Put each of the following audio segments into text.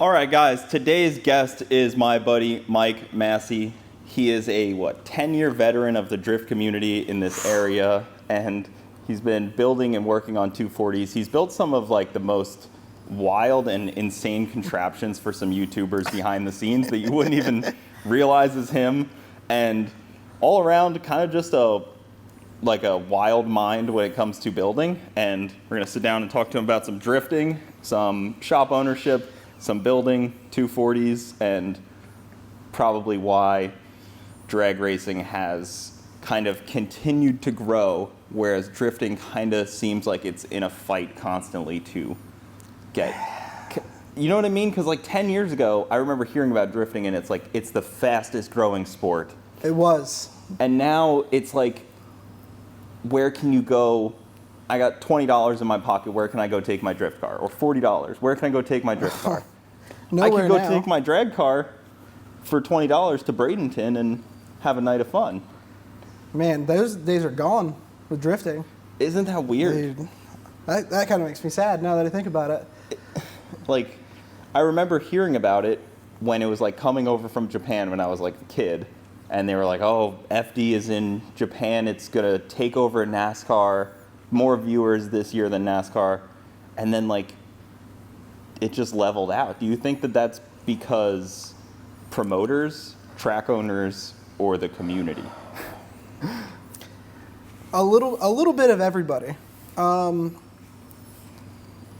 All right, guys, today's guest is my buddy, Mike Masse. He is a, 10-year veteran of the drift community in this area, and he's been building and working on 240s. He's built some of, the most wild and insane contraptions for some YouTubers behind the scenes that you wouldn't even realize is him, and all around kind of just a wild mind when it comes to building. And we're going to sit down and talk to him about some drifting, some shop ownership, some building, 240s, and probably why drag racing has kind of continued to grow, whereas drifting kind of seems like it's in a fight constantly to get, you know what I mean? Because 10 years ago, I remember hearing about drifting, and it's the fastest growing sport. It was. And now it's where can you go? I got $20 in my pocket. Where can I go take my drift car? Or $40. Where can I go take my drift car? I could go take my drag car for $20 to Bradenton and have a night of fun. Man, those days are gone with drifting. Isn't that weird? Dude, that kind of makes me sad now that I think about it. I remember hearing about it when it was coming over from Japan when I was a kid. And they were oh, FD is in Japan. It's going to take over NASCAR. More viewers this year than NASCAR, and then it just leveled out. Do you think that that's because promoters, track owners, or the community? A little bit of everybody.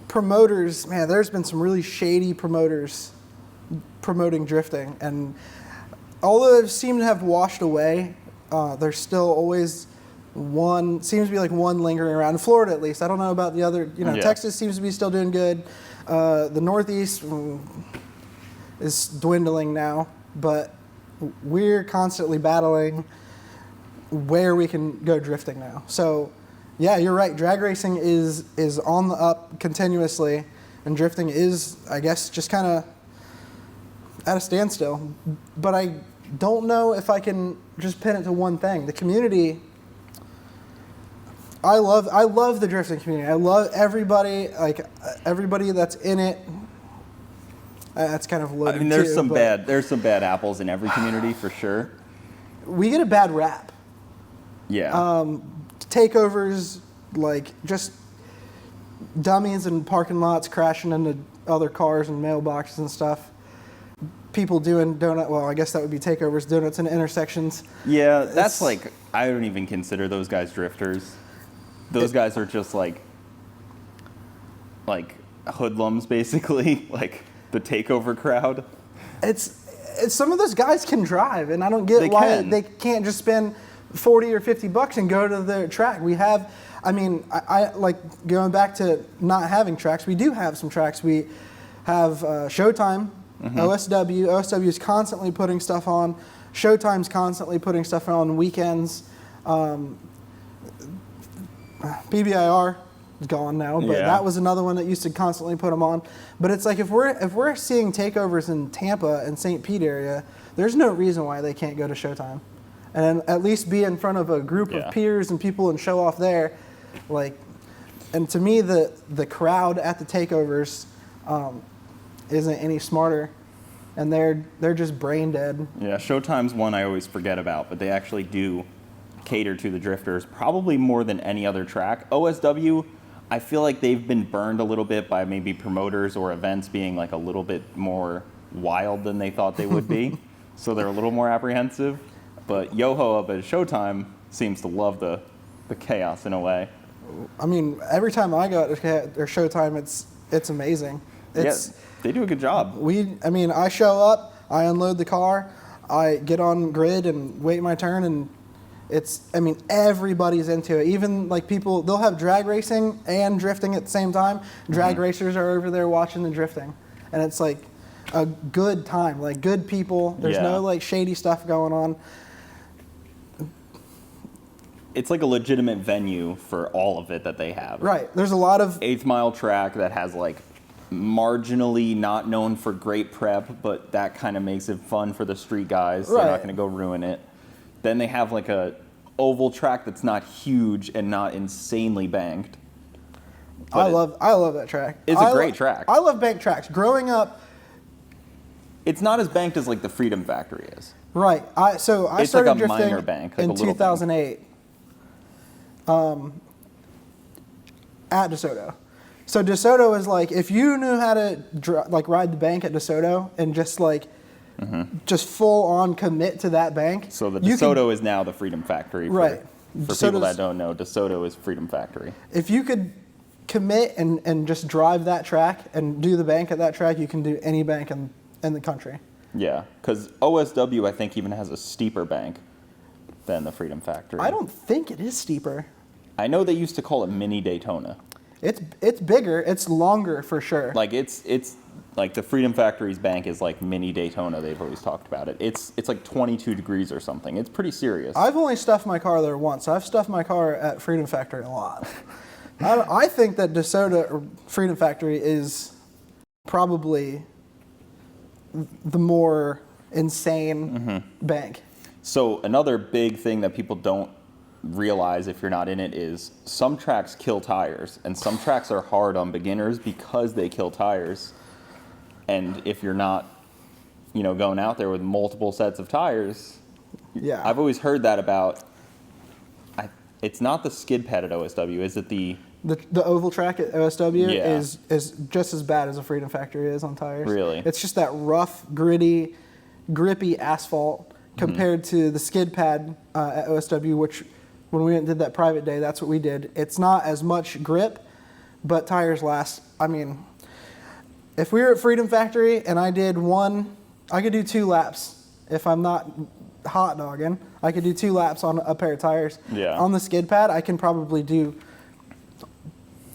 Promoters, man, there's been some really shady promoters promoting drifting, and although they seem to have washed away, there's still always seems to be one lingering around in Florida, at least. I don't know about the other, Yeah. Texas seems to be still doing good. The Northeast is dwindling now, but we're constantly battling where we can go drifting now. So yeah, you're right. Drag racing is on the up continuously, and drifting is, I guess, just kind of at a standstill. But I don't know if I can just pin it to one thing. The community, I love the drifting community. I love everybody, everybody that's in it. That's kind of loaded. I mean, there's some bad apples in every community for sure. We get a bad rap. Yeah. Takeovers, just dummies in parking lots crashing into other cars and mailboxes and stuff. People doing I guess that would be takeovers, donuts in intersections. Yeah, that's I don't even consider those guys drifters. Those guys are just hoodlums, basically, the takeover crowd. It's some of those guys can drive, and I don't get why they can't just spend $40 or $50 and go to the track. We have, I going back to not having tracks, we do have some tracks. We have Showtime, OSW. OSW is constantly putting stuff on. Showtime's constantly putting stuff on weekends. PBIR is gone now, but that was another one that used to constantly put them on. But it's if we're seeing takeovers in Tampa and St. Pete area, there's no reason why they can't go to Showtime, and at least be in front of a group of peers and people and show off there. And to me, the crowd at the takeovers isn't any smarter, and they're just brain dead. Yeah, Showtime's one I always forget about, but they actually do cater to the drifters probably more than any other track. OSW, I feel like they've been burned a little bit by maybe promoters or events being a little bit more wild than they thought they would be, so they're a little more apprehensive. But Yoho up at Showtime seems to love the chaos in a way. I mean, every time I go to their Showtime, it's amazing. Yeah, they do a good job. I show up, I unload the car, I get on grid and wait my turn, and everybody's into it. Even people, they'll have drag racing and drifting at the same time. Drag racers are over there watching the drifting, and it's a good time, good people. There's no shady stuff going on. It's a legitimate venue for all of it that they have. Right. There's a lot of 8th Mile track that has marginally not known for great prep, but that kind of makes it fun for the street guys. Right. They're not going to go ruin it. Then they have a oval track that's not huge and not insanely banked. I love that track. It's a great track. I love bank tracks. Growing up, It's not as banked as like the Freedom Factory is. Right. I It's started like a drifting minor bank, like in a little 2008 at DeSoto. So DeSoto is like, if you knew how to ride the bank at DeSoto and just just full on commit to that bank. So the DeSoto is now the Freedom Factory. Right. For people that don't know, DeSoto is Freedom Factory. If you could commit and just drive that track and do the bank at that track, you can do any bank in the country. Yeah, because OSW, I think, even has a steeper bank than the Freedom Factory. I don't think it is steeper. I know they used to call it Mini Daytona. It's bigger. It's longer for sure. Like it's like the Freedom Factory's bank is like Mini Daytona. They've always talked about it. It's like 22 degrees or something. It's pretty serious. I've only stuffed my car there once. I've stuffed my car at Freedom Factory a lot. I think that DeSoto or Freedom Factory is probably the more insane bank. So another big thing that people don't realize if you're not in it is some tracks kill tires, and some tracks are hard on beginners because they kill tires. And if you're not, going out there with multiple sets of tires, yeah, I've always heard that about. It's not the skid pad at OSW, is it the oval track at OSW Yeah. is just as bad as a Freedom Factory is on tires. Really? It's just that rough, gritty, grippy asphalt compared to the skid pad at OSW, which when we went and did that private day, that's what we did. It's not as much grip, but tires last. I mean, if we were at Freedom Factory and I could do 2 laps. If I'm not hot dogging, I could do 2 laps on a pair of tires. Yeah. On the skid pad, I can probably do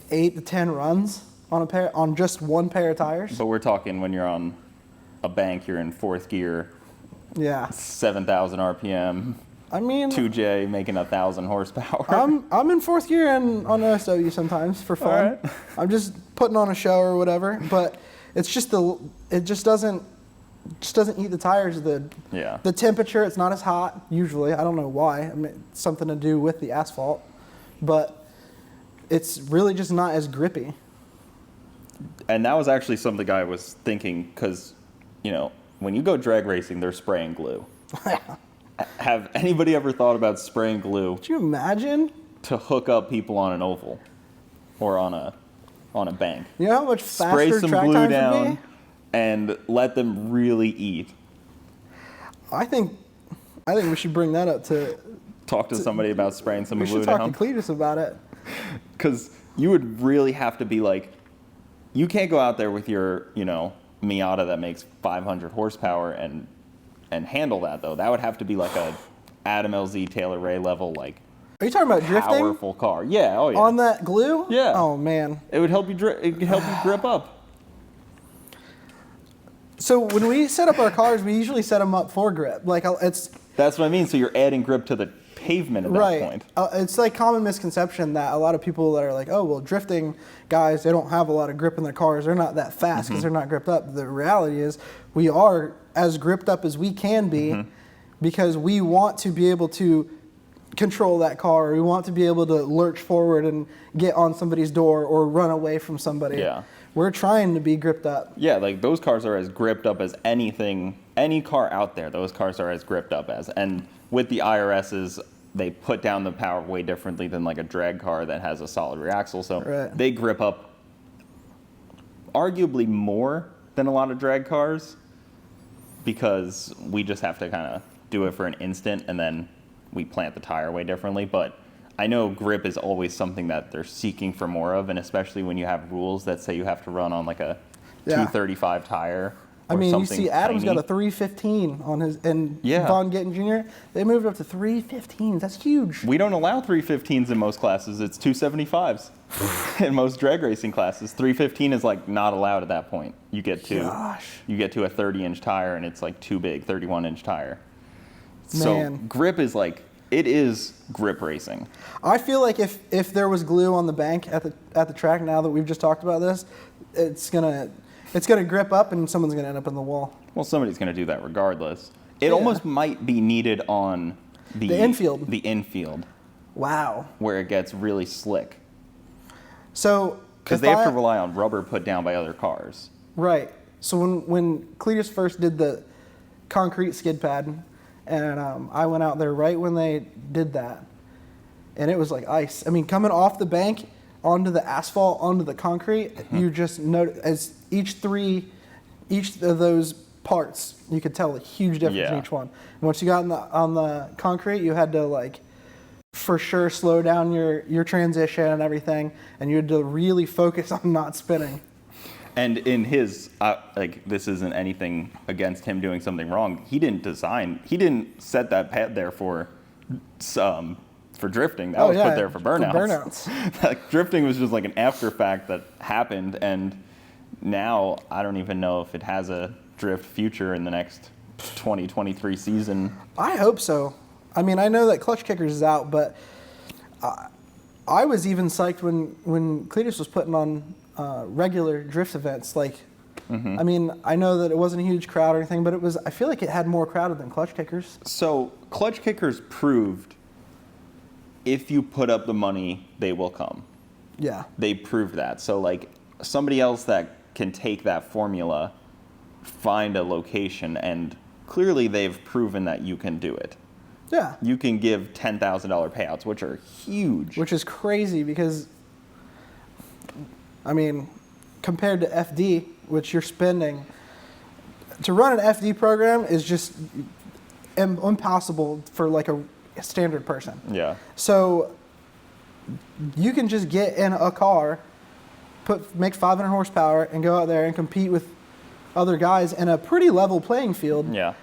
8 to 10 runs on just one pair of tires. But we're talking when you're on a bank, you're in 4th gear, Yeah. 7,000 RPM, I mean, 2J making 1,000 horsepower. I'm in 4th gear and on OSW sometimes for fun. All right. I'm just putting on a show or whatever, but it's just it just doesn't eat the tires. The temperature, it's not as hot usually. I don't know why. I mean, it's something to do with the asphalt, but it's really just not as grippy. And that was actually something I was thinking, because, when you go drag racing, they're spraying glue. Have anybody ever thought about spraying glue Could you imagine? to hook up people on an oval or on a bank? You know how much Spray faster some track glue times would down be? and let them really eat. I think we should bring that up to. Talk to somebody about spraying some We glue should talk down. to Cletus about it. Because you would really have to be like, you can't go out there with your, Miata that makes 500 horsepower and handle that, though. That would have to be like a Adam LZ Taylor Ray level, like, Are you talking about drifting powerful car. Yeah, oh yeah. on that glue? Yeah. Oh man. It would help you. It could help you grip up. So when we set up our cars, we usually set them up for grip. Like it's That's what I mean. So you're adding grip to the pavement at that right. point. It's like common misconception that a lot of people that are like, oh well, drifting guys, they don't have a lot of grip in their cars. They're not that fast because they're not gripped up. The reality is, we are as gripped up as we can be because we want to be able to control that car. We want to be able to lurch forward and get on somebody's door or run away from somebody. Yeah. We're trying to be gripped up. Yeah, like those cars are as gripped up as anything, any car out there. Those cars are as gripped up as. And with the IRSs, they put down the power way differently than like a drag car that has a solid rear axle. So Right. they grip up arguably more than a lot of drag cars because we just have to kind of do it for an instant and then we plant the tire way differently. But I know grip is always something that they're seeking for more of, and especially when you have rules that say you have to run on like a Yeah. 235 tire. I or mean, you something see Adam's tiny. got a 315 on his, and Yeah. Von Gittin Jr., they moved up to 315s. That's huge. We don't allow 315s in most classes. It's 275s in most drag racing classes. 315 is like not allowed at that point. You get to a 30-inch tire, and it's like too big, 31-inch tire. So Man. grip is like, it is grip racing. I feel like if there was glue on the bank at the track, now that we've just talked about this, it's gonna grip up and someone's gonna end up in the wall. Well, somebody's going to do that regardless. It Yeah. almost might be needed on the infield. The infield, Wow. where it gets really slick. So Because if they have I- to rely on rubber put down by other cars. Right. So when Cletus first did the concrete skid pad, and I went out there right when they did that, and it was like ice. I mean, coming off the bank onto the asphalt, onto the concrete, you just notice as each of those parts, you could tell a huge difference in each one. And once you got on the concrete, you had to like for sure slow down your transition and everything, and you had to really focus on not spinning. And in his, like, this isn't anything against him doing something wrong. He didn't set that pad there for drifting. That was put there for burnouts. Like, drifting was just like an after fact that happened, and now I don't even know if it has a drift future in the next 2023 season. I hope so. I mean, I know that Clutch Kickers is out, but I was even psyched when Cletus was putting on regular drift events. Like, I mean, I know that it wasn't a huge crowd or anything, but I feel like it had more crowded than Clutch Kickers. So Clutch Kickers proved if you put up the money, they will come. Yeah. They proved that. So like somebody else that can take that formula, find a location, and clearly they've proven that you can do it. Yeah. You can give $10,000 payouts, which are huge. Which is crazy because, I mean, compared to FD, which you're spending, to run an FD program is just impossible for like a standard person. Yeah. So you can just get in a car, make 500 horsepower, and go out there and compete with other guys in a pretty level playing field. Yeah.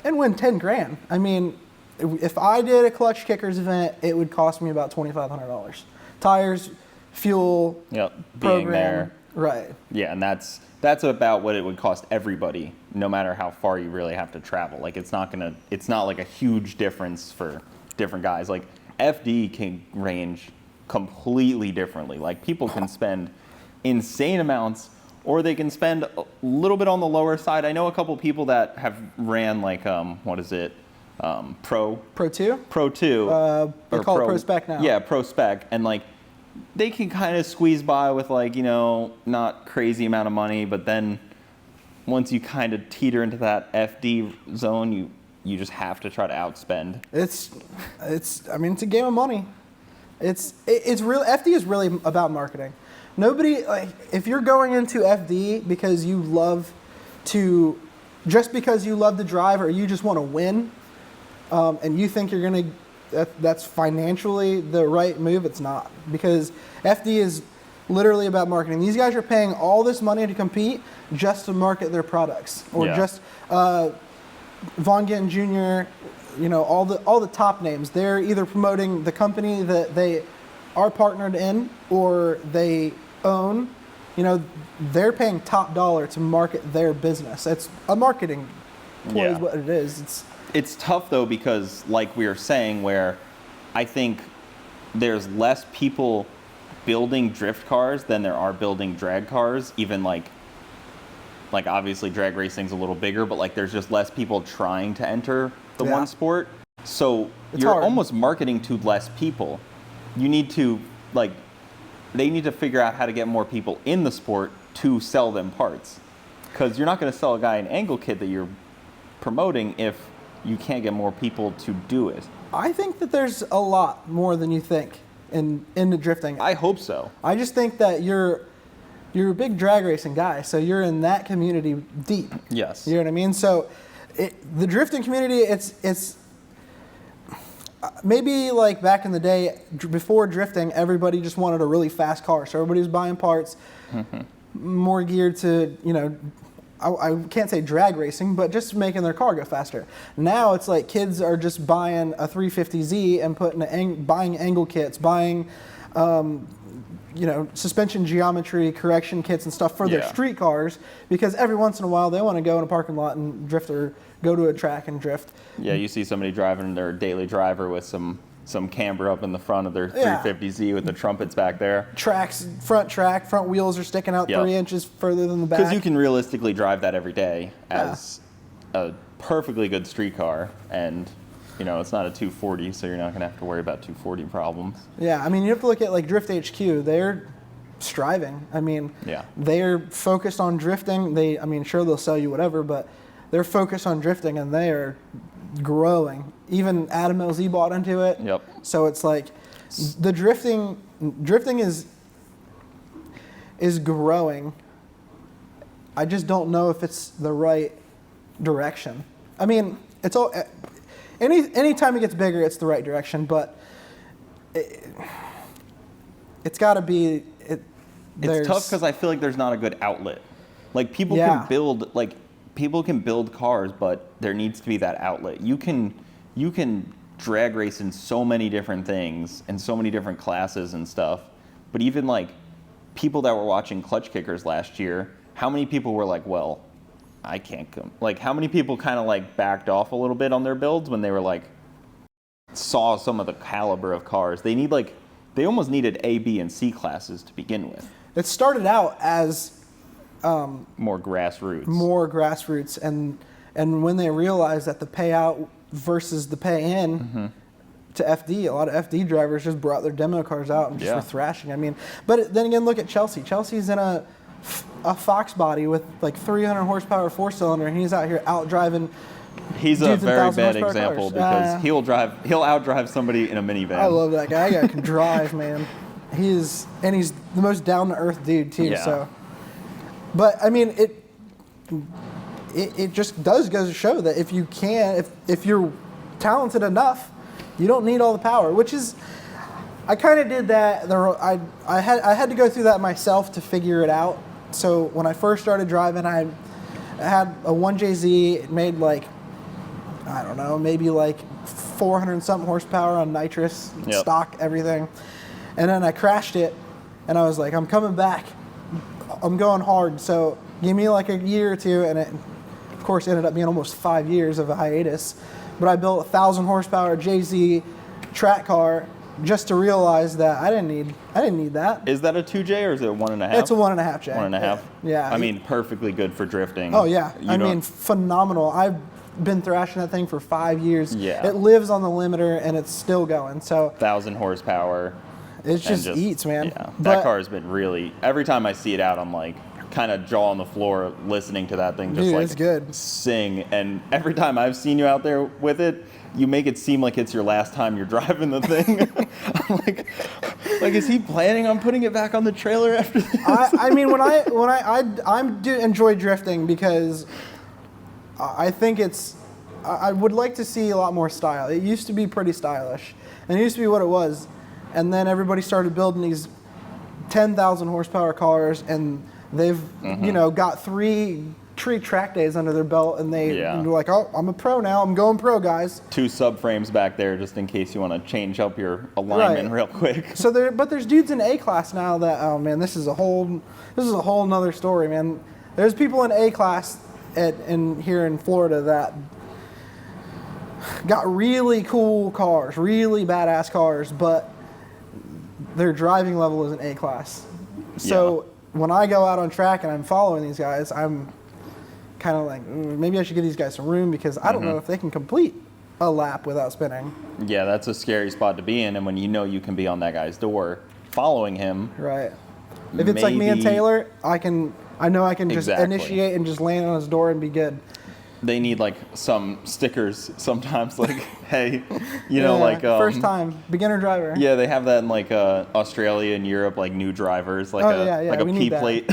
And win 10 grand. I mean, if I did a Clutch Kickers event, it would cost me about $2,500. Tires, fuel, program, being there. Right. Yeah, and that's about what it would cost everybody, no matter how far you really have to travel. Like it's not like a huge difference for different guys. Like FD can range completely differently. Like people can spend insane amounts, or they can spend a little bit on the lower side. I know a couple people that have ran like Pro 2? Pro 2. They call it Pro Spec now. Yeah, Pro Spec. And like they can kind of squeeze by with like, not crazy amount of money, but then once you kind of teeter into that FD zone, you just have to try to outspend. It's a game of money. It's real. FD is really about marketing. Nobody, like, if you're going into FD because you love to drive, or you just want to win, and you think you're going to, that's financially the right move, it's not. Because FD is literally about marketing. These guys are paying all this money to compete just to market their products. Or just Von Gittin Jr., all the top names. They're either promoting the company that they are partnered in or they own. They're paying top dollar to market their business. It's a marketing ploy is what it is. It's tough though, because like we were saying, where I think there's less people building drift cars than there are building drag cars. Even like obviously drag racing's a little bigger, but like there's just less people trying to enter the one sport. So it's you're almost marketing to less people. You need to they need to figure out how to get more people in the sport to sell them parts. Because you're not going to sell a guy an angle kit that you're promoting if you can't get more people to do it. I think that there's a lot more than you think into drifting. I hope so. I just think that you're a big drag racing guy, so you're in that community deep. Yes. You know what I mean? So the drifting community, it's maybe like back in the day, before drifting, everybody just wanted a really fast car. So everybody was buying parts more geared to, I can't say drag racing, but just making their car go faster. Now it's like kids are just buying a 350Z and buying angle kits, buying suspension geometry correction kits and stuff for their street cars, because every once in a while they want to go in a parking lot and drift, or go to a track and drift. Yeah, you see somebody driving their daily driver with some camber up in the front of their 350Z with the trumpets back there. Front wheels are sticking out 3 inches further than the back. Because you can realistically drive that every day as a perfectly good street car, and it's not a 240, so you're not going to have to worry about 240 problems. Yeah, I mean, you have to look at like Drift HQ. They're striving. I mean, Yeah. they're focused on drifting. I mean, sure, they'll sell you whatever, but they're focused on drifting, and they are growing. Even Adam LZ bought into it. Yep. So it's like the drifting is growing. I just don't know if it's the right direction. I mean, it's all anytime it gets bigger, it's the right direction, but it's got to be. It's tough because I feel like there's not a good outlet. Like people can build cars, but there needs to be that outlet. You can drag race in so many different things and so many different classes and stuff. But even like people that were watching Clutch Kickers last year, how many people were like, well, I can't come. Like how many people kind of like backed off a little bit on their builds when they were like saw some of the caliber of cars. They almost needed A, B, and C classes to begin with. It started out as more grassroots, and when they realized that the payout versus the pay in to FD, a lot of FD drivers just brought their demo cars out and just were thrashing. I mean, but then again, look at Chelsea. Chelsea's in a Fox body with like 300 horsepower 4-cylinder, and he's out here out driving. He's a very bad example because he'll outdrive somebody in a minivan. I love that guy. That guy can drive, man. He's the most down to earth dude too. Yeah. So, but I mean, it just does go to show that if you're talented enough, you don't need all the power. Which is, I kind of did that. I had to go through that myself to figure it out. So when I first started driving, I had a 1JZ. It made like, I don't know, maybe like 400 and something horsepower on nitrous, stock, everything. And then I crashed it, and I was like, I'm coming back. I'm going hard. So give me like a year or two, and it, of course, ended up being almost 5 years of a hiatus. But I built a 1,000 horsepower JZ track car just to realize that I didn't need that. Is that a 2J or is it a 1.5? It's a 1.5 J. 1.5. Yeah. I mean, perfectly good for drifting. Oh yeah. I mean, phenomenal. I've been thrashing that thing for 5 years. Yeah. It lives on the limiter and it's still going. So 1,000 horsepower. It just eats, man. Yeah. That car has been really. Every time I see it out, I'm like, kind of jaw on the floor listening to that thing just Dude, like it's good. Sing. And every time I've seen you out there with it, you make it seem like it's your last time you're driving the thing. I'm like, is he planning on putting it back on the trailer after this? I mean, I do enjoy drifting because I think I would like to see a lot more style. It used to be pretty stylish, and it used to be what it was. And then everybody started building these 10,000 horsepower cars, and they've got three track days under their belt, and they're like, oh, I'm a pro now. I'm going pro, guys. 2 subframes back there just in case you want to change up your alignment real quick. So there's dudes in A class now that, oh man, this is a whole nother story, man. There's people in A class here in Florida that got really cool cars, really badass cars, but their driving level is an A class. So when I go out on track and I'm following these guys, I'm kind of like, maybe I should give these guys some room because I don't know if they can complete a lap without spinning. Yeah, that's a scary spot to be in, and when you know you can be on that guy's door following him. Right. If it's like me and Taylor, I know I can just initiate and just land on his door and be good. They need like some stickers sometimes, like, hey, you know, like first time beginner driver. Yeah, they have that in like Australia and Europe, like new drivers, like a P plate.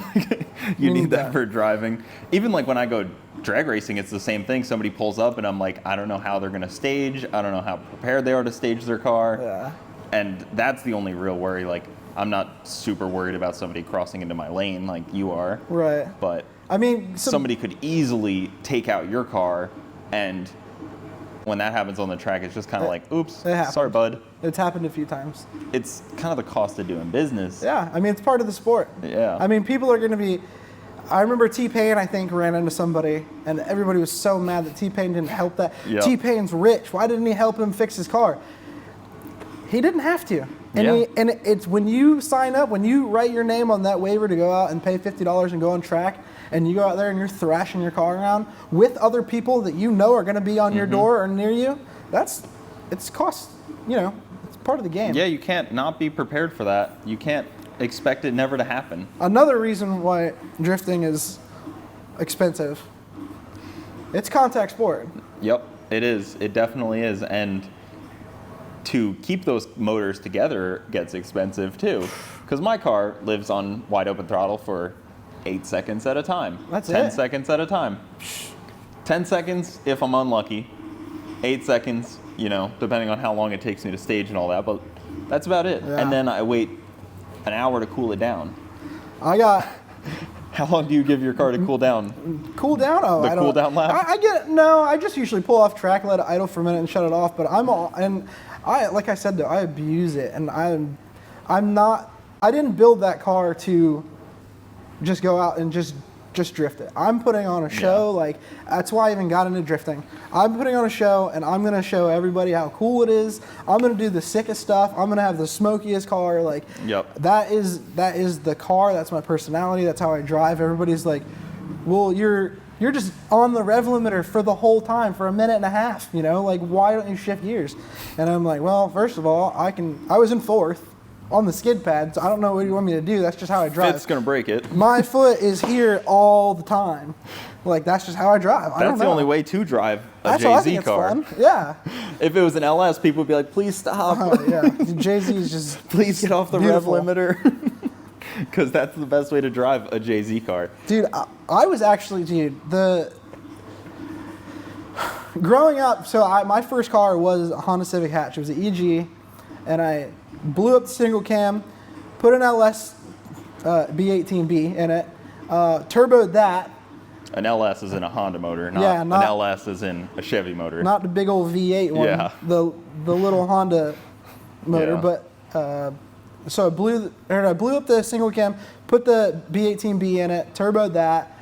You need that for driving. Even like when I go drag racing, it's the same thing. Somebody pulls up and I'm like, I don't know how they're gonna stage. I don't know how prepared they are to stage their car. Yeah. And that's the only real worry. Like, I'm not super worried about somebody crossing into my lane like you are. Right. But I mean, somebody could easily take out your car, and when that happens on the track, it's just kind of like, oops, sorry, bud. It's happened a few times. It's kind of the cost of doing business. Yeah, I mean, it's part of the sport. Yeah. I mean, people are going to be. I remember T-Pain, I think, ran into somebody, and everybody was so mad that T-Pain didn't help that. Yep. T-Pain's rich. Why didn't he help him fix his car? He didn't have to. And it's when you sign up, when you write your name on that waiver to go out and pay $50 and go on track, and you go out there and you're thrashing your car around with other people that you know are going to be on your door or near you, it's cost, it's part of the game. Yeah, you can't not be prepared for that. You can't expect it never to happen. Another reason why drifting is expensive. It's contact sport. Yep, it is. It definitely is. And to keep those motors together gets expensive too. Because my car lives on wide open throttle for 8 seconds at a time. That's 10 it. seconds at a time. 10 seconds if I'm unlucky. 8 seconds, you know, depending on how long it takes me to stage and all that. But that's about it. Yeah. And then I wait an hour to cool it down. I got How long do you give your car to cool down? cool down. Oh, The I don't. cool down lap? I just usually pull off track, let it idle for a minute, and shut it off. But like I said though, I abuse it, and I'm not. I didn't build that car to just go out and just drift it. I'm putting on a show. Yeah. Like, that's why I even got into drifting. I'm putting on a show, and I'm gonna show everybody how cool it is. I'm gonna do the sickest stuff. I'm gonna have the smokiest car. Like, Yep. that is the car. That's my personality. That's how I drive. Everybody's like, well, you're just on the rev limiter for the whole time for a minute and a half. You know, like, why don't you shift gears? And I'm like, well, first of all, I was in fourth on the skid pad, so I don't know what you want me to do. That's just how I drive. Fit's gonna break it. My foot is here all the time. Like, that's just how I drive. I don't That's the know. only way to drive a That's how I Jay-Z think it's car. fun. Yeah. If it was an LS, people would be like, please stop. Oh, yeah. Jay-Z is just Please get off the beautiful. rev limiter. Because that's the best way to drive a Jay-Z car. Dude, I was actually, growing up, so my first car was a Honda Civic hatch. It was an EG, and I blew up the single cam, put an LS B18B in it, turboed that, An LS is in a Honda motor, not, Yeah, not- an LS is in a Chevy motor. not the big old V8 one, Yeah. the little Honda motor, Yeah. but so I blew up the single cam, put the B18B in it, turboed that.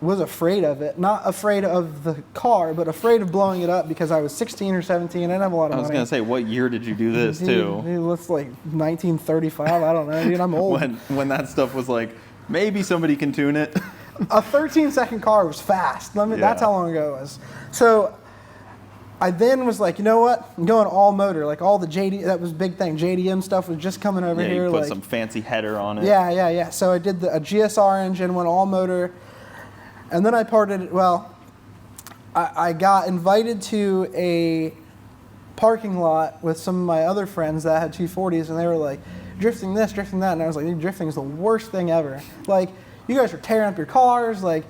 Was afraid of it, not afraid of the car, but afraid of blowing it up because I was 16 or 17. I didn't have a lot of I was money. going to say, what year did you do this Dude, too? it looks like 1935. I don't know, dude. I'm old. When that stuff was like, maybe somebody can tune it. A 13-second car was fast. That's Yeah. how long ago it was. So I then was like, you know what? I'm going all motor. Like, all the that was a big thing. JDM stuff was just coming over Yeah, here. you put like, some fancy header on it. Yeah. So I did a GSR engine, went all motor. And then I I got invited to a parking lot with some of my other friends that had 240s, and they were like, drifting this, drifting that. And I was like, dude, drifting is the worst thing ever. Like, you guys are tearing up your cars. Like,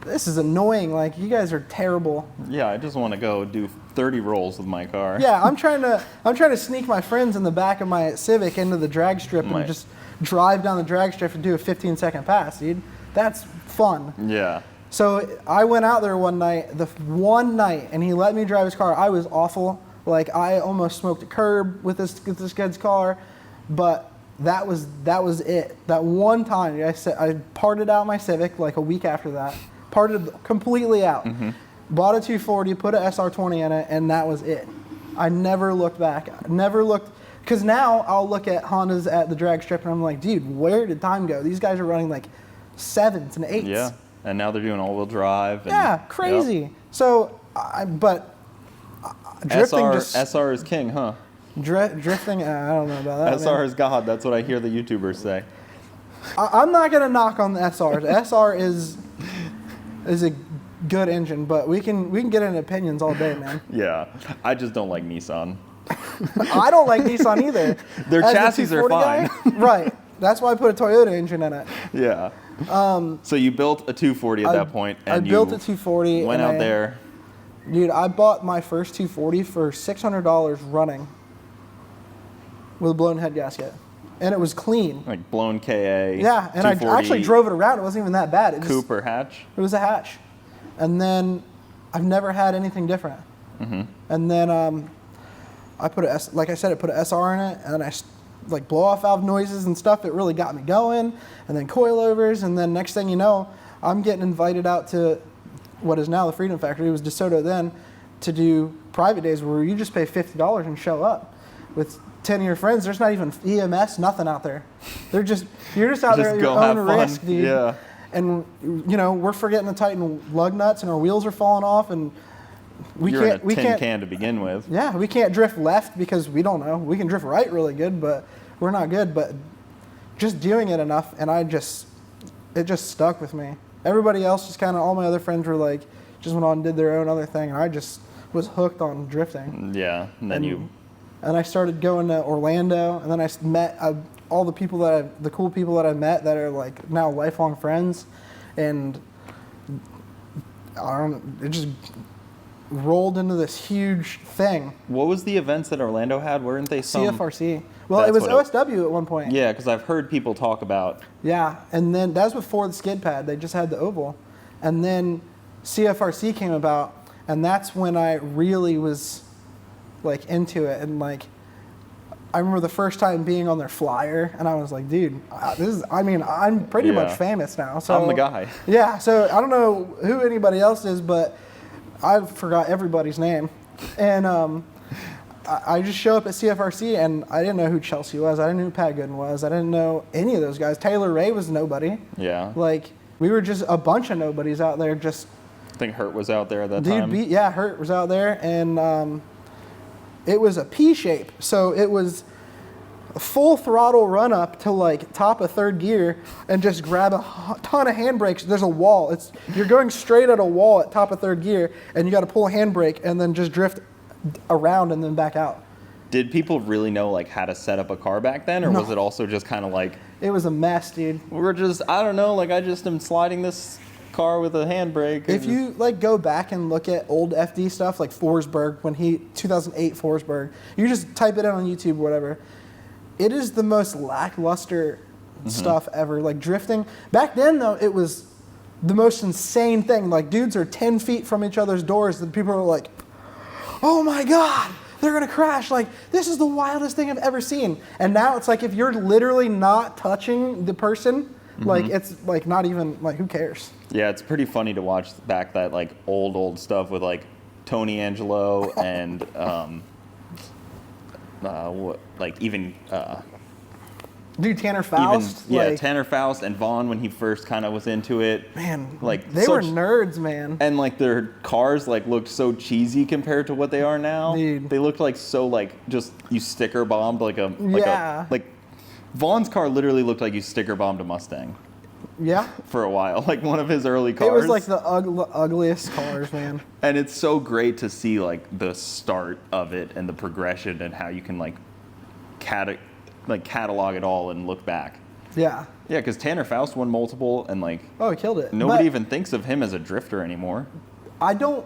this is annoying. Like, you guys are terrible. Yeah, I just want to go do 30 rolls with my car. Yeah, I'm trying to sneak my friends in the back of my Civic into the drag strip and just drive down the drag strip and do a 15-second pass, dude. That's fun. Yeah. So I went out there one night, and he let me drive his car. I was awful. Like, I almost smoked a curb with this kid's car, but that was it. That one time, I parted out my Civic like a week after that. Parted completely out. Mm-hmm. Bought a 240, put a SR20 in it, and that was it. I never looked back. Because now I'll look at Hondas at the drag strip and I'm like, dude, where did time go? These guys are running like 7s and 8s. Yeah. And now they're doing all-wheel drive. Yeah, crazy. Yep. So, drifting SR is king, huh? drifting, I don't know about that. SR man. is God. That's what I hear the YouTubers say. I'm not gonna knock on the SR. The SR is a good engine, but we can get into opinions all day, man. Yeah. I just don't like Nissan. I don't like Nissan either. Their As the chassis are 240 guy, fine. Right. That's why I put a Toyota engine in it. Yeah. So you built a 240 at that point, and I built a 240. went and out there. Dude, I bought my first 240 for $600 running with a blown head gasket. And it was clean. Like blown KA. Yeah, and I 240 actually drove it around. It wasn't even that bad. coupe or hatch. It was a hatch. And then I've never had anything different. Mm-hmm. And then I put like I said, I put an SR in it, and I like blow off valve noises and stuff. It really got me going. And then coilovers, and then next thing you know, I'm getting invited out to what is now the Freedom Factory. It was DeSoto then, to do private days where you just pay $50 and show up with 10 of your friends. There's not even EMS, nothing out there. You're just out there at your own risk, dude. Yeah. And we're forgetting to tighten lug nuts, and our wheels are falling off, and we You're can't. in a tin can to begin with. Yeah, we can't drift left because we don't know. We can drift right really good, but we're not good. But just doing it enough, and it just stuck with me. Everybody else just kind of, all my other friends were like, just went on and did their own other thing, and I just was hooked on drifting. Yeah, and then And I started going to Orlando, and then I met all the cool people that I met that are like now lifelong friends, and it just rolled into this huge thing. What was the events that Orlando had? Weren't they some CFRC? Well, it was OSW at one point. Yeah, because I've heard people talk about. Yeah, and then that was before the skid pad. They just had the oval, and then CFRC came about, and that's when I really was like into it. And like, I remember the first time being on their flyer, and I was like, dude, I'm pretty much famous now. So I'm the guy. Yeah, so I don't know who anybody else is, but I forgot everybody's name. And I just show up at CFRC, and I didn't know who Chelsea was. I didn't know who Pat Gooden was. I didn't know any of those guys. Taylor Ray was nobody. Yeah. Like, we were just a bunch of nobodies out there. Just I think Hurt was out there at that time. Hurt was out there, and it was a P shape. So it was a full throttle run up to like top of third gear and just grab a ton of handbrakes. There's a wall. You're going straight at a wall at top of third gear, and you got to pull a handbrake and then just drift around and then back out. Did people really know like how to set up a car back then, or was it also just kind of like it was a mess, dude? I don't know, like I just am sliding this car with a handbrake. If you like go back and look at old FD stuff like Forsberg, 2008 Forsberg, you just type it in on YouTube or whatever. It is the most lackluster stuff ever. Like drifting back then, though, it was the most insane thing. Like dudes are 10 feet from each other's doors, and people are like, "Oh my God, they're gonna crash!" Like this is the wildest thing I've ever seen. And now it's like if you're literally not touching the person, like it's like not even like who cares? Yeah, it's pretty funny to watch back that like old stuff with like Tony Angelo and Dude, Tanner Faust. Tanner Faust and Vaughn when he first kind of was into it. Man, like they were nerds, man. And like their cars like looked so cheesy compared to what they are now. Dude. They looked like so like just you sticker bombed like Vaughn's car literally looked like you sticker bombed a Mustang. Yeah. For a while, like one of his early cars. It was like the ugliest cars, man. And it's so great to see like the start of it and the progression and how you can like catalog it all and look back. Yeah. Yeah, because Tanner Faust won multiple and like he killed it. Nobody even thinks of him as a drifter anymore. I don't.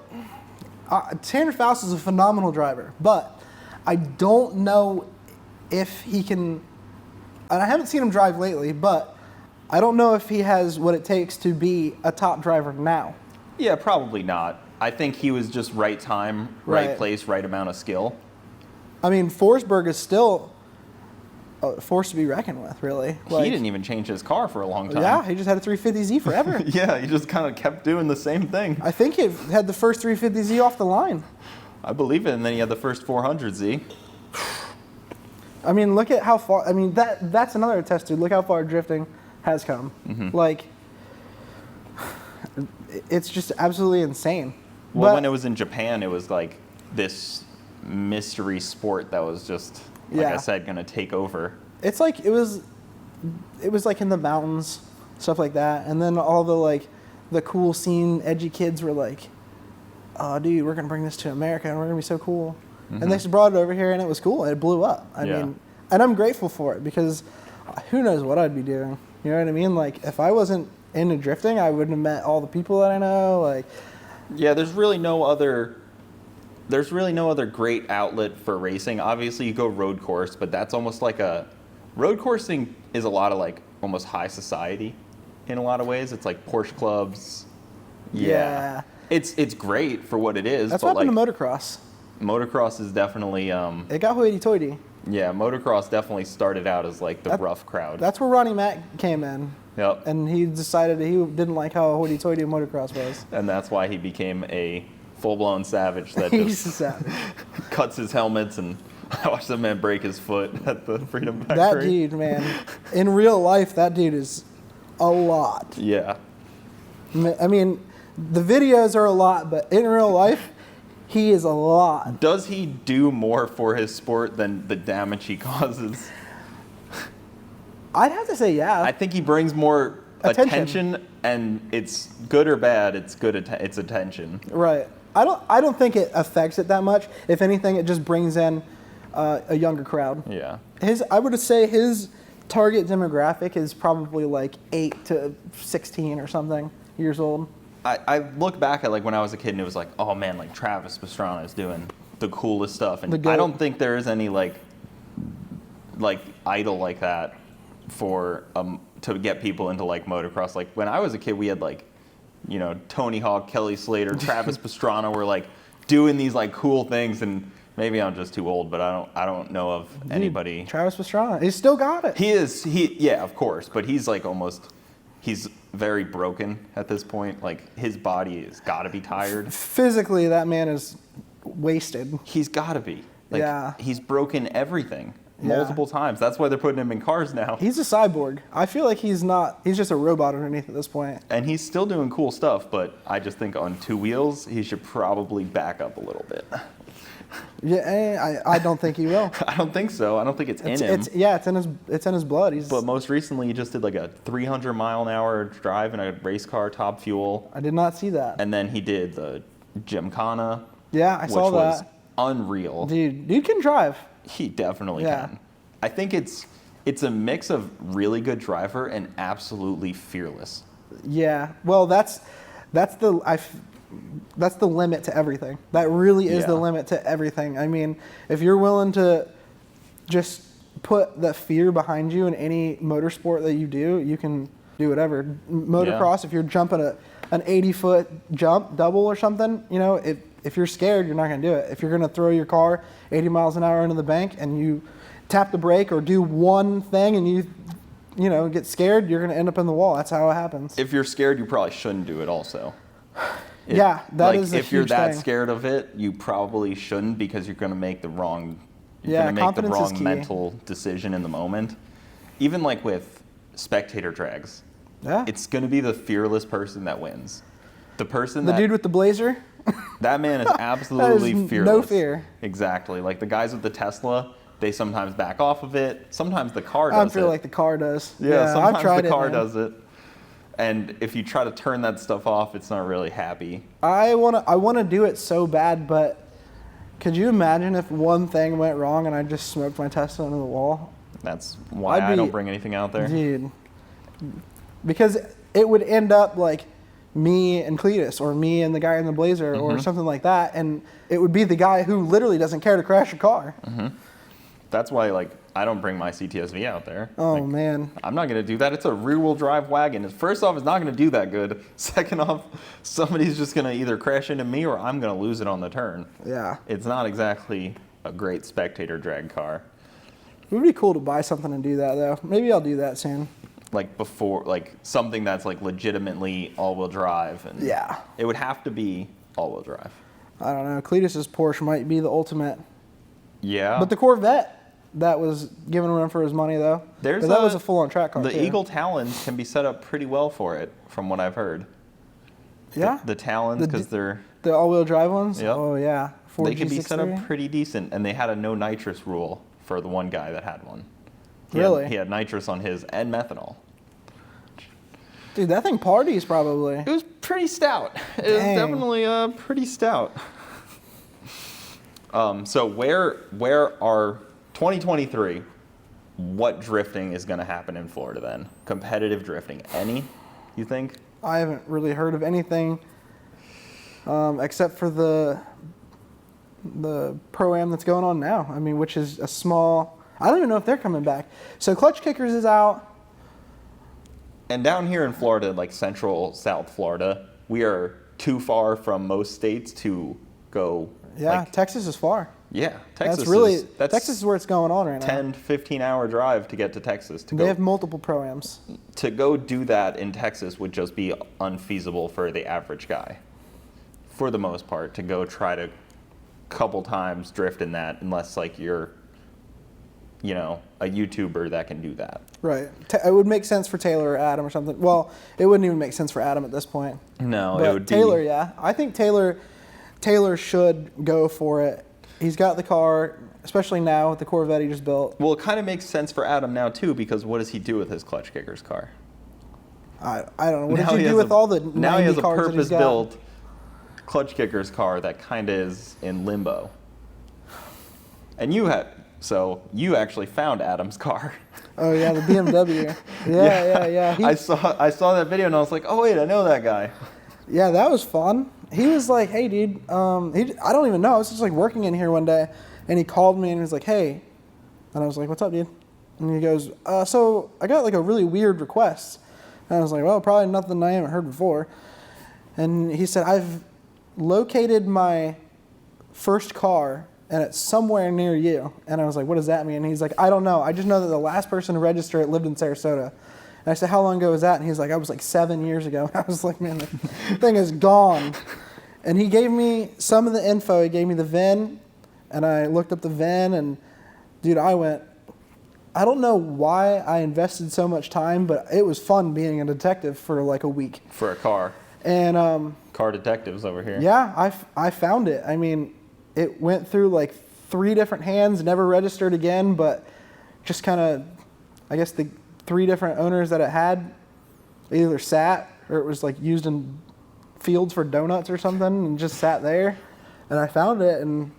Tanner Faust is a phenomenal driver, but I don't know if he can. And I haven't seen him drive lately, but I don't know if he has what it takes to be a top driver now. Yeah, probably not. I think he was just right time, right place, right amount of skill. I mean, Forsberg is still a force to be reckoned with, really. Like, he didn't even change his car for a long time. Yeah, he just had a 350Z forever. Yeah, he just kind of kept doing the same thing. I think he had the first 350Z off the line. I believe it, and then he had the first 400Z. I mean, look at how far. I mean, that's another test, dude. Look how far drifting has come. Like, it's just absolutely insane. Well, when it was in Japan, it was like this mystery sport that was just, like I said, going to take over. It's like it was like in the mountains, stuff like that, and then all the cool scene, edgy kids were like, "Oh, dude, we're gonna bring this to America, and we're gonna be so cool." And they just brought it over here, and it was cool. It blew up. I mean, and I'm grateful for it because who knows what I'd be doing. You know what I mean? Like, if I wasn't into drifting, I wouldn't have met all the people that I know. Like, yeah, there's really no other great outlet for racing. Obviously, you go road course, but that's almost like road coursing is a lot of like almost high society in a lot of ways. It's like Porsche clubs. Yeah. It's great for what it is. That's what happened to motocross. Motocross is definitely it got hoity-toity. Yeah, motocross definitely started out as like the rough crowd. That's where Ronnie Mack came in. Yep. And he decided he didn't like how hoity-toity motocross was. And that's why he became a full-blown savage that He's a savage. Cuts his helmets, and I watched that man break his foot at the Freedom Factory. That dude, man. In real life, that dude is a lot. Yeah. I mean, the videos are a lot, but in real life, he is a lot. Does he do more for his sport than the damage he causes? I'd have to say yeah. I think he brings more attention, and it's good or bad. It's good. It's attention. Right. I don't think it affects it that much. If anything, it just brings in a younger crowd. Yeah. I would say his target demographic is probably like 8 to 16 or something years old. I look back at like when I was a kid and it was like, oh man, like Travis Pastrana is doing the coolest stuff, and I don't think there is any like idol like that for to get people into like motocross. Like when I was a kid, we had like, you know, Tony Hawk, Kelly Slater, Travis Pastrana were like doing these like cool things, and maybe I'm just too old, but I don't know of anybody. Travis Pastrana, he's still got it. Yeah, of course, but he's like he's very broken at this point. Like his body has got to be tired. Physically, that man is wasted. He's got to be. Like, yeah. He's broken everything multiple times. That's why they're putting him in cars now. He's a cyborg. I feel like he's just a robot underneath at this point. And he's still doing cool stuff, but I just think on 2 wheels, he should probably back up a little bit. Yeah, I don't think he will. I don't think so. I don't think it's in him. It's in his blood. But most recently, he just did like a 300-mile-an-hour drive in a race car, top fuel. I did not see that. And then he did the Gymkhana. Yeah, I saw that. Which was unreal. Dude can drive. He definitely can. I think it's a mix of really good driver and absolutely fearless. Yeah. Well, that's the limit to everything. That really is the limit to everything. I mean, if you're willing to just put the fear behind you in any motorsport that you do, you can do whatever. Motocross, if you're jumping an 80-foot jump double or something, you know, if you're scared, you're not going to do it. If you're going to throw your car 80 miles an hour into the bank and you tap the brake or do one thing and you get scared, you're going to end up in the wall. That's how it happens. If you're scared, you probably shouldn't do it also. That is a if you're huge that thing. Scared of it, you probably shouldn't, because you're going to make the wrong confidence is key. mental decision in the moment. Even like with spectator drags, it's going to be the fearless person that wins. The dude with the blazer? That man is absolutely fearless. No fear. Exactly. Like the guys with the Tesla, they sometimes back off of it. Sometimes the car does it. I feel like the car does. Yeah, sometimes I've tried the car it, does it. And if you try to turn that stuff off, it's not really happy. I wanna do it so bad, but could you imagine if one thing went wrong and I just smoked my Tesla into the wall? That's why I don't bring anything out there. Dude. Because it would end up like me and Cletus, or me and the guy in the blazer, or something like that, and it would be the guy who literally doesn't care to crash a car. That's why, like, I don't bring my CTSV out there. Oh, man. I'm not going to do that. It's a rear-wheel drive wagon. First off, it's not going to do that good. Second off, somebody's just going to either crash into me or I'm going to lose it on the turn. Yeah. It's not exactly a great spectator drag car. It would be cool to buy something and do that, though. Maybe I'll do that soon. Like something that's like legitimately all-wheel drive. And yeah. It would have to be all-wheel drive. I don't know. Cletus's Porsche might be the ultimate. Yeah. But the Corvette, that was giving him for his money, though. That was a full-on track car, The too. Eagle Talons can be set up pretty well for it, from what I've heard. Yeah? The Talons, because they're... The all-wheel drive ones? Yep. Oh, yeah. They can be set up pretty decent, and they had a no nitrous rule for the one guy that had one. He had nitrous on his and methanol. Dude, that thing parties probably. It was pretty stout. It was definitely pretty stout. So where are 2023? What drifting is going to happen in Florida then? Competitive drifting, any? You think? I haven't really heard of anything except for the Pro-Am that's going on now. I mean, which is a small. I don't even know if they're coming back. So Clutch Kickers is out. And down here in Florida, like central South Florida, we are too far from most states to go. Yeah, Texas is far. Yeah, Texas Texas is where it's going on right now. 10, 15-hour drive to get to Texas. They have multiple Pro-Ams. To go do that in Texas would just be unfeasible for the average guy, for the most part, to go try to couple times drift in that, unless like you're, you know, a YouTuber that can do that. Right. It would make sense for Taylor or Adam or something. Well, it wouldn't even make sense for Adam at this point. No, but it would Taylor, be... yeah. I think Taylor should go for it. He's got the car, especially now with the Corvette he just built. Well, it kind of makes sense for Adam now too, because what does he do with his clutch kickers car? I don't know. What Now did he you do has with all the now he 90 has a cars that he's got? purpose-built clutch kickers car that kind of is in limbo. And you actually found Adam's car. Oh yeah, the BMW. Yeah. I saw that video and I was like, oh wait, I know that guy. Yeah, that was fun. He was like, hey dude, I don't even know. I was just like working in here one day, and he called me and he was like, hey, and I was like, what's up, dude? And he goes, so I got like a really weird request. And I was like, well, probably nothing I haven't heard before. And he said, I've located my first car and it's somewhere near you. And I was like, what does that mean? And he's like, I don't know. I just know that the last person to register it lived in Sarasota. And I said, how long ago was that? And he's like, I was like 7 years ago. And I was like, man, the thing is gone. And he gave me some of the info. He gave me the VIN, and I looked up the VIN, and dude, I don't know why I invested so much time, but it was fun being a detective for like a week. For a car. And car detectives over here. yeah, I found it. I mean, it went through like 3 different hands, never registered again, but just kind of, I guess the 3 different owners that it had either sat or it was like used in fields for donuts or something and just sat there. And I found it and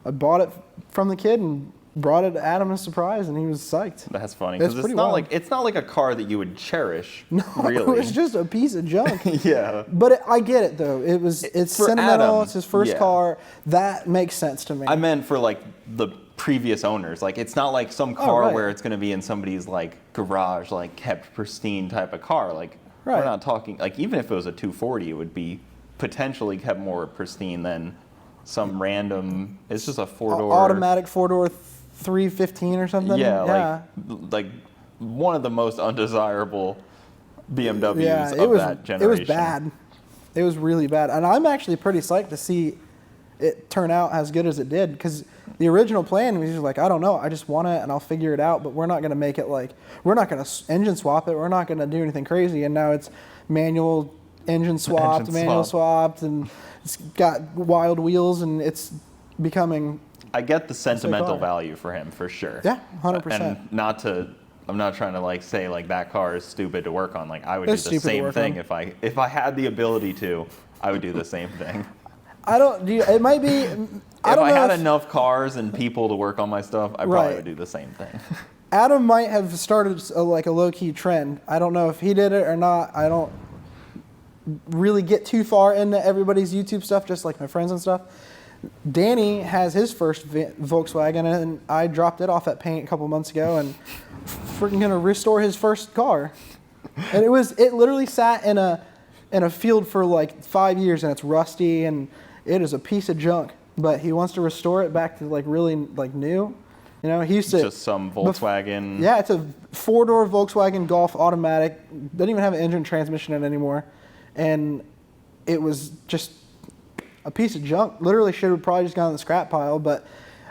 I bought it from the kid and brought it to Adam as a surprise, and he was psyched. That's funny because it's not like a car that you would cherish. No, really. It was just a piece of junk. Yeah. But I get it though. It's for sentimental. Adam, It's his first car. That makes sense to me. I meant for like the previous owners. Like it's not like some car right. where it's going to be in somebody's like garage, like kept pristine type of car. Like Right. we're not talking like even if it was a 240, it would be potentially kept more pristine than some random. It's just a 4-door automatic 4-door 315 or something. Yeah, like one of the most undesirable BMWs yeah, of that generation. It was bad. It was really bad. And I'm actually pretty psyched to see it turn out as good as it did, because the original plan was just like, I don't know, I just want it and I'll figure it out, but we're not going to make it like, we're not going to engine swap it, we're not going to do anything crazy. And now it's manual engine swapped, and it's got wild wheels, and it's becoming... I get the sentimental value for him for sure. Yeah, 100%. And I'm not trying to like say like that car is stupid to work on. Like I would It's do the stupid to same work thing if I had the ability to. I would do the same thing. It might be. If I had enough cars and people to work on my stuff, I probably would do the same thing. Adam might have started a low-key trend. I don't know if he did it or not. I don't really get too far into everybody's YouTube stuff, just like my friends and stuff. Danny has his first Volkswagen, and I dropped it off at paint a couple months ago, and freaking gonna restore his first car. And it literally sat in a field for like 5 years, and it's rusty and it is a piece of junk. But he wants to restore it back to like really like new. You know, he used to just some Volkswagen. Yeah, it's a 4-door Volkswagen Golf automatic. Doesn't even have an engine transmission in it anymore, and it was just a piece of junk. Literally should have probably just gone in the scrap pile, but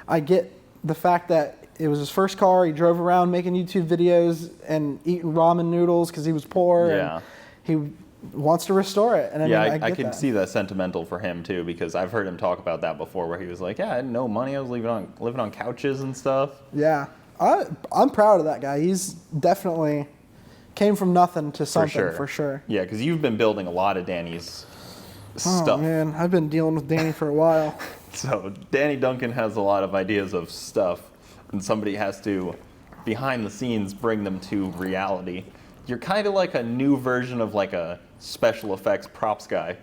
I get the fact that it was his first car. He drove around making YouTube videos and eating ramen noodles because he was poor. Yeah. And he wants to restore it. And I can see that sentimental for him too, because I've heard him talk about that before, where he was like, "Yeah, I had no money. I was living on couches and stuff." Yeah, I'm proud of that guy. He's definitely came from nothing to something for sure. Yeah, because you've been building a lot of Danny's stuff. Oh man, I've been dealing with Danny for a while. So Danny Duncan has a lot of ideas of stuff, and somebody has to, behind the scenes, bring them to reality. You're kind of like a new version of like a special effects props guy,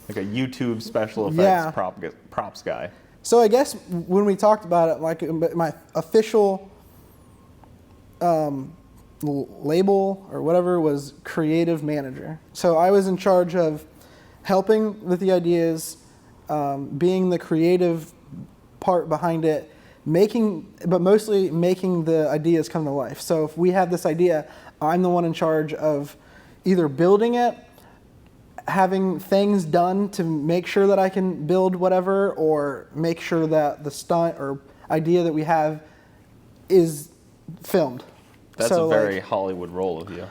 like a YouTube special effects props guy. So I guess when we talked about it, like my official label or whatever was creative manager. So I was in charge of helping with the ideas, being the creative part behind it, but mostly making the ideas come to life. So if we have this idea, I'm the one in charge of either building it, having things done to make sure that I can build whatever, or make sure that the stunt or idea that we have is filmed. That's a very Hollywood role of you.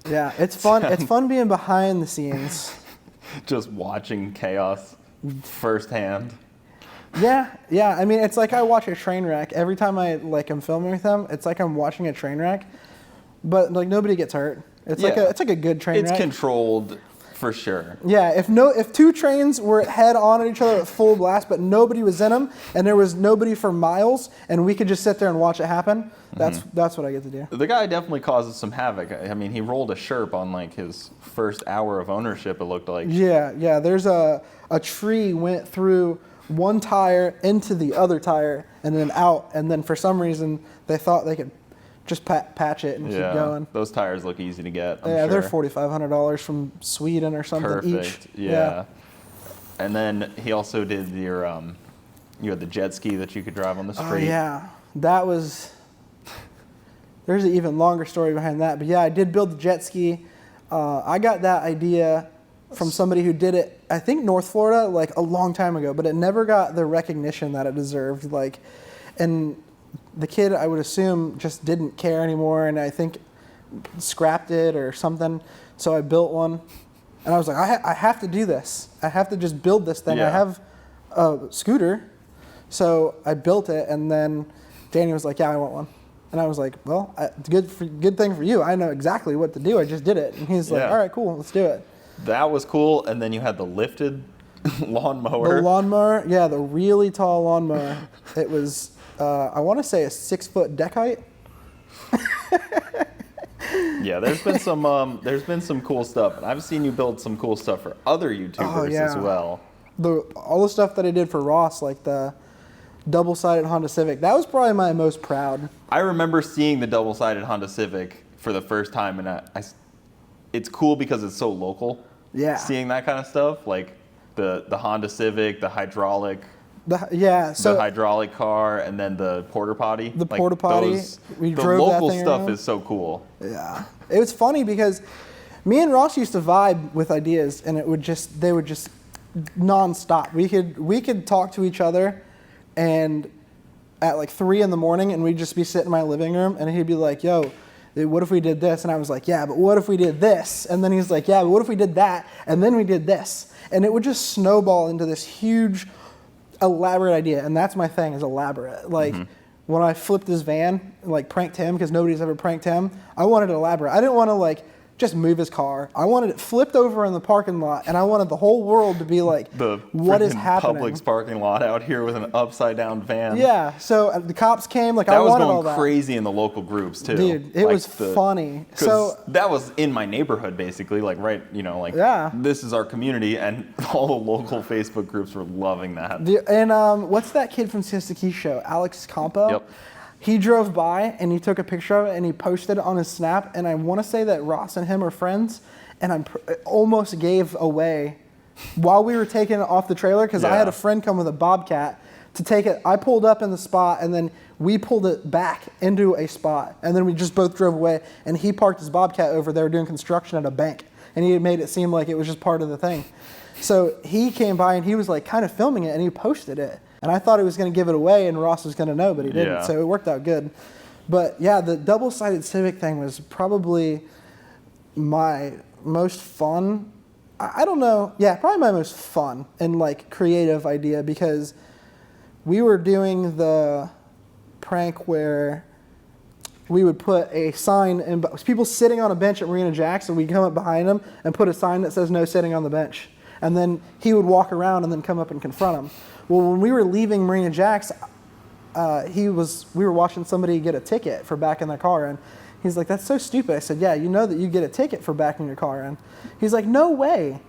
Yeah, it's fun. It's fun being behind the scenes. Just watching chaos firsthand. Yeah. I mean, it's like I watch a train wreck every time I like am filming with them. It's like I'm watching a train wreck, but like nobody gets hurt. It's like a good train wreck. It's controlled for sure. Yeah, if two trains were head on at each other at full blast, but nobody was in them, and there was nobody for miles, and we could just sit there and watch it happen, that's what I get to do. The guy definitely causes some havoc. I mean, he rolled a Sherp on like his first hour of ownership, it looked like. Yeah. There's a tree went through one tire into the other tire and then out, and then for some reason they thought they could just patch it and keep going. Those tires look easy to get. I'm they're sure. $4,500 from Sweden or something each. Yeah. And then he also did your, you had the jet ski that you could drive on the street. Oh yeah, that was. There's an even longer story behind that, but yeah, I did build the jet ski. I got that idea from somebody who did it, I think North Florida, like a long time ago, but it never got the recognition that it deserved. Like, and the kid, I would assume, just didn't care anymore, and I think scrapped it or something. So I built one, and I was like, I have to do this. I have to just build this thing. Yeah. I have a scooter, so I built it, and then Danny was like, yeah, I want one. And I was like, well, good thing for you. I know exactly what to do. I just did it. And he's like, all right, cool, let's do it. That was cool. And then you had the lifted lawnmower. The lawnmower, yeah, the really tall lawnmower. It was, I want to say a 6-foot deck height. Yeah, there's been some cool stuff. And I've seen you build some cool stuff for other YouTubers as well. All the stuff that I did for Ross, like the double-sided Honda Civic, that was probably my most proud. I remember seeing the double-sided Honda Civic for the first time, and it's cool because it's so local. Yeah. Seeing that kind of stuff, like the Honda Civic, the hydraulic. The hydraulic car, and then the porta potty. The porta potty. The local stuff is so cool. Yeah. It was funny because me and Ross used to vibe with ideas, and they would just nonstop. We could talk to each other, and at like 3 a.m, and we'd just be sitting in my living room, and he'd be like, yo, what if we did this? And I was like, yeah, but what if we did this? And then he's like, yeah, but what if we did that? And then we did this. And it would just snowball into this huge, elaborate idea. And that's my thing, is elaborate. Like, when I flipped his van, like pranked him, because nobody's ever pranked him, I wanted it elaborate. I didn't want to like just move his car. I wanted it flipped over in the parking lot, and I wanted the whole world to be like, what is happening? Publix parking lot out here with an upside down van. Yeah, so the cops came, like, that I wanted all that. was going crazy in the local groups too. Dude, it was funny. So that was in my neighborhood basically, like this is our community, and all the local Facebook groups were loving that. And what's that kid from Siesta Key show? Alex Campo? Yep. He drove by and he took a picture of it and he posted it on his Snap. And I want to say that Ross and him are friends. And I almost gave away while we were taking it off the trailer, because I had a friend come with a Bobcat to take it. I pulled up in the spot, and then we pulled it back into a spot. And then we just both drove away. And he parked his Bobcat over there doing construction at a bank. And he made it seem like it was just part of the thing. So he came by and he was like kind of filming it, and he posted it. And I thought he was going to give it away and Ross was going to know, but he didn't. Yeah. So it worked out good. But yeah, the double-sided Civic thing was probably my most fun. I don't know. Yeah, probably my most fun and like creative idea, because we were doing the prank where we would put a sign, and people sitting on a bench at Marina Jacks, and we'd come up behind them and put a sign that says no sitting on the bench. And then he would walk around and then come up and confront him. Well, when we were leaving Marina Jacks, we were watching somebody get a ticket for backing their car in. He's like, that's so stupid. I said, yeah, you know that you get a ticket for backing your car in. He's like, no way.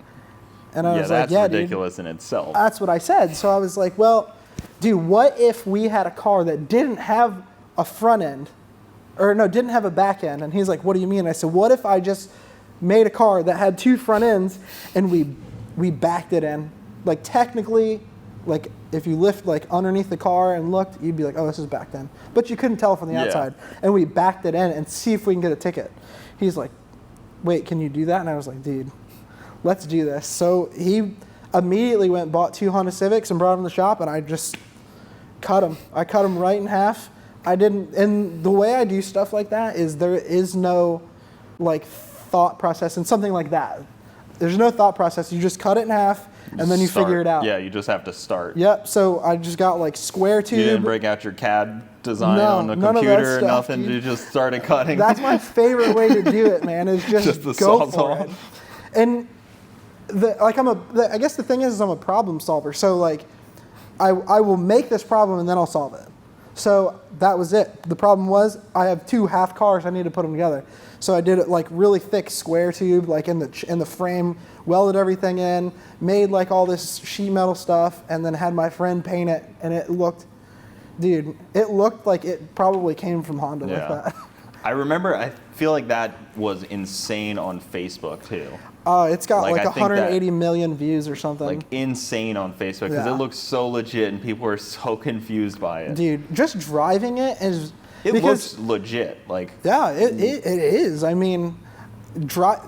And I was like, yeah, that's ridiculous in itself. That's what I said. So I was like, well, dude, what if we had a car that didn't have a front end, or no, didn't have a back end? And he's like, what do you mean? I said, what if I just made a car that had 2 front ends and we backed it in? Like, technically, like, if you lift like underneath the car and looked, you'd be like, oh, this is backed in. But you couldn't tell from the outside. And we backed it in and see if we can get a ticket. He's like, wait, can you do that? And I was like, dude, let's do this. So he immediately went and bought 2 Honda Civics and brought them to the shop, and I just cut them. I cut them right in half. And the way I do stuff like that is there is no like thought process in something like that. There's no thought process. You just cut it in half. and then you figure it out. Yeah, you just have to start. Yep. So I just got like square tube. You didn't break out your CAD design No, on the none of that computer or stuff, nothing. dude. You just started cutting. That's my favorite way to do it, man. Is just the go Sawzall. for it. And I guess the thing is I'm a problem solver. So like, I will make this problem and then I'll solve it. So that was it. The problem was I have 2 half cars. I need to put them together. So I did it like really thick square tube, like in the frame, welded everything in, made like all this sheet metal stuff, and then had my friend paint it, and it looked like it probably came from Honda with that. I remember, I feel like that was insane on Facebook too. It's got like I think 180 million views or something. Like insane on Facebook because Yeah. it looks so legit and people are so confused by it. Dude, just driving it is... It because, looks legit. Like yeah, it is. I mean,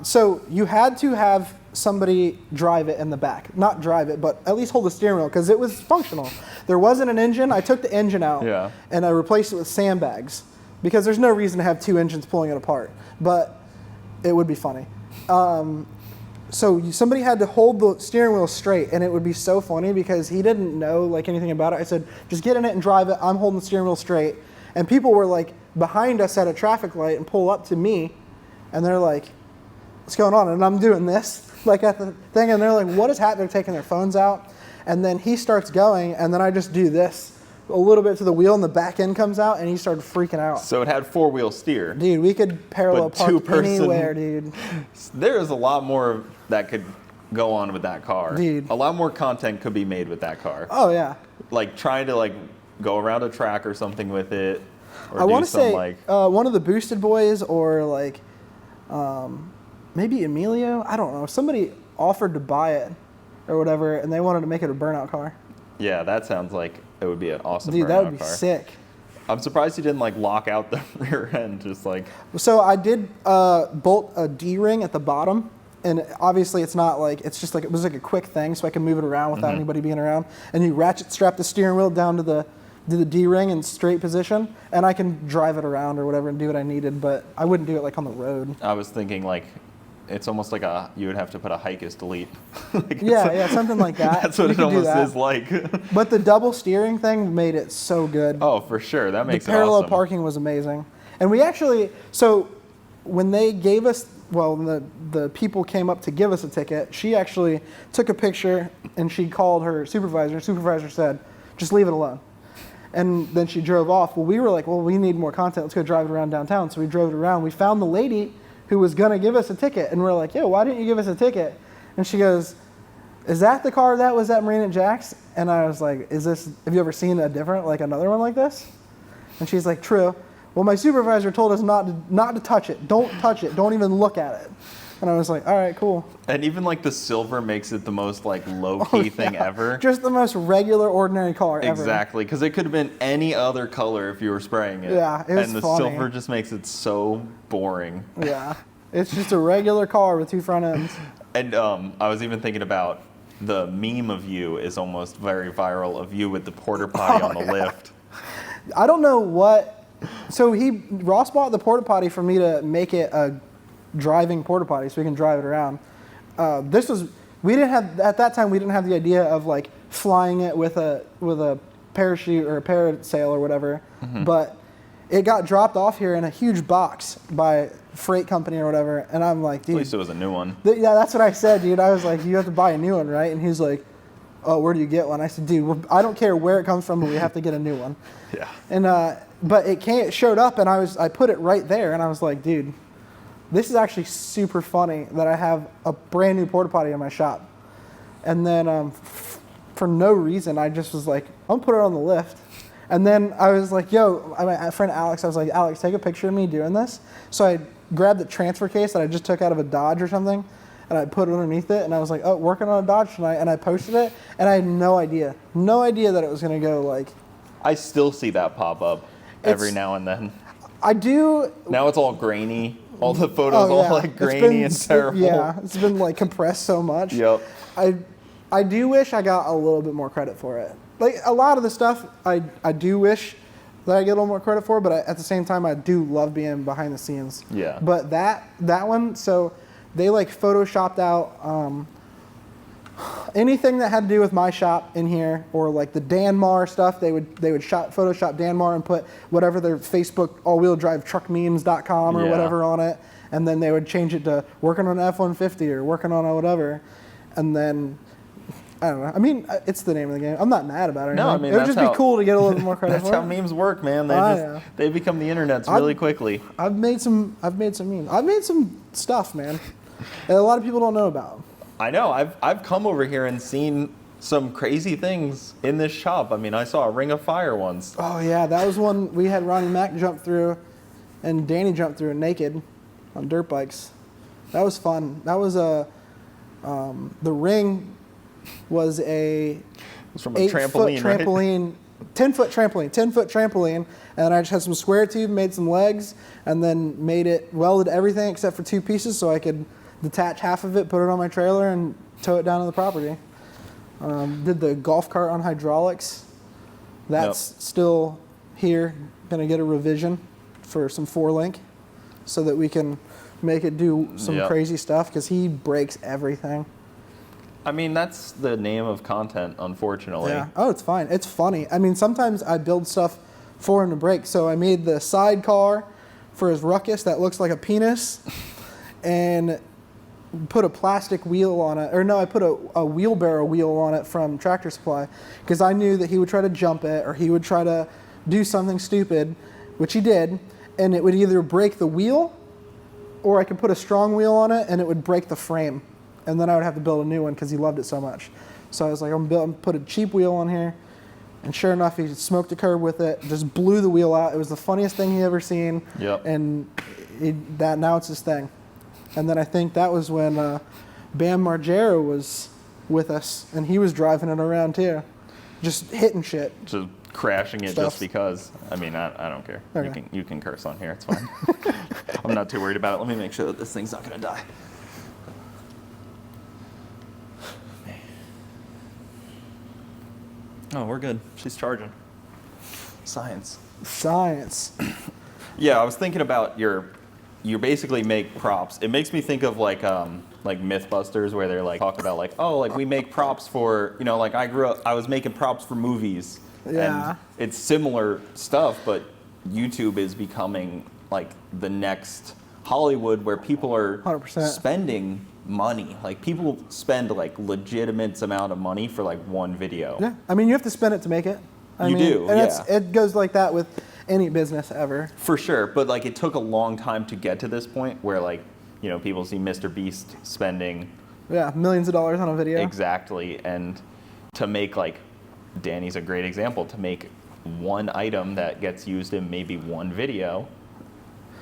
so you had to have somebody drive it in the back. Not drive it, but at least hold the steering wheel because it was functional. There wasn't an engine. I took the engine out Yeah. and I replaced it with sandbags because there's no reason to have 2 engines pulling it apart, but it would be funny. So somebody had to hold the steering wheel straight, and it would be so funny because he didn't know like anything about it. I said, just get in it and drive it. I'm holding the steering wheel straight. And people were like behind us at a traffic light and pull up to me, and they're like, what's going on? And I'm doing this like at the thing, and they're like, what is happening? They're taking their phones out. And then he starts going, and then I just do this a little bit to the wheel, and the back end comes out, and he started freaking out. so it had 4-wheel steer. Dude, we could parallel But park 2-person anywhere, dude. There is a lot more that could go on with that car. Dude. A lot more content could be made with that car. Oh, yeah. Like trying to like go around a track or something with it. Or I want to some, say like, one of the Boosted Boys or like maybe Emilio. I don't know. Somebody offered to buy it or whatever, and they wanted to make it a burnout car. yeah, that sounds like it would be an awesome Dude, that would burnout be car. sick. I'm surprised you didn't like lock out the rear end, just like. So I did bolt a D-ring at the bottom, and obviously it's not like, it's just like, it was like a quick thing so I can move it around without anybody being around. And you ratchet strap the steering wheel down to the D-ring in straight position, and I can drive it around or whatever and do what I needed, but I wouldn't do it like on the road. I was thinking like, it's almost like you would have to put a hike is delete. Like, Yeah, something like that. That's what You it could do almost that. is like. But the double steering thing made it so good. Oh, for sure. That makes The it parallel awesome. parking was amazing. And we actually, so when they gave us, well, the people came up to give us a ticket, she actually took a picture and she called her supervisor. Supervisor said, just leave it alone. And then she drove off. Well, we were like, well, we need more content. Let's go drive it around downtown. So we drove it around. We found the lady who was going to give us a ticket. And we're like, yo, why didn't you give us a ticket? And she goes, is that the car that was at Marina Jack's? And I was like, have you ever seen another one like this? And she's like, true. Well, my supervisor told us not to touch it. Don't touch it. Don't even look at it. And I was like, all right, cool. And even like the silver makes it the most like low-key thing ever. Just the most regular, ordinary car ever. Exactly, because it could have been any other color if you were spraying it. Yeah, it was And the funny. silver just makes it so boring. Yeah. It's just a regular car with 2 front ends. And I was even thinking about the meme of you is almost very viral of you with the porter potty on the lift. I don't know what. So Ross bought the porta potty for me to make it a driving porta potty so we can drive it around. We didn't have at that time. We didn't have the idea of like flying it with a parachute or a parasail or whatever. But it got dropped off here in a huge box by freight company or whatever. And I'm like, dude. At least it was a new one. Yeah, that's what I said, dude. I was like, you have to buy a new one, right? And he's like, oh, where do you get one? I said, dude, I don't care where it comes from, but we have to get a new one. Yeah. And but it showed up, and I put it right there, and I was like, dude, this is actually super funny that I have a brand new porta potty in my shop. And then for no reason, I just was like, I'm gonna put it on the lift. And then I was like, yo, my friend Alex, I was like, Alex, take a picture of me doing this. So I grabbed the transfer case that I just took out of a Dodge or something, and I put it underneath it, and I was like, oh, working on a Dodge tonight, and I posted it, and I had no idea that it was gonna go like. I still see that pop up every now and then. I do. Now it's all grainy. All the photos all like grainy and terrible. Yeah, it's been like compressed so much. Yep. I do wish I got a little bit more credit for it. Like a lot of the stuff, I do wish that I get a little more credit for, but at the same time, I do love being behind the scenes. Yeah. But that one, so they like photoshopped out anything that had to do with my shop in here, or like the Danmar stuff, they would Photoshop Danmar and put whatever their Facebook all-wheel drive truckmemes.com or Yeah. whatever on it, and then they would change it to working on an F-150 or working on a whatever, and then I don't know. I mean, it's the name of the game. I'm not mad about it. No, I mean, it would just be cool to get a little bit more credit That's for how it. memes work, man. Yeah. They become the internets really quickly. I've made some memes. I've made some stuff, man, that a lot of people don't know about. I know. I've come over here and seen some crazy things in this shop. I mean, I saw a ring of fire once. Oh yeah, that was one we had Ronnie Mac jump through, and Danny jumped through it naked on dirt bikes. That was fun. That was the ring was a It's from a 8-foot trampoline, 10-foot trampoline, 10-foot trampoline, and I just had some square tube, made some legs, and then welded everything except for 2 pieces so I could detach half of it, put it on my trailer, and tow it down to the property. Did the golf cart on hydraulics. That's still here. Gonna get a revision for some 4-link so that we can make it do some crazy stuff, because he breaks everything. I mean, that's the name of content, unfortunately. Yeah. Oh, it's fine. It's funny. I mean, sometimes I build stuff for him to break. So I made the sidecar for his Ruckus that looks like a penis, and put a plastic wheel on it. Or no, I put a wheelbarrow wheel on it from Tractor Supply, because I knew that he would try to jump it, or he would try to do something stupid, which he did, and it would either break the wheel, or I could put a strong wheel on it and it would break the frame. And then I would have to build a new one because he loved it so much. So I was like, I'm gonna put a cheap wheel on here. And sure enough, he smoked a curb with it, just blew the wheel out. It was the funniest thing he ever seen. Yep. And now it's his thing. And then I think that was when Bam Margera was with us, and he was driving it around too, just hitting shit. Just crashing it Stuff. just because. I mean, I don't care. Okay. You can curse on here. It's fine. I'm not too worried about it. Let me make sure that this thing's not going to die. Oh, we're good. She's charging. Science. Yeah, I was thinking about you basically make props. It makes me think of like Mythbusters, where they're like talk about like, oh, like we make props for, like I was making props for movies. Yeah. And it's similar stuff, but YouTube is becoming like the next Hollywood, where people are 100%. spending money. Like people spend like legitimate amount of money for like one video. Yeah, I mean, you have to spend it to make it. I You mean, do, and yeah. it goes like that with any business ever. For sure, but like it took a long time to get to this point where like, people see Mr. Beast spending Yeah, millions of dollars on a video. exactly, and to make like, Danny's a great example, to make one item that gets used in maybe one video,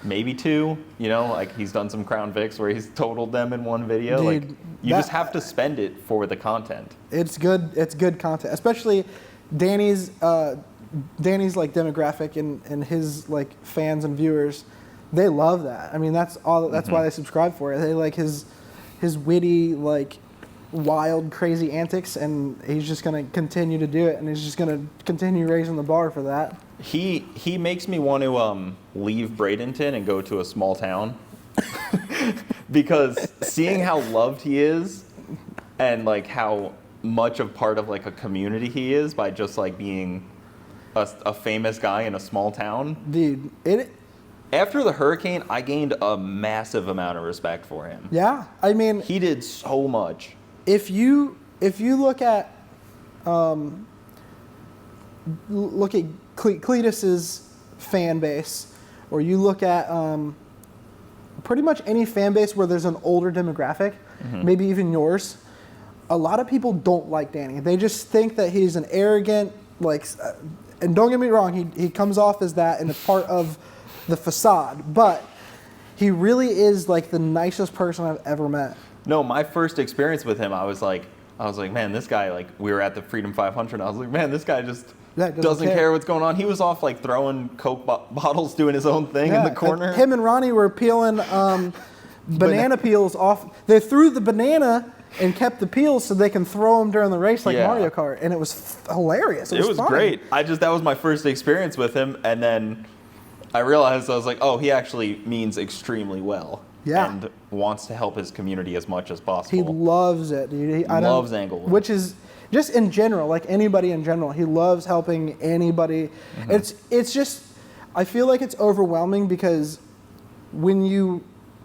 maybe 2, like he's done some Crown Vics where he's totaled them in one video. Dude, like you just have to spend it for the content. It's good content, especially Danny's like demographic and his like fans and viewers. They love that. I mean, that's why they subscribe for it. They like his witty, like wild, crazy antics, and he's just gonna continue to do it, and he's just gonna continue raising the bar for that. He makes me want to leave Bradenton and go to a small town because seeing how loved he is, and like how much of part of like a community he is by just like being a famous guy in a small town. Dude, After the hurricane, I gained a massive amount of respect for him. yeah, I mean, He did so much. if you look at Cletus's fan base, or you look at pretty much any fan base where there's an older demographic, maybe even yours, a lot of people don't like Danny. They just think that he's an arrogant, and don't get me wrong, he comes off as that, and it's part of the facade, but he really is like the nicest person I've ever met. No, my first experience with him, I was like, man, this guy, like, we were at the Freedom 500, and I was like, man, this guy just doesn't care what's going on. He was off, like, throwing Coke bottles, doing his own thing in the corner. Him and Ronnie were peeling banana peels off. They threw the banana and kept the peels so they can throw them during the race like Mario Kart, and it was hilarious. It was fun. Great. That was my first experience with him, and then I realized, I was like, oh, he actually means extremely well. Yeah. and wants to help his community as much as He possible. loves it, dude. He Loves Englewood. which is just in general, like anybody in general. He loves helping anybody. It's just, I feel like it's overwhelming because when you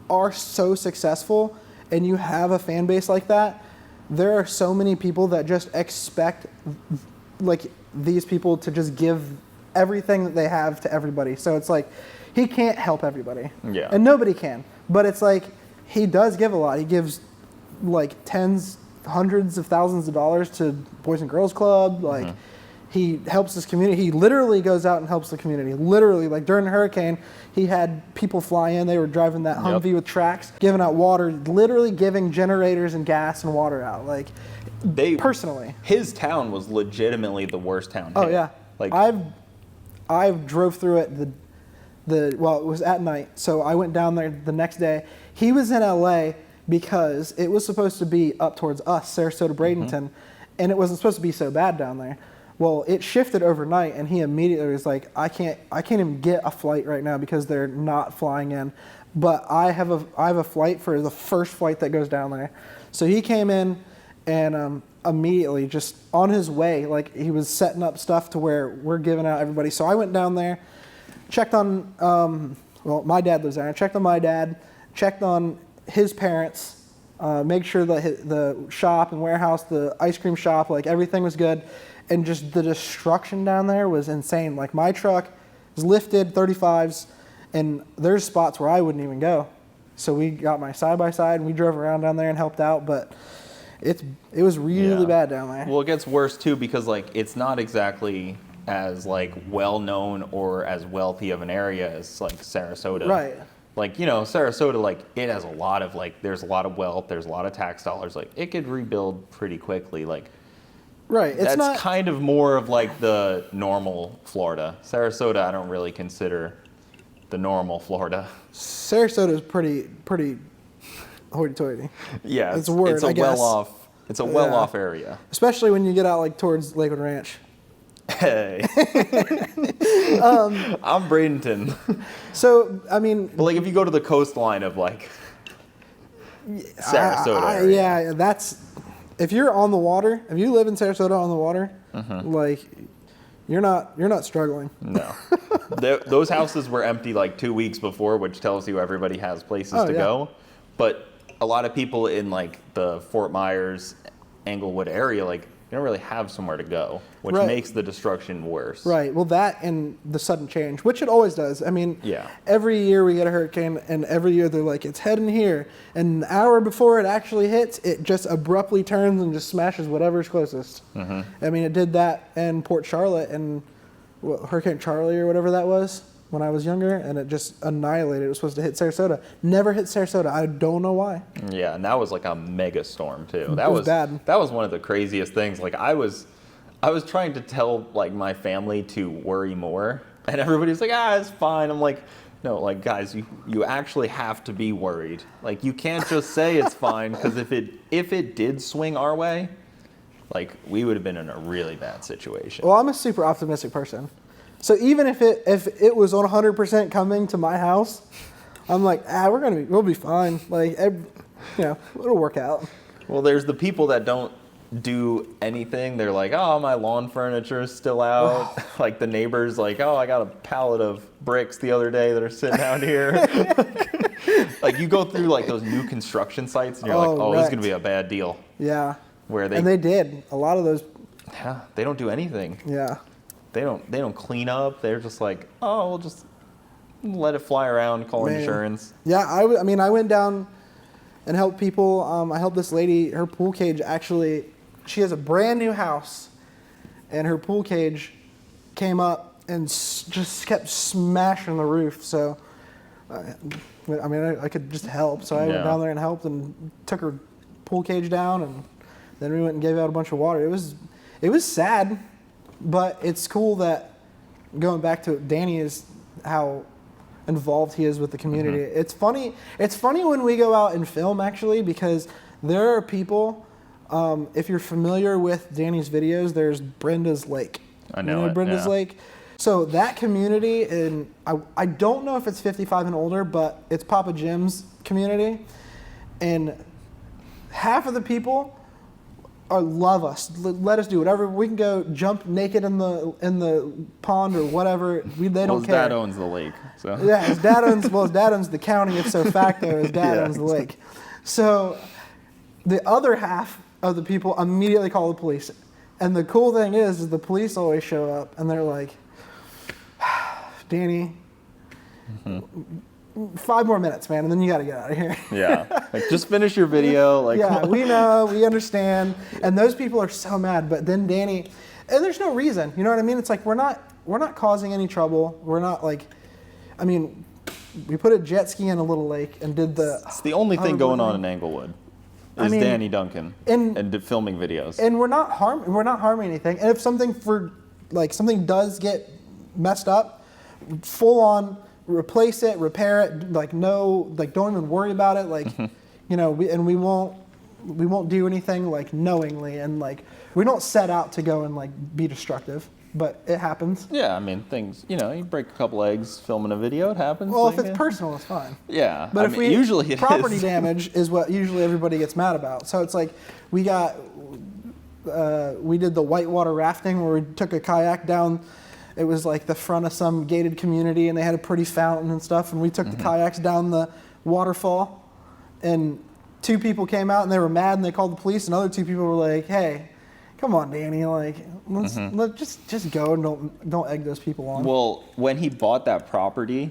are so successful and you have a fan base like that, there are so many people that just expect like these people to just give everything that they have to everybody. So it's like he can't help everybody. Yeah. And nobody can. But it's like he does give a lot. He gives like hundreds of thousands of dollars to Boys and Girls Club. Like he helps his community. He literally goes out and helps the community. Literally, like during the hurricane, he had people fly in. They were driving that Humvee with tracks, giving out water, literally giving generators and gas and water out. Like personally, his town was legitimately the worst town. Oh hit. yeah, Like I drove through it well, it was at night, so I went down there the next day. He was in LA because it was supposed to be up towards us, Sarasota, Bradenton, and it wasn't supposed to be so bad down there. Well, it shifted overnight, and he immediately was like, I can't even get a flight right now because they're not flying in. But I have a flight for the first flight that goes down there. So he came in and immediately, just on his way, like he was setting up stuff to where we're giving out everybody. So I went down there, checked on, well, my dad lives there. I checked on my dad, checked on his parents, make sure that the shop and warehouse, the ice cream shop, like everything was good. And just the destruction down there was insane. Like my truck is lifted 35s, and there's spots where I wouldn't even go. So we got my side-by-side and we drove around down there and helped out, but it was really bad down there. Well, it gets worse too because like it's not exactly as like well known or as wealthy of an area as like Sarasota. Right. Like, Sarasota, like it has a lot of like there's a lot of wealth, there's a lot of tax dollars, like it could rebuild pretty quickly. Like right. It's that's not kind of more of like the normal Florida. Sarasota I don't really consider the normal Florida. Sarasota is pretty hoity-toity. Yeah, it's a word, it's a I guess. It's a well-off area. Especially when you get out like towards Lakewood Ranch. Hey, I'm Bradenton. So I mean, But like if you go to the coastline of like Sarasota area. yeah, that's if you're on the water. If you live in Sarasota on the water, like you're not struggling. No, those houses were empty like 2 weeks before, which tells you everybody has places to go. But a lot of people in like the Fort Myers, Englewood area, like you don't really have somewhere to go, which makes the destruction worse. Right. Well, that and the sudden change, which it always does. I mean, every year we get a hurricane, and every year they're like, it's heading here. And an hour before it actually hits, it just abruptly turns and just smashes whatever's closest. I mean, it did that in Port Charlotte and Hurricane Charlie or whatever that was when I was younger, and it just annihilated. It was supposed to hit Sarasota. Never hit Sarasota. I don't know why. Yeah, and that was like a mega storm too. That was bad. That was one of the craziest things. Like I was trying to tell like my family to worry more, and everybody's like, it's fine. I'm like, no, like guys, you actually have to be worried. Like you can't just say it's fine, because if it did swing our way, like we would have been in a really bad situation. Well, I'm a super optimistic person. So even if it was 100% coming to my house, I'm like, we'll be fine. Like, it'll work out. Well, there's the people that don't do anything. They're like, my lawn furniture is still out. Like the neighbors, like, I got a pallet of bricks the other day that are sitting out here. Like you go through like those new construction sites, and you're like, this is gonna be a bad deal. Yeah. And they did a lot of those. Yeah, they don't do anything. Yeah. They don't clean up. They're just like, we'll just let it fly around, call insurance. Yeah, I mean, I went down and helped people. I helped this lady. Her pool cage actually, she has a brand new house, and her pool cage came up and just kept smashing the roof. So, I mean, I could just help. So I went down there and helped and took her pool cage down, and then we went and gave out a bunch of water. It was sad. But it's cool that, going back to Danny, is how involved he is with the community. It's funny when we go out and film, actually, because there are people, if you're familiar with Danny's videos, there's Brenda's Lake. I know Brenda's Lake? So that community, and I don't know if it's 55 and older, but it's Papa Jim's community, and half of the people love us. Let us do whatever. We can go jump naked in the pond or whatever. They don't care. His dad owns the lake. So. Yeah, his dad owns the county. If so facto, his dad owns the lake. So the other half of the people immediately call the police. And the cool thing is the police always show up and they're like, Danny, 5 more minutes, man, and then you got to get out of here. Yeah, like just finish your video. Like, yeah, we know, we understand, and those people are so mad. But then Danny, and there's no reason, you know what I mean? It's like we're not causing any trouble. We're not like, I mean, we put a jet ski in a little lake and did the. It's the only thing going on in Englewood. Is Danny Duncan and filming videos. And we're not harming anything. And if something does get messed up, full on replace it, repair it, don't even worry about it, we won't do anything knowingly, and we don't set out to go and be destructive, but it happens. Yeah, I mean things, you break a couple eggs filming a video, it happens. Well, if it's personal, it's fine. Yeah, but usually property damage is what usually everybody gets mad about. So it's like we did the whitewater rafting where we took a kayak down. It was like the front of some gated community, and they had a pretty fountain and stuff. And we took the kayaks down the waterfall, and 2 people came out and they were mad and they called the police. And other 2 people were like, "Hey, come on, Danny, let's just go and don't egg those people on." Well, when he bought that property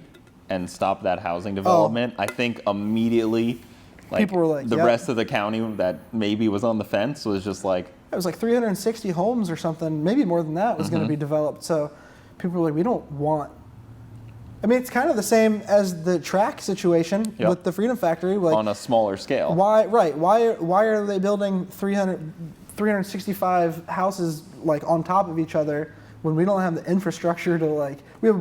and stopped that housing development, I think immediately, people were like, the rest of the county that maybe was on the fence was just like, it was like 360 homes or something, maybe more than that, was going to be developed. So people were like, we don't want. I mean, it's kind of the same as the track situation with the Freedom Factory. On a smaller scale. Why are they building 365 houses on top of each other when we don't have the infrastructure to we have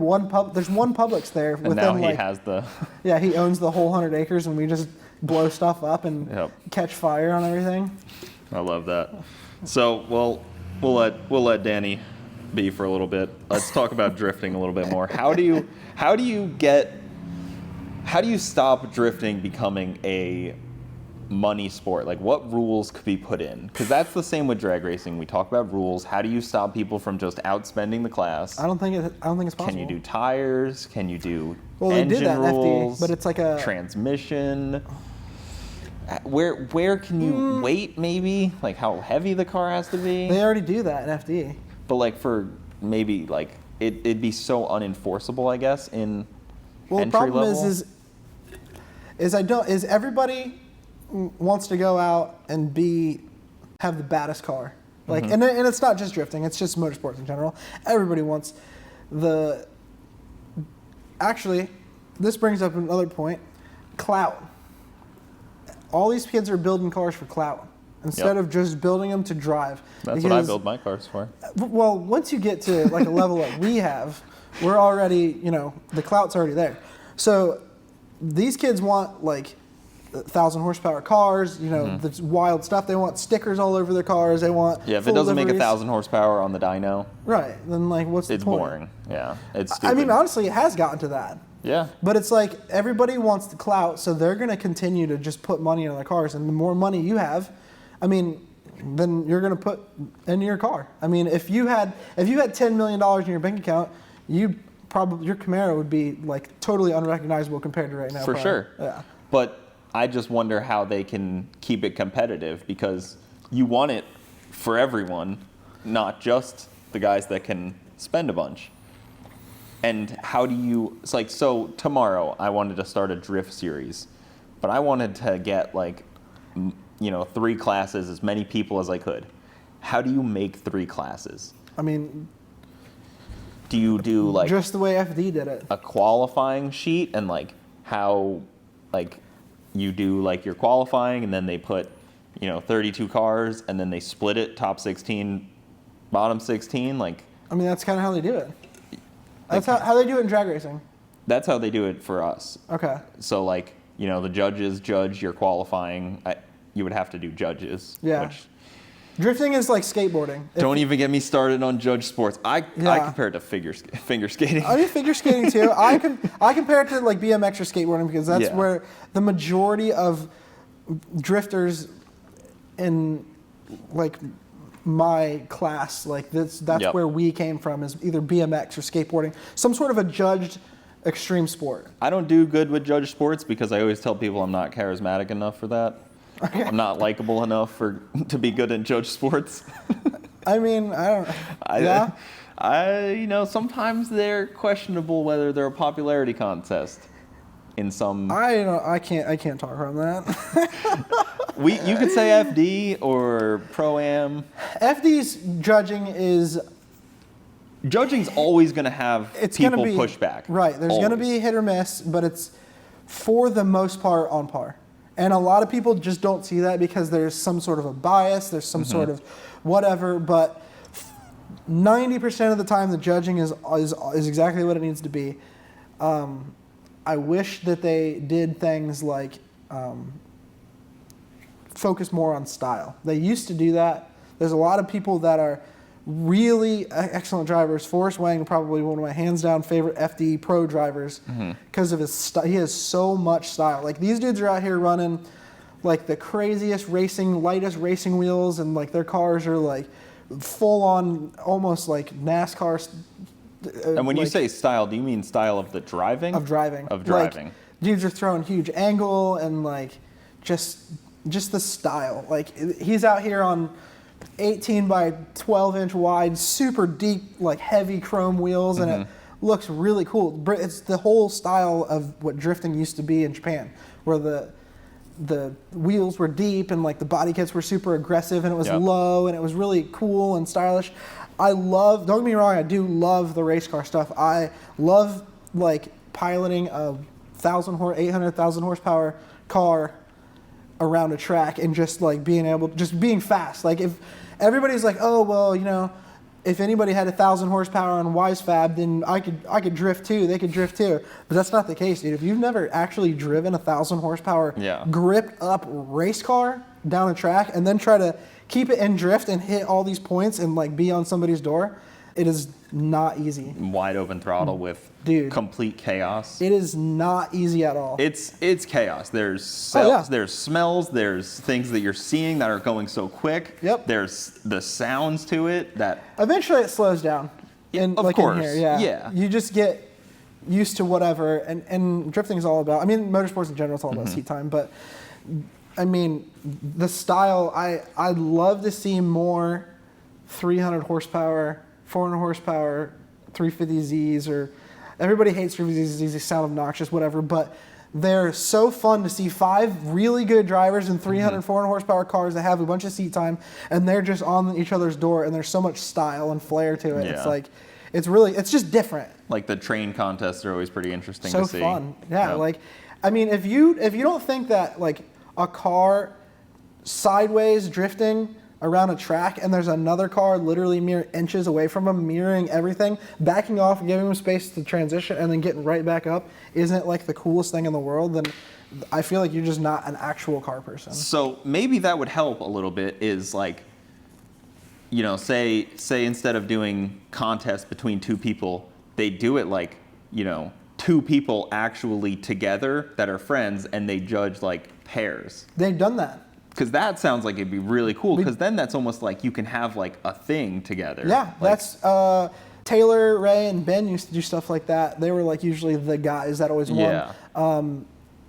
there's one Publix there. And now he has the. Yeah, he owns the whole 100 acres, and we just blow stuff up and catch fire on everything. I love that. So, we'll let Danny be for a little bit. Let's talk about drifting a little bit more. How do you stop drifting becoming a money sport? What rules could be put in? Because that's the same with drag racing. We talk about rules. How do you stop people from just outspending the class? I don't think it's possible. Can you do tires? Can you do engine they did that rules? In FD, but it's like a transmission. Where can you weight maybe? How heavy the car has to be? They already do that in FD. But for maybe it'd be so unenforceable, I guess, in the entry problem level. is everybody wants to go out and have the baddest car. And it's not just drifting, it's just motorsports in general. Everybody wants actually, this brings up another point, clout. All these kids are building cars for clout instead of just building them to drive. That's what I build my cars for. Well, once you get to a level that we have, we're already, the clout's already there. So these kids want 1,000 horsepower cars, the wild stuff. They want stickers all over their cars. They want if it doesn't make 1,000 horsepower on the dyno, right? Then what's the point? It's boring. Yeah, it's stupid. I mean, honestly, it has gotten to that. Yeah. But it's everybody wants the clout, so they're going to continue to just put money into their cars. And the more money you have, then you're going to put into your car. If you had $10 million in your bank account, your Camaro would be totally unrecognizable compared to right now. For probably. Sure. Yeah. But I just wonder how they can keep it competitive, because you want it for everyone, not just the guys that can spend a bunch. And how do you, so tomorrow I wanted to start a drift series, but I wanted to get 3 classes, as many people as I could. How do you make 3 classes? Do you do just the way FD did it? A qualifying sheet, and how you do your qualifying, and then they put 32 cars, and then they split it, top 16, bottom 16, that's kind of how they do it. That's how they do it in drag racing. That's how they do it for us. Okay. So the judges judge your qualifying. You would have to do judges. Yeah. Drifting is like skateboarding. Don't even get me started on judge sports. I compare it to finger skating. I do figure skating too. I compare it to like BMX or skateboarding because that's where the majority of drifters in like my class, like that's where we came from, is either BMX or skateboarding, some sort of a judged extreme sport. I don't do good with judge sports because I always tell people I'm not charismatic enough for that. Okay. I'm not likable enough to be good in judge sports. I mean, sometimes they're questionable whether they're a popularity contest. In some, I can't talk around that. You could say FD or Pro-Am. FD's Judging's always going to have people push back. Right, there's going to be hit or miss, but it's for the most part on par. And a lot of people just don't see that because there's some sort of a bias, there's some sort of whatever, but 90% of the time the judging is exactly what it needs to be. I wish that they did things like focus more on style. They used to do that. There's a lot of people that are really excellent drivers. Forrest Wang, probably one of my hands down favorite FD Pro drivers because of his style. He has so much style. Like these dudes are out here running like the craziest lightest racing wheels, and like their cars are like full on, almost like NASCAR. And when you say style, do you mean style of the driving? Of driving. Of driving. Like, dudes are throwing huge angle and like just the style. Like he's out here on 18 by 12 inch wide, super deep, like heavy chrome wheels, and it looks really cool. It's the whole style of what drifting used to be in Japan, where the wheels were deep and like the body kits were super aggressive and it was low and it was really cool and stylish. Don't get me wrong, I do love the race car stuff. I love like piloting a 800,000 horsepower car around a track and just like being fast. Like if everybody's like, oh well, if anybody had 1,000 horsepower on Wisefab, then I could drift too. They could drift too. But that's not the case, dude. If you've never actually driven 1,000 horsepower gripped up race car down a track and then try to keep it in drift and hit all these points and like be on somebody's door, it is not easy. Wide open throttle with complete chaos. It is not easy at all. It's chaos. There's there's smells, there's things that you're seeing that are going so quick. Yep. There's the sounds to it that eventually it slows down. Of course. In here, yeah. You just get used to whatever, and drifting is all about, motorsports in general is all about seat time, but the style, I'd love to see more 300 horsepower, 400 horsepower, 350Zs, or everybody hates 350Zs, they sound obnoxious, whatever, but they're so fun to see 5 really good drivers in 300, 400 horsepower cars that have a bunch of seat time, and they're just on each other's door, and there's so much style and flair to it. Yeah. It's like, it's just different. Like the train contests are always pretty interesting to see. So fun. Yeah, like, if you don't think that, like, a car sideways drifting around a track and there's another car literally mere inches away from them, mirroring everything, backing off, giving them space to transition, and then getting right back up isn't like the coolest thing in the world, then I feel like you're just not an actual car person. So maybe that would help a little bit, is like, say instead of doing contests between 2 people, they do it like, 2 people actually together that are friends, and they judge like pairs. They've done that. Because that sounds like it'd be really cool, because then that's almost like you can have like a thing together. Yeah, like, that's Taylor, Ray, and Ben used to do stuff like that. They were like usually the guys that always won. Yeah.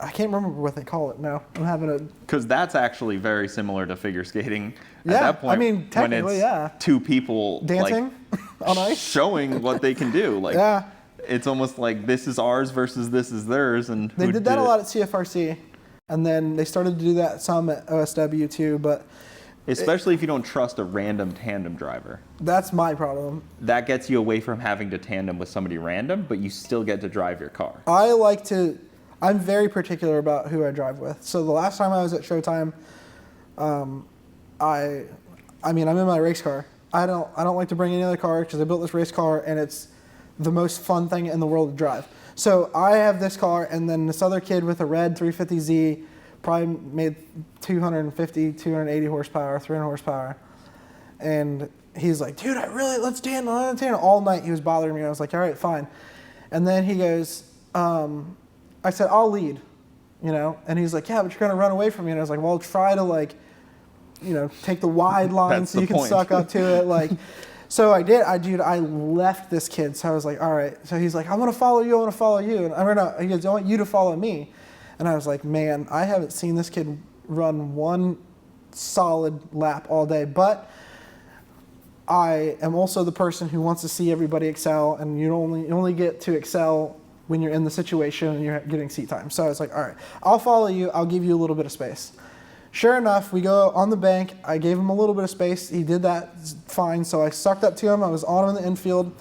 I can't remember what they call it now. I'm having a... Because that's actually very similar to figure skating. At that point, technically, when it's 2 people dancing on ice, showing what they can do. Like, it's almost like this is ours versus this is theirs. And they did that a lot at CFRC. And then they started to do that some at OSW too, but... Especially if you don't trust a random tandem driver. That's my problem. That gets you away from having to tandem with somebody random, but you still get to drive your car. I'm very particular about who I drive with. So the last time I was at Showtime, I'm in my race car. I don't like to bring any other car because I built this race car and it's the most fun thing in the world to drive. So I have this car, and then this other kid with a red 350Z probably made 250, 280 horsepower, 300 horsepower. And he's like, dude, let's tandem, all night. He was bothering me. I was like, all right, fine. And then he goes, I said, I'll lead, and he's like, yeah, but you're going to run away from me. And I was like, well, try to take the wide line so you can suck up to it. So I did. I left this kid. So I was like, all right. So he's like, I'm going to follow you. And I don't know. He goes, I want you to follow me. And I was like, man, I haven't seen this kid run one solid lap all day. But I am also the person who wants to see everybody excel. And you only get to excel when you're in the situation and you're getting seat time. So I was like, all right, I'll follow you. I'll give you a little bit of space. Sure enough, we go on the bank. I gave him a little bit of space. He did that fine. So I sucked up to him. I was on him in the infield.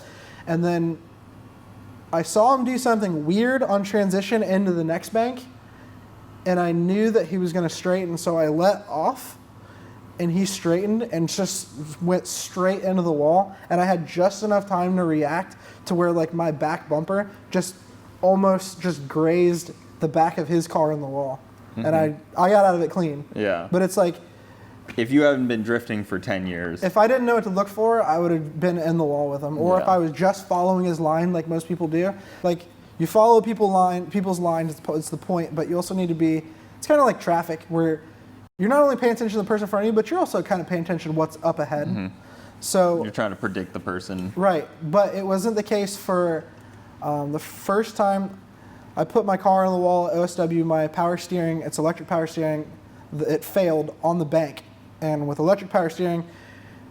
And then I saw him do something weird on transition into the next bank. And I knew that he was going to straighten. So I let off. And he straightened and just went straight into the wall. And I had just enough time to react to where my back bumper just almost just grazed the back of his car in the wall. And I got out of it clean. Yeah. But it's like, if you haven't been drifting for 10 years. If I didn't know what to look for, I would have been in the wall with him. Or if I was just following his line like most people do. You follow people's lines, it's the point, but you also need to be, it's kind of like traffic where you're not only paying attention to the person in front of you, but you're also kind of paying attention to what's up ahead. So you're trying to predict the person. Right. But it wasn't the case for the first time I put my car on the wall at OSW, my power steering, it's electric power steering, it failed on the bank. And with electric power steering,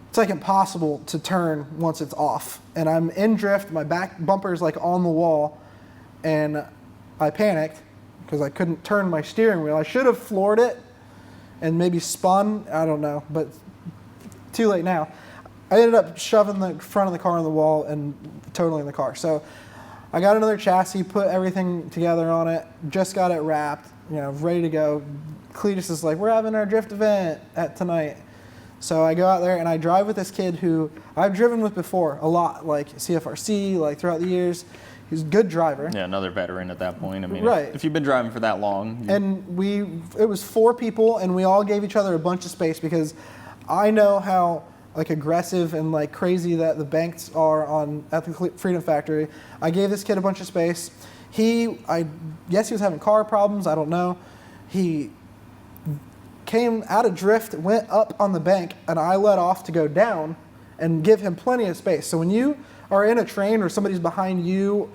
it's impossible to turn once it's off. And I'm in drift, my back bumper is on the wall, and I panicked because I couldn't turn my steering wheel. I should have floored it and maybe spun, I don't know, but too late now. I ended up shoving the front of the car on the wall and totaling the car. So I got another chassis, put everything together on it, just got it wrapped, ready to go. Cletus is like, we're having our drift event tonight. So I go out there and I drive with this kid who I've driven with before a lot, CFRC, throughout the years. He's a good driver. Yeah, another veteran at that point. I mean, right. If you've been driving for that long. And it was 4 people and we all gave each other a bunch of space because I know how aggressive and crazy that the banks are at the Freedom Factory. I gave this kid a bunch of space. I guess he was having car problems, I don't know. He came out of drift, went up on the bank, and I let off to go down and give him plenty of space. So when you are in a train or somebody's behind you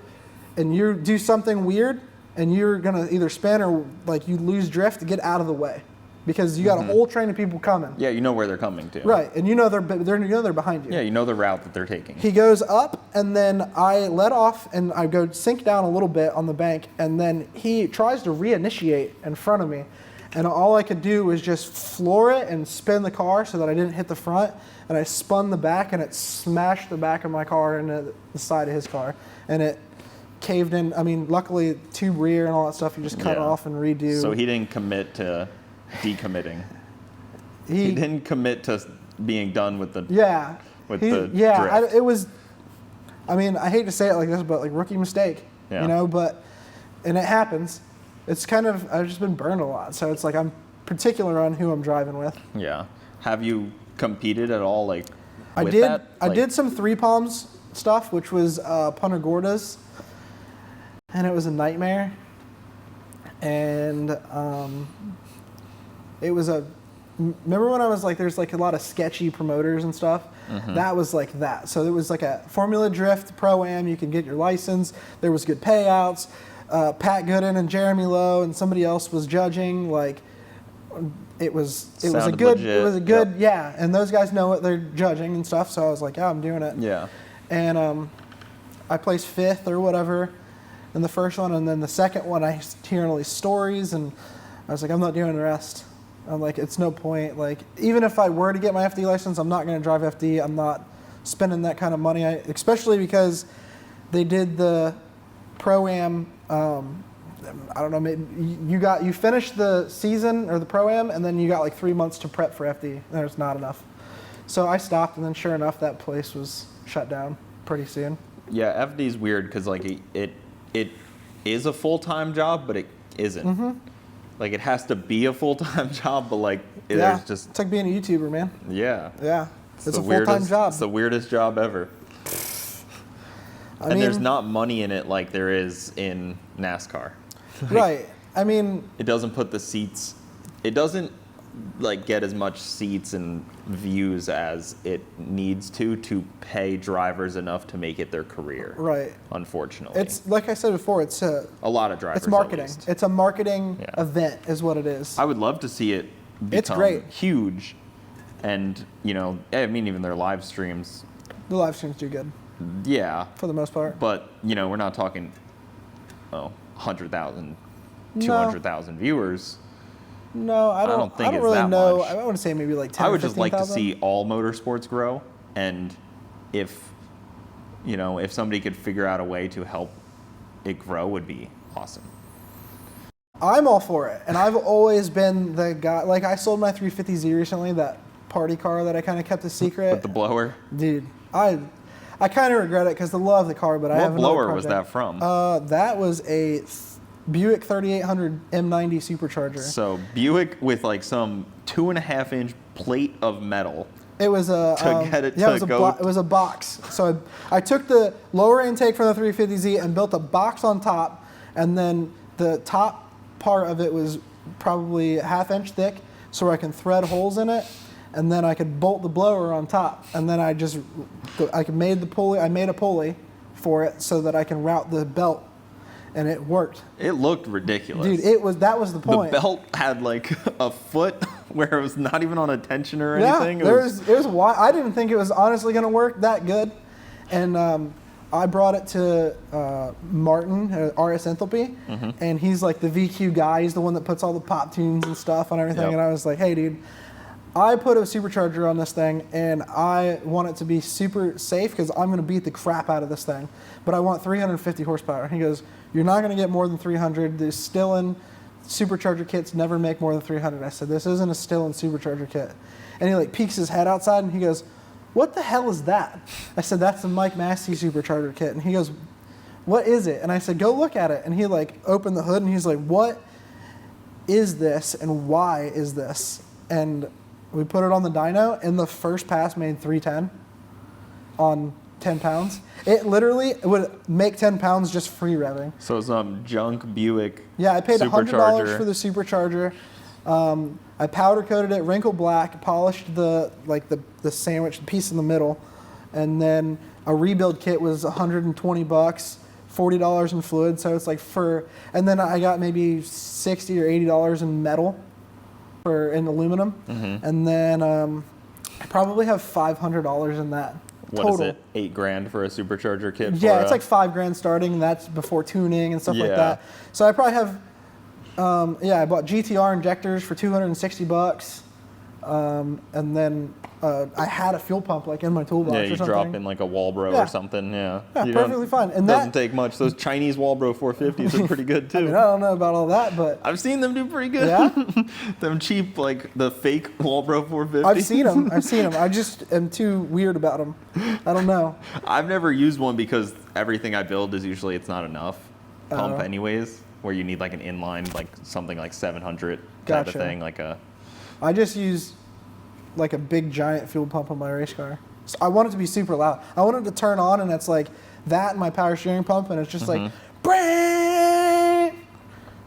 and you do something weird and you're gonna either spin or you lose drift, get out of the way. Because you got a whole train of people coming. Yeah, you know where they're coming to. Right, and they're behind you. Yeah, you know the route that they're taking. He goes up, and then I let off, and I go sink down a little bit on the bank, and then he tries to reinitiate in front of me, and all I could do was just floor it and spin the car so that I didn't hit the front, and I spun the back, and it smashed the back of my car into the side of his car, and it caved in. I mean, luckily, tube rear and all that stuff, you just cut off and redo. So he didn't commit to decommitting. He didn't commit to being done with the drift. It was. I mean, I hate to say it like this, but rookie mistake. Yeah. And it happens. It's kind of I've just been burned a lot, so it's I'm particular on who I'm driving with. Yeah. Have you competed at all? I did. That? I did some 3 palms stuff, which was Punta Gordas, and it was a nightmare. And it was remember when I was there's a lot of sketchy promoters and stuff? That was that. So it was a Formula Drift Pro-Am, you can get your license. There was good payouts. Pat Gooden and Jeremy Lowe and somebody else was judging. It was a good, legit. And those guys know what they're judging and stuff. So I was like, yeah, I'm doing it. Yeah. And I placed 5th or whatever in the first one, and then the second one I hearing all these stories, and I was like, I'm not doing the rest. I'm like, it's no point. Even if I were to get my FD license, I'm not going to drive FD. I'm not spending that kind of money, especially because they did the Pro-Am. I don't know, maybe you finished the season or the Pro-Am, and then you got 3 months to prep for FD. There's not enough. So I stopped, and then sure enough, that place was shut down pretty soon. Yeah, FD's weird because it is a full-time job, but it isn't. It has to be a full-time job, but there's just... It's like being a YouTuber, man. Yeah. Yeah. It's a full-time job. It's the weirdest job ever. I And mean, there's not money in it like there is in NASCAR. right. I mean, It doesn't put the seats. It doesn't like get as much seats and views as it needs to pay drivers enough to make it their career. right. Unfortunately, It's like I said before. It's a lot of drivers. it's marketing. At least. It's a marketing Yeah. event, is what it is. I would love to see it become It's great. huge, and I mean, even their live streams. The live streams do good Yeah, for the most part. but we're not talking 100,000, No. 200,000 viewers. No, I don't think it's really that know. much. I want to say maybe like 10 I or would just like to 15,000. see all motorsports grow, and if somebody could figure out a way to help it grow, would be awesome. I'm all for it, and I've always been the guy. Like I sold my 350Z recently, that party car that I kind of kept a secret. With the blower. Dude, I kind of regret it because I love the car, but I have What another blower was project. that from? That was a Buick 3800 M90 supercharger. So Buick with like some 2.5-inch plate of metal. It was a get it yeah, to it was go- it was a box. So I took the lower intake from the 350Z and built a box on top, and then the top part of it was probably a 1/2 inch thick, so I can thread holes in it, and then I could bolt the blower on top, and then I made the pulley. I made a pulley for it so that I can route the belt, and it worked. It looked ridiculous. Dude, that was the the point. belt had like a foot where it was not even on a tension or Yeah, anything. it was wild. I didn't think it was honestly going to work that good, and I brought it to Martin at RS Enthalpy, and he's like the VQ guy. He's the one that puts all the pop tunes and stuff on everything. Yep. And I was like, hey, dude, I put a supercharger on this thing, and I want it to be super safe because I'm going to beat the crap out of this thing. But I want 350 horsepower. He goes, you're not going to get more than 300. The Stillen supercharger kits never make more than 300. I said, this isn't a Stillen supercharger kit. And he like peeks his head outside, and he goes, what the hell is that? I said, that's the Mike Masse supercharger kit. And he goes, what is it? And I said, go look at it. And he like opened the hood, and he's like, what is this, and why is this? And we put it on the dyno, and the first pass made 310 on 10 pounds. It literally would make 10 pounds just free revving. So some junk Buick. Yeah, I paid $100 supercharger. for the supercharger. I powder coated it, wrinkle black, polished the sandwich, the piece in the middle, and then a rebuild kit was $120, $40 in fluid. So it's like and then I got maybe $60 or $80 in metal in aluminum, and then I probably have $500 in that. What total. is it? $8,000 for a supercharger kit? Yeah, for it's like $5,000 starting, and that's before tuning and stuff like Yeah. that. So I probably have, I bought GTR injectors for $260, and then I had a fuel pump like in my toolbox Yeah, or you something. drop in like a Walbro Yeah. or something. Yeah, Yeah, You don't- perfectly fine. And doesn't that, take much. Those Chinese Walbro 450s are pretty good too. I mean, I don't know about all that, but I've seen them do pretty good. Yeah? Them cheap, like the fake Walbro 450. I've seen them. I just am too weird about them. I don't know. I've never used one because everything I build is usually it's not enough pump anyways, where you need like an inline, like something like 700 type of Gotcha. thing, like a. I just use like a big giant fuel pump on my race car. So I want it to be super loud. I want it to turn on, and it's like that and my power steering pump, and it's just like, brrrr.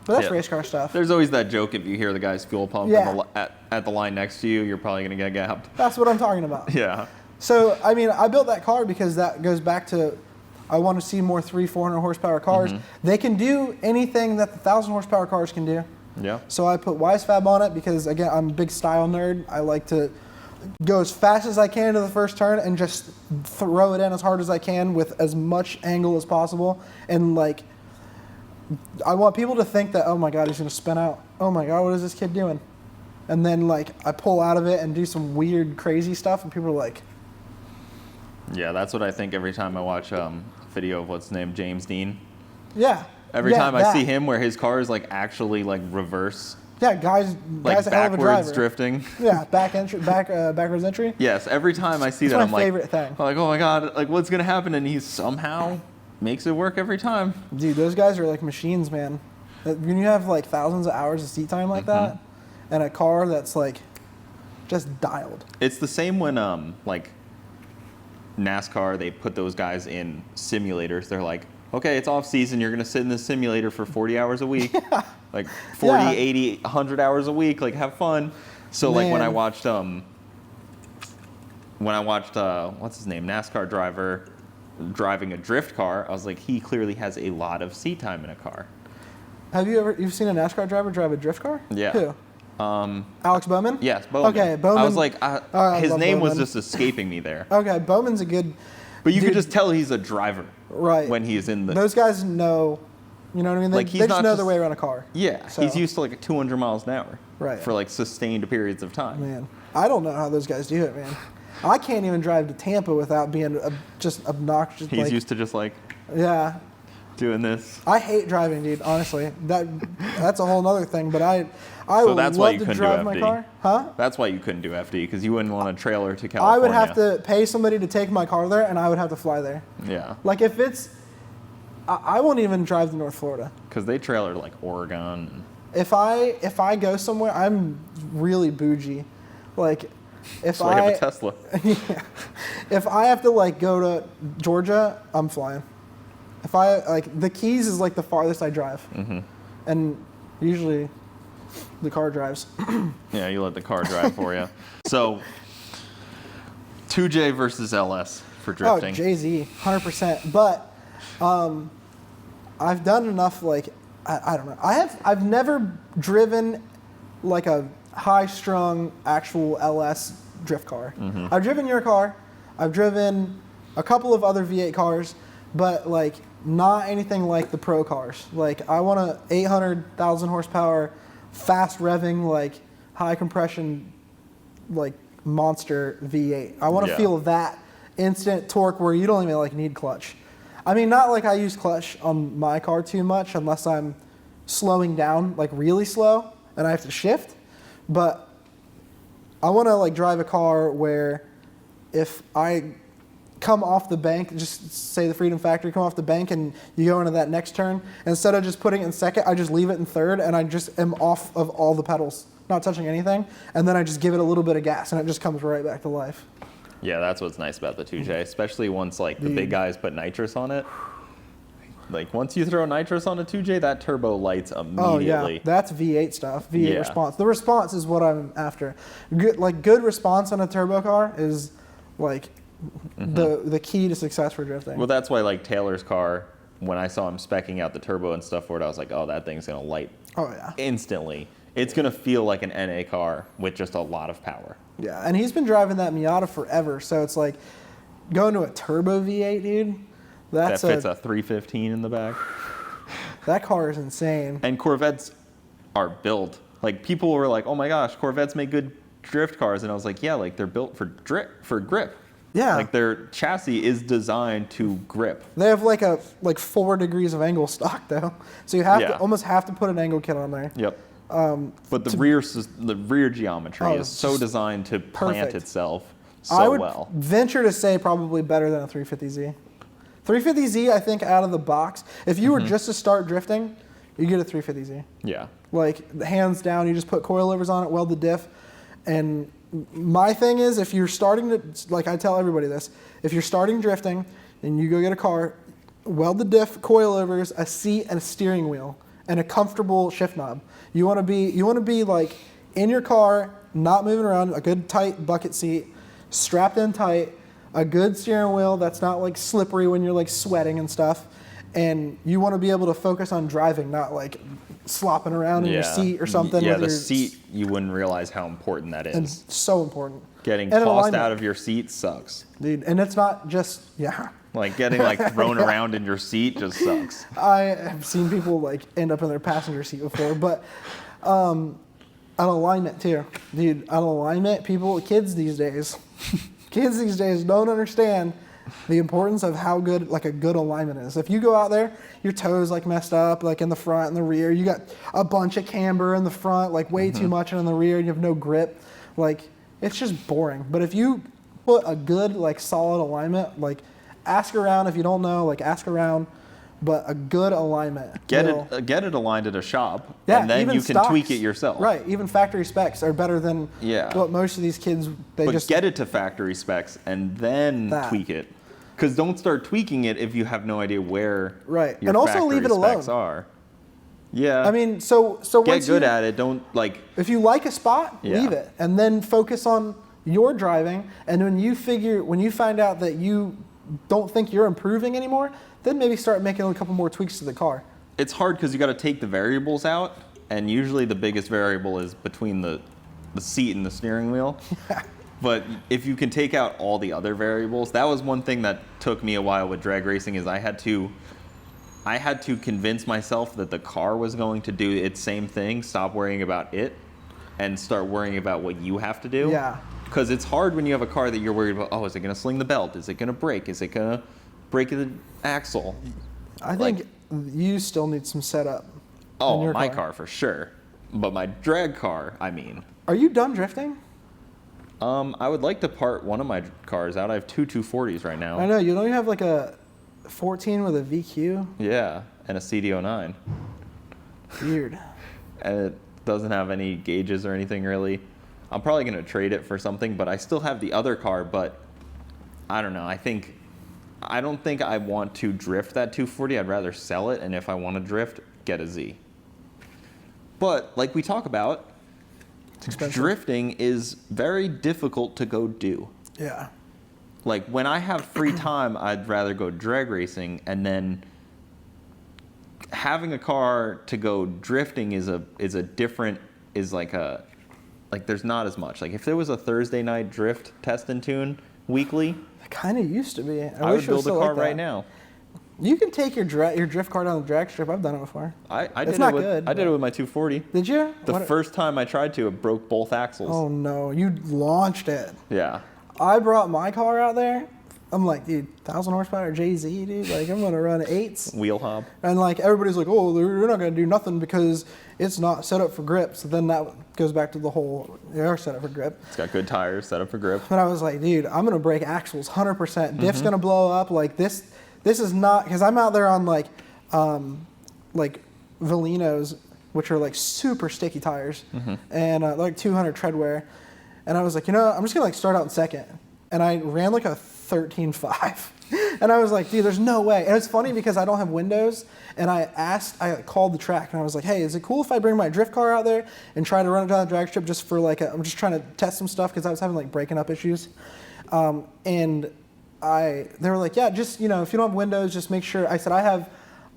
But that's Yeah. race car stuff. There's always that joke if you hear the guy's fuel pump Yeah. at the line next to you, you're probably gonna get gapped. That's what I'm talking about. Yeah. So, I mean, I built that car because that goes back to I want to see more 300-400 horsepower cars. They can do anything that the 1,000 horsepower cars can do. Yeah. So I put Wisefab on it because, again, I'm a big style nerd. I like to go as fast as I can to the first turn and just throw it in as hard as I can with as much angle as possible. And, like, I want people to think that, oh, my God, he's going to spin out. Oh, my God, what is this kid doing? And then, like, I pull out of it and do some weird, crazy stuff, and people are like, Yeah, that's what I think every time I watch a video of what's his name, James Dean. yeah. Every yeah, time I that. see him where his car is like actually like reverse, Yeah, guys like a hell of a backwards driver. drifting. Yeah, backwards entry. Yes, every time I see It's that, my I'm like, favorite thing. I'm like, oh my God, like what's gonna happen? And he somehow makes it work every time. Dude, those guys are like machines, man. When you have like thousands of hours of seat time like that, and a car that's like just dialed. It's the same when like NASCAR, they put those guys in simulators. They're like, okay, it's off season. You're going to sit in the simulator for 40 hours a week. Yeah. Like 40, Yeah. 80, 100 hours a week. Like, have fun. So like when I Man. watched what's his name, NASCAR driver driving a drift car, I was like, he clearly has a lot of seat time in a car. Have you've seen a NASCAR driver drive a drift car? Yeah. Who? Alex Bowman? Yes, Bowman. Okay, Bowman. I was like, I his love name was Bowman. just escaping me there. Okay, Bowman's a good. But you dude, could just tell he's a driver. Right. When he's in the... Those guys know, you know what I mean? They, Like, he's they just not know just- their way around a car. Yeah, So- he's used to like 200 miles an hour. Right. For like sustained periods of time. Man, I don't know how those guys do it, man. I can't even drive to Tampa without being just obnoxious. He's like, used to just like Yeah. doing this. I hate driving, dude. Honestly, that's a whole other thing. But I So would that's why love you to couldn't drive do my FD. car. Huh? That's why you couldn't do FD, because you wouldn't want a trailer to California. I would have to pay somebody to take my car there, and I would have to fly there. Yeah. Like if it's, I won't even drive to North Florida. Because they trailer to like Oregon. If I go somewhere, I'm really bougie. Like if So I have a Tesla. Yeah. If I have to like go to Georgia, I'm flying. If I like the Keys is like the farthest I drive, and usually the car drives. Yeah, you let the car drive for you. So 2J versus LS for drifting. Oh, Jay-Z, 100%. But I've done enough. Like I don't know. I've never driven like a high-strung actual LS drift car. I've driven your car. I've driven a couple of other V8 cars, but like not anything like the pro cars. Like I want a 800,000 horsepower, fast revving, like high compression, like monster V8. I want to Yeah. feel that instant torque where you don't even like need clutch. I mean, not like I use clutch on my car too much unless I'm slowing down like really slow and I have to shift, but I want to like drive a car where if I come off the bank, just say the Freedom Factory, come off the bank and you go into that next turn, instead of just putting it in second, I just leave it in third and I just am off of all the pedals, not touching anything, and then I just give it a little bit of gas and it just comes right back to life. Yeah, that's what's nice about the 2J, especially once like the big guys put nitrous on it. Like once you throw nitrous on a 2J, that turbo lights immediately. Oh yeah, that's V8 stuff. V8 Yeah. response. The response is what I'm after. Good response on a turbo car is like the key to success for drifting. Well, that's why like Taylor's car, when I saw him specking out the turbo and stuff for it, I was like, oh, that thing's gonna light Oh yeah. instantly. It's gonna feel like an NA car with just a lot of power. Yeah, and he's been driving that Miata forever, so it's like going to a turbo V8, dude. That fits a 315 in the back. That car is insane. And Corvettes are built. Like people were like, oh my gosh, Corvettes make good drift cars, and I was like, yeah, like they're built for grip. Yeah. Like their chassis is designed to grip. They have like 4 degrees of angle stock though, so you have Yeah. to almost have to put an angle kit on there. Yep. But the rear geometry is it's so just designed to plant perfect. itself I so would well. venture to say probably better than a 350Z. 350Z, I think, out of the box, if you were just to start drifting, you get a 350Z. Yeah. Like, hands down, you just put coilovers on it, weld the diff. And my thing is, if you're starting to, like I tell everybody this, if you're starting drifting and you go get a car, weld the diff, coilovers, a seat, and a steering wheel, and a comfortable shift knob. You want to be like in your car, not moving around, a good tight bucket seat, strapped in tight, a good steering wheel that's not like slippery when you're like sweating and stuff. And you want to be able to focus on driving, not like slopping around in your seat or something. Yeah, with the your, seat, you wouldn't realize how important that and is. so important. Getting And tossed alignment. out of your seat sucks. Dude, and it's not just, yeah. Like getting like thrown around in your seat just sucks. I have seen people like end up in their passenger seat before, but an alignment too. Dude, an alignment, kids these days don't understand the importance of how good like a good alignment is. If you go out there, your toes like messed up, like in the front and the rear, you got a bunch of camber in the front, like way too much, and in the rear you have no grip, like it's just boring. But if you put a good like solid alignment, like ask around if you don't know, like ask around, but a good alignment. Get it aligned at a shop, Yeah, and then even you can stocks, tweak it yourself. Right, even factory specs are better than what most of these kids, but get it to factory specs and then tweak it. Because don't start tweaking it if you have no idea where right. your and also factory leave it alone. specs are. Yeah. I mean, so get good at it. Don't like. If you like a spot, leave it, and then focus on your driving. And when you find out that you don't think you're improving anymore, then maybe start making a couple more tweaks to the car. It's hard because you got to take the variables out, and usually the biggest variable is between the seat and the steering wheel. Yeah. But if you can take out all the other variables, that was one thing that took me a while with drag racing. Is I had to convince myself that the car was going to do its same thing, stop worrying about it, and start worrying about what you have to do. Yeah. Because it's hard when you have a car that you're worried about, oh, is it going to sling the belt? Is it going to brake? Is it going to brake the axle? I think you still need some setup. Oh, in my car for sure. But my drag car, I mean. Are you done drifting? I would like to part one of my cars out. I have two 240s right now. I know. You don't have like a 14 with a VQ? Yeah, and a CD09. Weird. And it doesn't have any gauges or anything really. I'm probably going to trade it for something, but I still have the other car, but I don't know. I don't think I want to drift that 240. I'd rather sell it, and if I want to drift, get a Z. But like we talk about, drifting is very difficult to go do. Yeah. Like when I have free time, I'd rather go drag racing, and then having a car to go drifting is there's not as much. Like if there was a Thursday night drift test and tune weekly, it kind of used to be. I would build a car right now. You can take your drift car down the drag strip. I've done it before. I did it with my 240. Did you? The first time I tried to, it broke both axles. Oh no, you launched it. Yeah. I brought my car out there. I'm like, dude, 1,000 horsepower JZ, dude. Like, I'm gonna run 8s. Wheel hop. And like, everybody's like, oh, they're not gonna do nothing because it's not set up for grip. So then that goes back to the whole, they are set up for grip. It's got good tires, set up for grip. But I was like, dude, I'm gonna break axles 100%. Diff's gonna blow up. Like this is not, because I'm out there on like Velinos, which are like super sticky tires, and like 200 tread wear. And I was like, I'm just gonna like start out in second. And I ran like a 13.5. And I was like, dude, there's no way. And it's funny because I don't have windows. And I called the track and I was like, hey, is it cool if I bring my drift car out there and try to run it down the drag strip just for like, I'm just trying to test some stuff because I was having like breaking up issues. And they were like, yeah, just, if you don't have windows, just make sure. I said, I have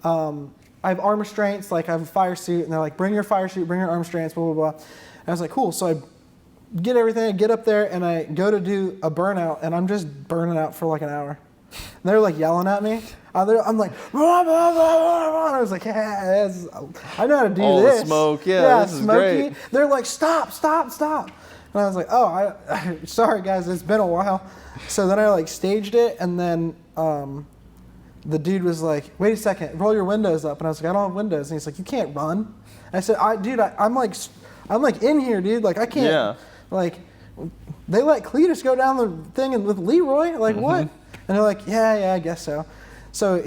arm restraints, like I have a fire suit. And they're like, bring your fire suit, bring your arm restraints, blah, blah, blah. And I was like, cool. So I get everything, I get up there, and I go to do a burnout, and I'm just burning out for like an hour. And they're like yelling at me. I'm like, blah, blah, blah, blah. And I was like, yeah, I know how to do all this. The smoke, yeah, this smoky. Is great. They're like, stop. And I was like, oh, sorry guys, it's been a while. So then I like staged it, and then the dude was like, wait a second, roll your windows up. And I was like, I don't have windows. And he's like, you can't run. And I said, I'm like in here, dude. Like I can't. Yeah. Like, they let Cletus go down the thing and with Leroy? Like, what? And they're like, yeah, I guess so. So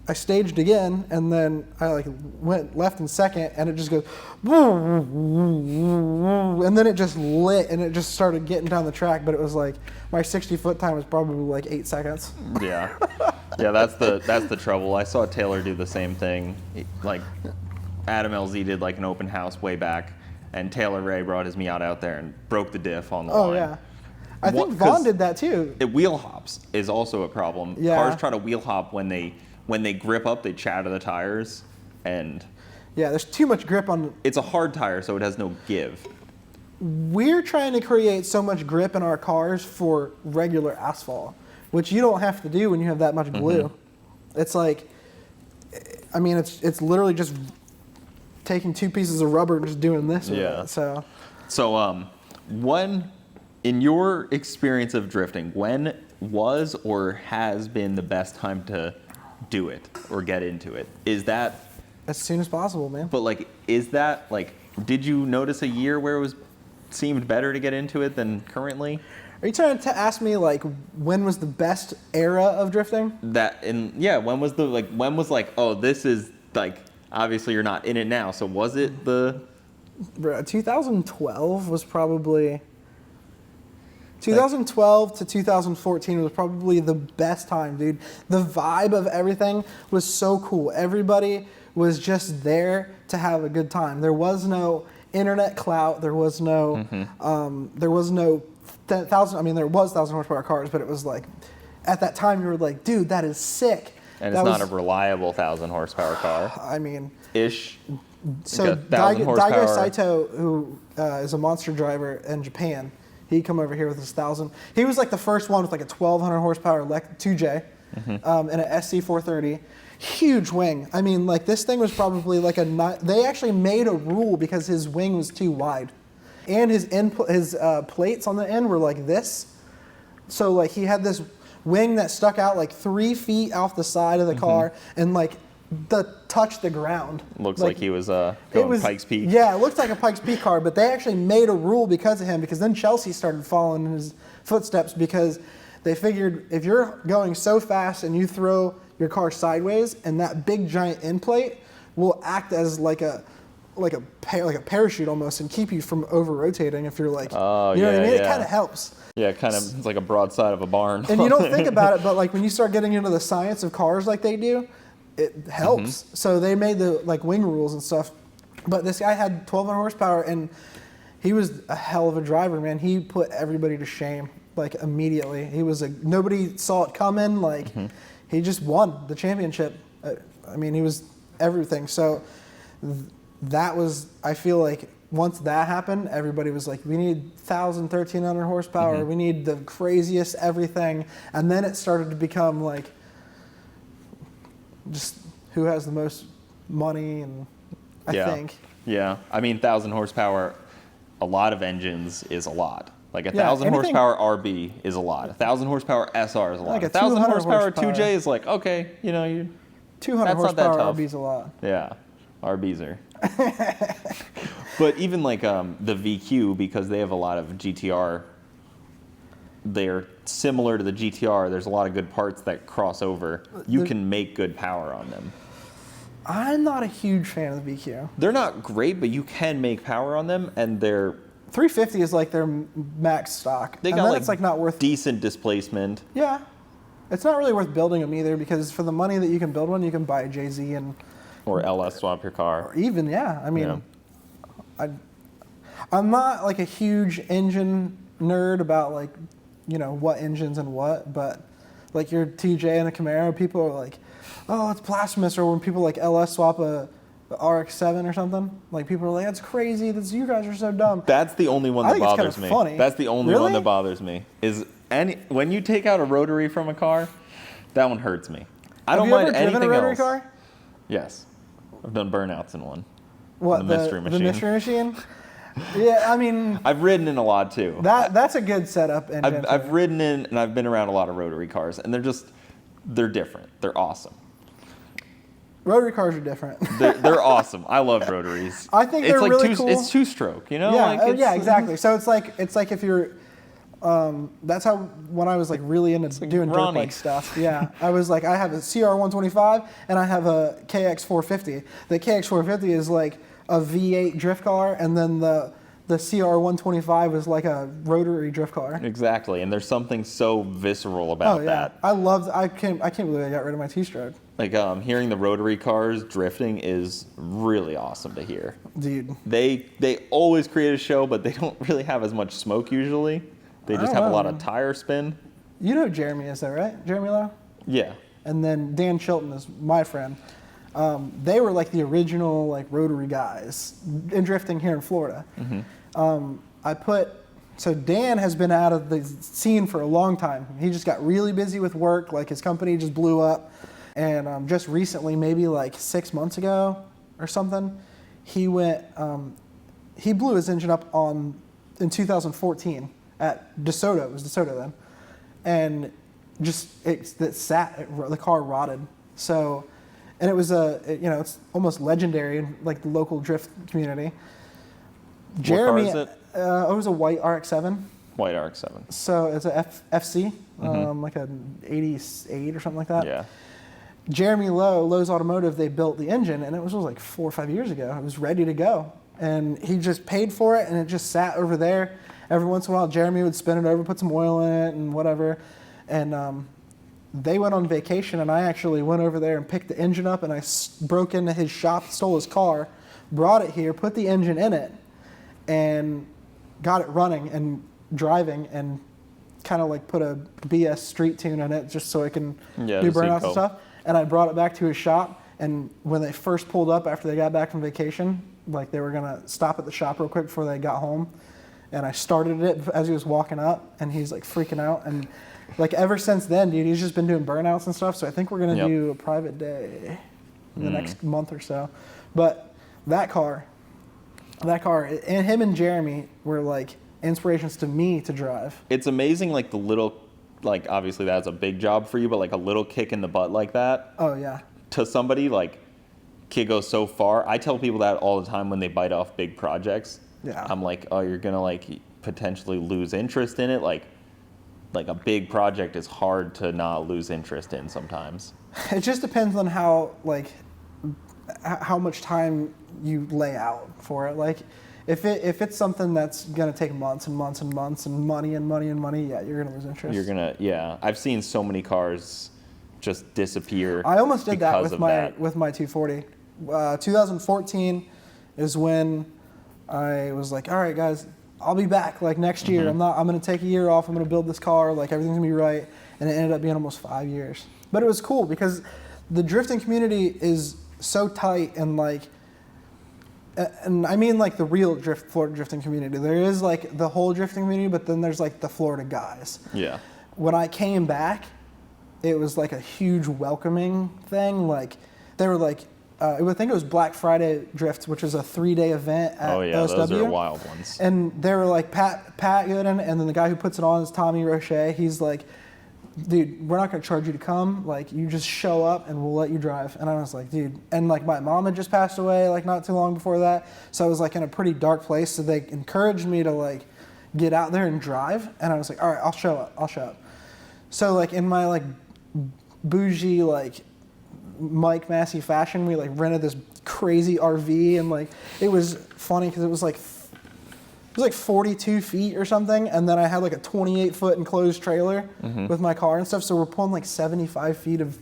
I staged again, and then I went left in second, and it just goes, and then it just lit, and it just started getting down the track, but it was like, my 60-foot time was probably like 8 seconds. Yeah. Yeah, that's the trouble. I saw Taylor do the same thing. Like, Adam LZ did like an open house way back, and Taylor Ray brought his Miata out there and broke the diff on the line. Oh, yeah. I think Vaughn did that too. Wheel hops is also a problem. Yeah. Cars try to wheel hop when they grip up, they chatter the tires, and yeah, there's too much grip on. It's a hard tire, so it has no give. We're trying to create so much grip in our cars for regular asphalt, which you don't have to do when you have that much glue. It's like, I mean, it's literally just taking 2 pieces of rubber and just doing this with it. So when, in your experience of drifting, when was or has been the best time to do it or get into it? Is that as soon as possible, man? But did you notice a year where it seemed better to get into it than currently? Are you trying to ask me like when was the best era of drifting? When was oh, this is like, obviously you're not in it now, so was it the 2012 was probably 2012 to 2014 was probably the best time, dude. The vibe of everything was so cool. Everybody was just there to have a good time. There was no internet clout. There was no there was 1,000 horsepower cars, but it was like at that time you were like, dude, that is sick. And it's not a reliable 1,000 horsepower car. I mean, ish. So Daigo Saito, who is a monster driver in Japan, he come over here with his 1,000. He was like the first one with like a 1,200 horsepower 2J and an SC 430. Huge wing. I mean, like this thing was probably like they actually made a rule because his wing was too wide, and his plates on the end were like this. So like he had this wing that stuck out like 3 feet off the side of the car and like touched the ground. Looks like he was going Pikes Peak. Yeah, it looked like a Pikes Peak car, but they actually made a rule because of him, because then Chelsea started following in his footsteps because they figured if you're going so fast and you throw your car sideways and that big giant end plate will act as like a parachute almost and keep you from over rotating if you're like, you know what I mean? It kind of helps. Yeah, kind of, it's like a broadside of a barn. And you don't think about it, but like when you start getting into the science of cars like they do, it helps. So they made the like wing rules and stuff. But this guy had 1,200 horsepower and he was a hell of a driver, man. He put everybody to shame like immediately. He was nobody saw it coming. Like he just won the championship. I mean, he was everything. So that was, I feel like once that happened, everybody was like, we need 1,000, 1,300 horsepower. We need the craziest everything. And then it started to become like just who has the most money, and I think. Yeah, I mean, 1,000 horsepower, a lot of engines is a lot. Like 1,000 horsepower RB is a lot. 1,000 horsepower SR is a lot. Like 1,000 horsepower 2J is like, okay, you know, 200 horsepower RB is a lot. Yeah, RBs are. But even like the VQ, because they have a lot of GTR, they're similar to the GTR. There's a lot of good parts that cross over. You can make good power on them. I'm not a huge fan of the VQ. They're not great, but you can make power on them, and they're 350 is like their max stock. They and got then like it's like not worth decent displacement. Yeah, it's not really worth building them either, because for the money that you can build one, you can buy a JZ and or LS swap your car. Or even I mean, I'm not like a huge engine nerd about like what engines and what, but like your TJ and a Camaro, people are like, oh, it's blasphemous. Or when people like LS swap a RX-7 or something, like people are like, that's crazy. You guys are so dumb. That's the only one that bothers me. Funny. That's the only one that bothers me. Is when you take out a rotary from a car, that one hurts me. I don't mind anything else. Have you ever driven a rotary car? Yes, I've done burnouts in one. What, the Mystery Machine? The Mystery Machine? Yeah, I mean, I've ridden in a lot too. That's a good setup. I've ridden in, and I've been around a lot of rotary cars, and they're different. They're awesome. Rotary cars are different. They're awesome. I love rotaries. I think they're really cool. It's two-stroke, you know? Yeah, exactly. So it's like if you're, that's how when I was like really into doing dirt bike stuff. Yeah, I was like, I have a CR 125 and I have a KX 450. The KX 450 is like a V8 drift car, and then the CR 125 is like a rotary drift car. Exactly, and there's something so visceral about that. I can't believe I got rid of my two-stroke. Like hearing the rotary cars drifting is really awesome to hear. Dude. They always create a show, but they don't really have as much smoke usually. They just have a lot of tire spin. You know who Jeremy is though, right? Jeremy Lowe? Yeah. And then Dan Chilton is my friend. They were like the original like rotary guys in drifting here in Florida. So Dan has been out of the scene for a long time. He just got really busy with work. Like his company just blew up. And just recently, maybe like 6 months ago or something, he blew his engine up in 2014 at DeSoto. It was DeSoto then. And the car rotted. So, and it was it's almost legendary in like the local drift community. Jeremy, what car is it? It was a white RX-7. White RX-7. So it's a FC, like an 88 or something like that. Yeah. Jeremy Lowe's Automotive, they built the engine, and it was like 4 or 5 years ago. It was ready to go. And he just paid for it, and it just sat over there. Every once in a while, Jeremy would spin it over, put some oil in it, and whatever. And they went on vacation, and I actually went over there and picked the engine up, and I broke into his shop, stole his car, brought it here, put the engine in it, and got it running and driving, and kind of like put a BS street tune in it just so it can do burnouts and stuff. And I brought it back to his shop, and when they first pulled up after they got back from vacation, like they were gonna stop at the shop real quick before they got home, and I started it as he was walking up, and he's like freaking out. And like ever since then, dude, he's just been doing burnouts and stuff. So I think we're gonna do a private day in the next month or so. But that car, and him and Jeremy were like inspirations to me to drive. It's amazing, like the little, like obviously that's a big job for you, but like a little kick in the butt like that. Oh yeah. To somebody, like, kid goes so far. I tell people that all the time when they bite off big projects. Yeah. I'm like, oh, you're gonna like potentially lose interest in it. Like a big project is hard to not lose interest in sometimes. It just depends on how much time you lay out for it. Like, if it's something that's gonna take months and months and months and money, yeah, you're gonna lose interest. I've seen so many cars just disappear. I almost did that with with my 240. 2014 is when I was like, all right, guys, I'll be back like next year. I'm gonna take a year off. I'm gonna build this car. Like everything's gonna be right. And it ended up being almost 5 years. But it was cool because the drifting community is so tight, and like, and I mean like the real Florida drifting community. There is like the whole drifting community, but then there's like the Florida guys. Yeah. When I came back, it was like a huge welcoming thing. Like they were like, I think it was Black Friday Drift, which is a 3-day event at OSW. Those are wild ones. And they were like, Pat Gooden, and then the guy who puts it on is Tommy Roche. He's like, dude, we're not going to charge you to come. Like, you just show up and we'll let you drive. And I was like, dude. And like my mom had just passed away like not too long before that. So I was like in a pretty dark place. So they encouraged me to like get out there and drive. And I was like, all right, I'll show up. So like in my like bougie like Mike Massey fashion, we like rented this crazy RV, and like it was funny because it was like 42 feet or something, and then I had like a 28-foot enclosed trailer with my car and stuff. So we're pulling like 75 feet of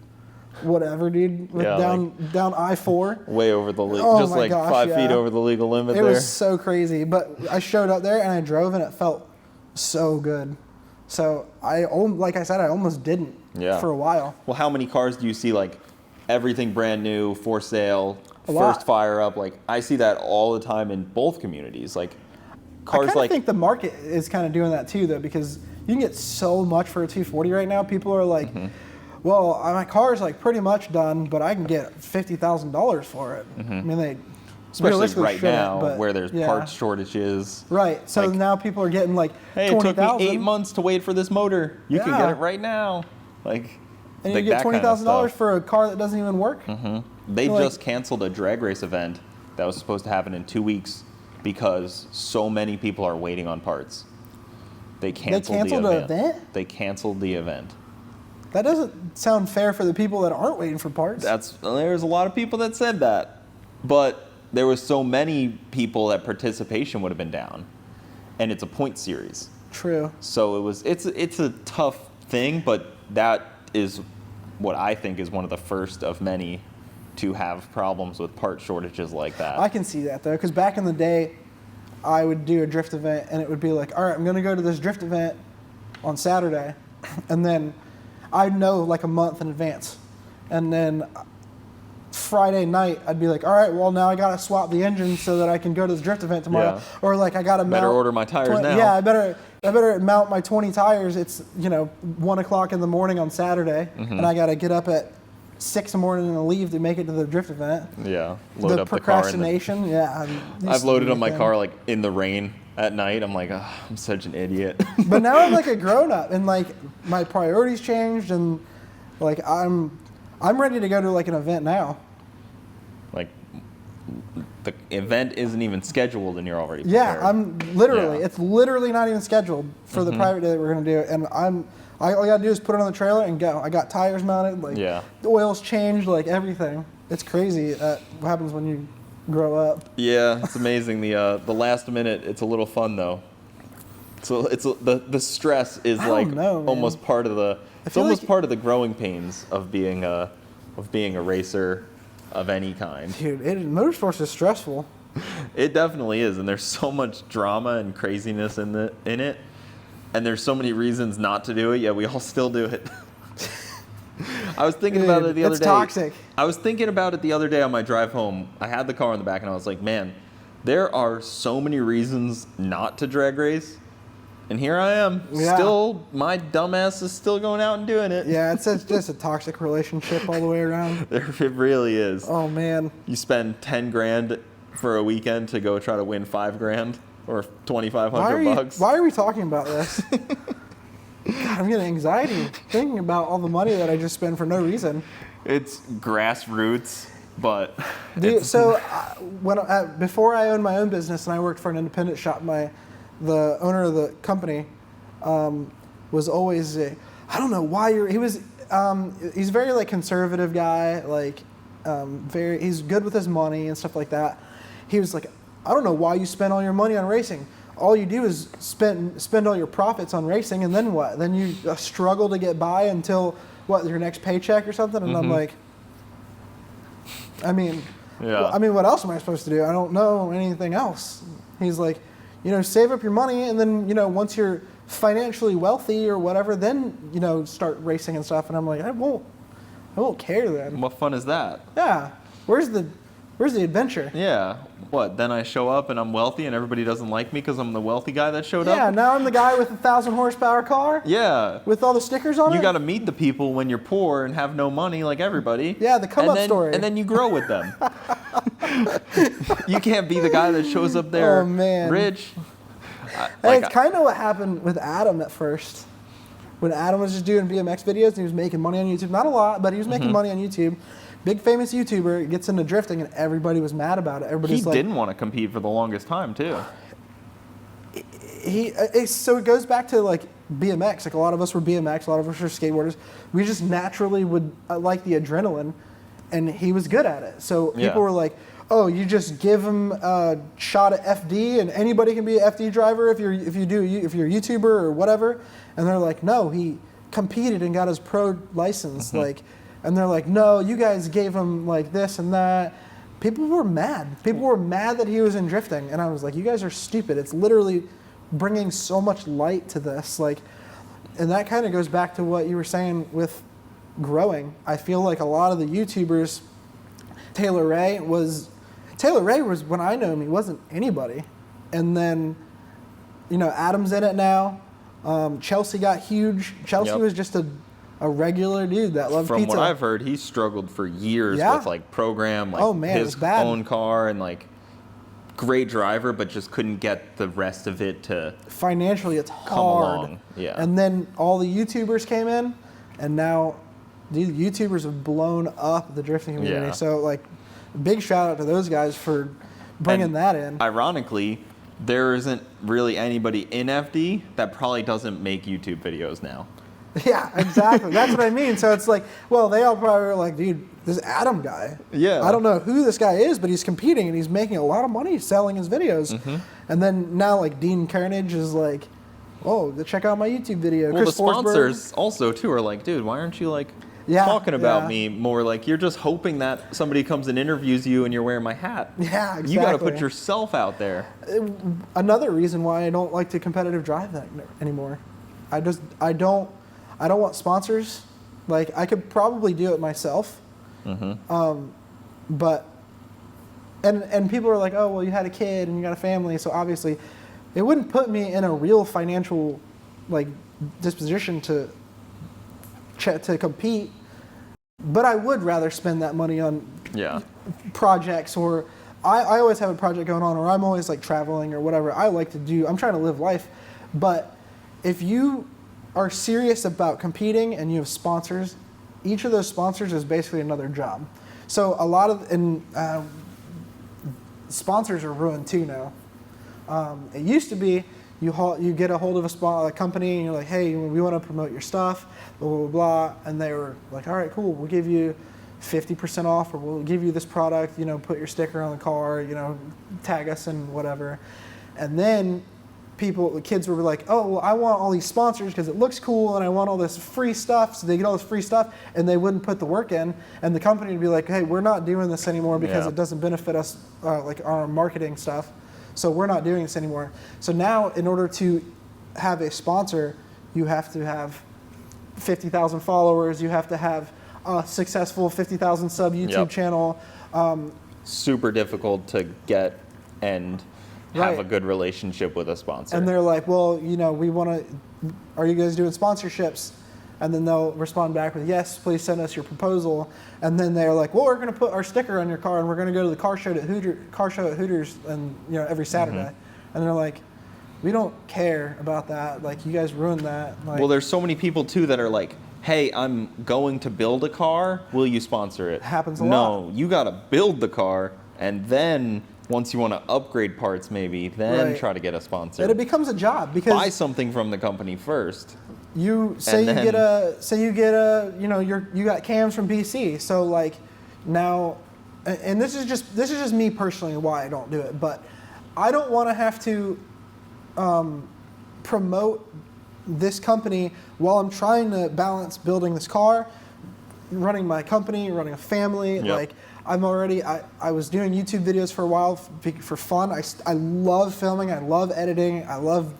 whatever, dude, down I-4. Way over the just like gosh, 5 feet over the legal limit. It was so crazy, but I showed up there and I drove, and it felt so good. So like I said, I almost didn't for a while. Well, how many cars do you see like everything brand new, for sale, first fire up? Like I see that all the time in both communities. Like cars I think the market is kind of doing that too, though, because you can get so much for a 240 right now. People are like, well, my car's like pretty much done, but I can get $50,000 for it. I mean, especially right now where there's parts shortages. Right. So like, now people are getting like, hey, it took me 8 months to wait for this motor. You can get it right now. Like, and you get $20,000 for a car that doesn't even work. They just canceled a drag race event that was supposed to happen in 2 weeks because so many people are waiting on parts. They canceled the event. They canceled the event. That doesn't sound fair for the people that aren't waiting for parts. There's a lot of people that said that, but there was so many people that participation would have been down, and it's a point series. True. So it's a tough thing, but that is what I think is one of the first of many to have problems with part shortages like that. I can see that though, because back in the day, I would do a drift event, and it would be like, all right, I'm going to go to this drift event on Saturday, and then I'd know like a month in advance, and then Friday night I'd be like, all right, well now I got to swap the engine so that I can go to this drift event tomorrow, or like I got to better order my tires now. Yeah, I better mount my 20 tires. It's 1 o'clock in the morning on Saturday, and I got to get up at 6 in the morning and leave to make it to the drift event. Yeah, load up procrastination. The car. I've loaded up my car like in the rain at night. I'm like, oh, I'm such an idiot. But now I'm like a grown up, and like my priorities changed, and like I'm ready to go to like an event now. Like the event isn't even scheduled and you're already Yeah, prepared. I'm literally. Yeah. It's literally not even scheduled for the private day that we're gonna do it, and all I gotta do is put it on the trailer and go. I got tires mounted, like Yeah. the oil's changed, like everything. It's crazy what happens when you grow up. Yeah, it's amazing. The last minute, it's a little fun though. So the stress is I like don't know, man. almost part of the. It's feel almost like- part of the growing pains of being a racer of any kind. Dude, motorsports is stressful. It definitely is, and there's so much drama and craziness in it, and there's so many reasons not to do it. Yet we all still do it. I was thinking about it the other it's day. toxic. I was thinking about it the other day on my drive home. I had the car in the back, and I was like, man, there are so many reasons not to drag race. And here I am. Yeah. Still, my dumbass is still going out and doing it. Yeah, it's just a toxic relationship all the way around. It really is. Oh man. You spend 10 grand for a weekend to go try to win 5 grand or 2,500 bucks. Why are we talking about this? God, I'm getting anxiety thinking about all the money that I just spend for no reason. It's grassroots, but Dude, so before I owned my own business and I worked for an independent shop, the owner of the company was always I don't know why he's a very like conservative guy, like he's good with his money and stuff like that. He was like, I don't know why you spend all your money on racing. All you do is spend all your profits on racing, and then what? Then you struggle to get by until your next paycheck or something. And I'm like, I mean, what else am I supposed to do? I don't know anything else. He's like, save up your money, and then once you're financially wealthy or whatever, then start racing and stuff. And I'm like, I won't care then. what fun is that? Yeah, where's the adventure? Yeah. What? Then I show up and I'm wealthy and everybody doesn't like me because I'm the wealthy guy that showed Yeah, up? now I'm the guy with the 1,000 horsepower car Yeah. with all the stickers on it. You got to meet the people when you're poor and have no money like everybody. Yeah, the come-up story. And then you grow with them. You can't be the guy that shows up there Oh, man. rich. It's kind of what happened with Adam at first. When Adam was just doing BMX videos and he was making money on YouTube. Not a lot, but he was making money on YouTube. Big famous YouTuber gets into drifting and everybody was mad about it. Everybody's He didn't want to compete for the longest time, too. So it goes back to like BMX. Like a lot of us were BMX, a lot of us were skateboarders. We just naturally would like the adrenaline, and he was good at it. So people were like, "Oh, you just give him a shot at FD, and anybody can be an FD driver if you're a YouTuber or whatever." And they're like, "No, he competed and got his pro license." And they're like, "No, you guys gave him like this and that." People were mad. People were mad that he was in drifting, and I was like, "You guys are stupid. It's literally bringing so much light to this." And that kind of goes back to what you were saying with growing. I feel like a lot of the YouTubers, Taylor Ray was when I knew him, he wasn't anybody, and then Adam's in it now. Chelsea got huge. Chelsea was just a regular dude that loved From pizza. what I've heard, he struggled for years with like program, like Oh, man, it his was bad. own car, and like great driver, but just couldn't get the rest of it to Financially, it's come hard. along. Yeah. And then all the YouTubers came in, and now these YouTubers have blown up the drifting community. Yeah. So like, big shout out to those guys for bringing And that in. Ironically, there isn't really anybody in FD that probably doesn't make YouTube videos now. Yeah, exactly. That's what I mean. So it's like, well, they all probably were like, dude, this Adam guy. Yeah. I don't know who this guy is, but he's competing and he's making a lot of money selling his videos. And then now like Dean Carnage is like, oh, check out my YouTube video. Well, Chris the sponsors also too are like, dude, why aren't you like talking about me more? Like you're just hoping that somebody comes and interviews you and you're wearing my hat. Yeah, exactly. You got to put yourself out there. Another reason why I don't like to competitive drive that anymore. I don't want sponsors. Like I could probably do it myself. But and people are like, oh well, you had a kid and you got a family, so obviously it wouldn't put me in a real financial like disposition to compete. But I would rather spend that money on projects, or I always have a project going on, or I'm always like traveling or whatever. I like to do. I'm trying to live life. But if you are serious about competing and you have sponsors, each of those sponsors is basically another job. So a lot of sponsors are ruined too now. It used to be you get a hold of a company and you're like, hey, we want to promote your stuff, blah, blah, blah. And they were like, all right, cool. We'll give you 50% off, or we'll give you this product, put your sticker on the car, tag us and whatever. And then the kids were like, oh, well, I want all these sponsors because it looks cool and I want all this free stuff. So they get all this free stuff and they wouldn't put the work in. And the company would be like, hey, we're not doing this anymore because it doesn't benefit us like our marketing stuff. So we're not doing this anymore. So now in order to have a sponsor, you have to have 50,000 followers. You have to have a successful 50,000 sub YouTube channel. Super difficult to get and have a good relationship with a sponsor. And they're like, well, we want to, are you guys doing sponsorships? And then they'll respond back with, yes, please send us your proposal. And then they're like, well, we're going to put our sticker on your car and we're going to go to the car show at Hooters and every Saturday. Mm-hmm. And they're like, we don't care about that. Like, you guys ruined that. Like, well, there's so many people too that are like, hey, I'm going to build a car. Will you sponsor it? Happens a lot. No, you got to build the car, and then once you want to upgrade parts, maybe then try to get a sponsor. And it becomes a job because buy something from the company first. You get you got cams from BC. So like now, and this is just me personally why I don't do it, but I don't want to have to promote this company while I'm trying to balance building this car, running my company, running a family. Yep. Like I was doing YouTube videos for a while for fun. I love filming. I love editing. I love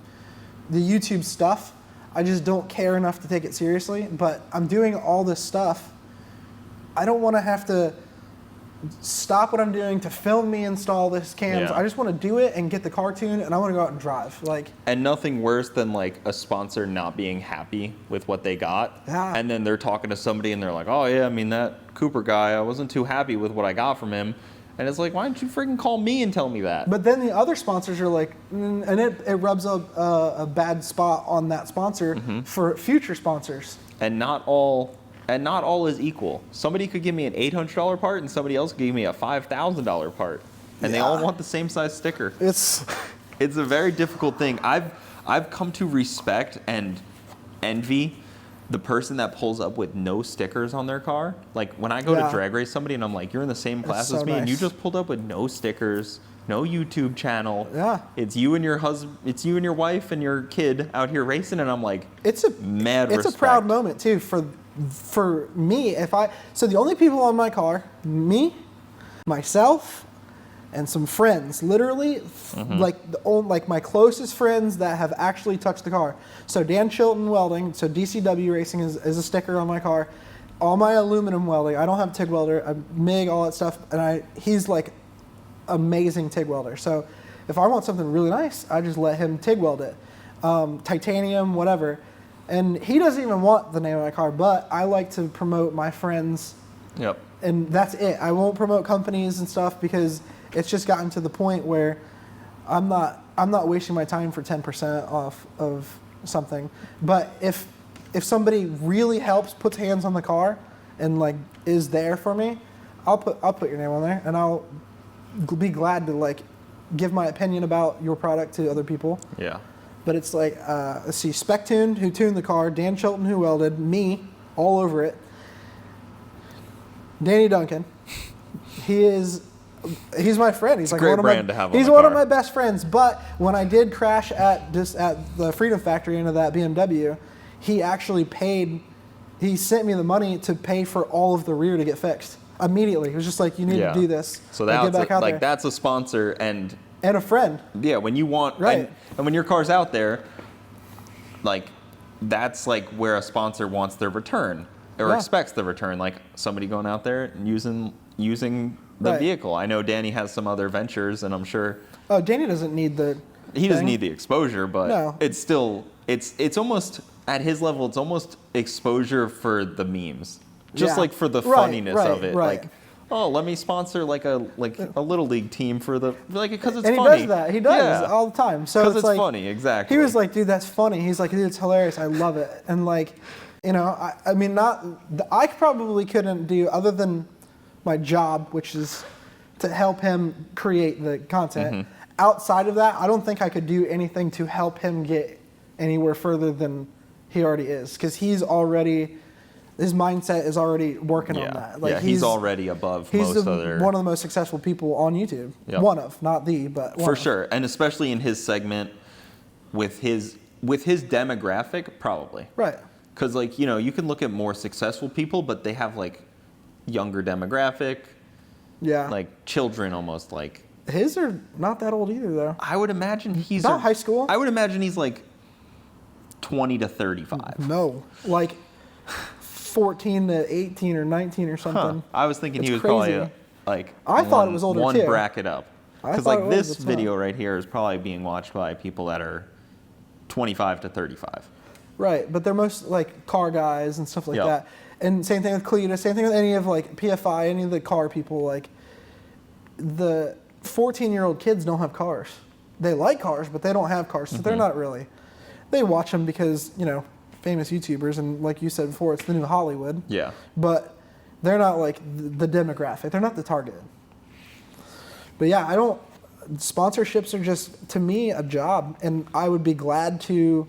the YouTube stuff. I just don't care enough to take it seriously. But I'm doing all this stuff. I don't want to have to stop what I'm doing to film me install this cams. I just want to do it and get the car tuned, and I want to go out and drive. And nothing worse than like a sponsor not being happy with what they got. Yeah. And then they're talking to somebody and they're like, oh yeah, I mean that Cooper guy, I wasn't too happy with what I got from him. And it's like, why don't you freaking call me and tell me that? But then the other sponsors are like, and it rubs a bad spot on that sponsor for future sponsors. And not all is equal. Somebody could give me an $800 part, and somebody else could give me a $5,000 part, and they all want the same size sticker. It's a very difficult thing. I've come to respect and envy the person that pulls up with no stickers on their car. Like when I go to drag race somebody and I'm like, you're in the same class as me, and you just pulled up with no stickers, no YouTube channel. Yeah. It's you and your husband, it's you and your wife and your kid out here racing, and I'm like, it's a proud moment too for me. So the only people on my car, me, myself, and some friends, literally, like my closest friends that have actually touched the car. So Dan Chilton Welding, so DCW Racing is a sticker on my car. All my aluminum welding, I don't have a TIG welder, I MIG, all that stuff, and he's like amazing TIG welder. So if I want something really nice, I just let him TIG weld it. Titanium, whatever. And he doesn't even want the name of my car, but I like to promote my friends. Yep. And that's it. I won't promote companies and stuff because it's just gotten to the point where I'm not wasting my time for 10% off of something. But if somebody really helps, puts hands on the car, and like is there for me, I'll put your name on there, and I'll be glad to like give my opinion about your product to other people. Yeah. But it's like, let's see, Spectator, who tuned the car, Dan Chilton, who welded, me, all over it. Danny Duncan, he's my friend. He's like great brand to have on he's the one car. of my best friends. But when I did crash at the Freedom Factory into that BMW, he actually paid. He sent me the money to pay for all of the rear to get fixed immediately. He was just like, you need to do this. So get back out there. that's a sponsor and a friend. Yeah, when you want and when your car's out there, like that's like where a sponsor wants their return or expects the return. Like somebody going out there and using the vehicle. I know Danny has some other ventures, and I'm sure. Oh, Danny doesn't need the. He doesn't need the exposure, but it's still it's almost at his level. It's almost exposure for the memes, just like for the funniness of it. Right. Like, oh, let me sponsor like a little league team for the because it's and funny. And he does that. He does all the time. So because it's like, funny, exactly. He was like, dude, that's funny. He's like, dude, it's hilarious. I love it. And like, I mean, I probably couldn't do other than my job, which is, to help him create the content. Outside of that, I don't think I could do anything to help him get anywhere further than he already is, because his mindset is already working on that. Like he's already above most other. One of the most successful people on YouTube. Yep. One of, not the, but one for of. sure, and especially in his segment, with his demographic, probably. Right. Because like you can look at more successful people, but they have like younger demographic. Yeah. Like children, almost like. His are not that old either, though. I would imagine he's about high school. I would imagine he's like 20 to 35. No, like 14 to 18 or 19 or something. I was thinking It's he was crazy. probably like I thought it was older one too. bracket up. Because like this video right here is probably being watched by people that are 25 to 35. Right, but they're most like car guys and stuff like Yep. that. And same thing with Cletus, same thing with any of like PFI, any of the car people. Like the 14-year-old kids don't have cars. They like cars, but they don't have cars, so they're not really. They watch them because, famous YouTubers, and like you said before, it's the new Hollywood. Yeah. But they're not like the demographic. They're not the target. But yeah, sponsorships are just, to me, a job, and I would be glad to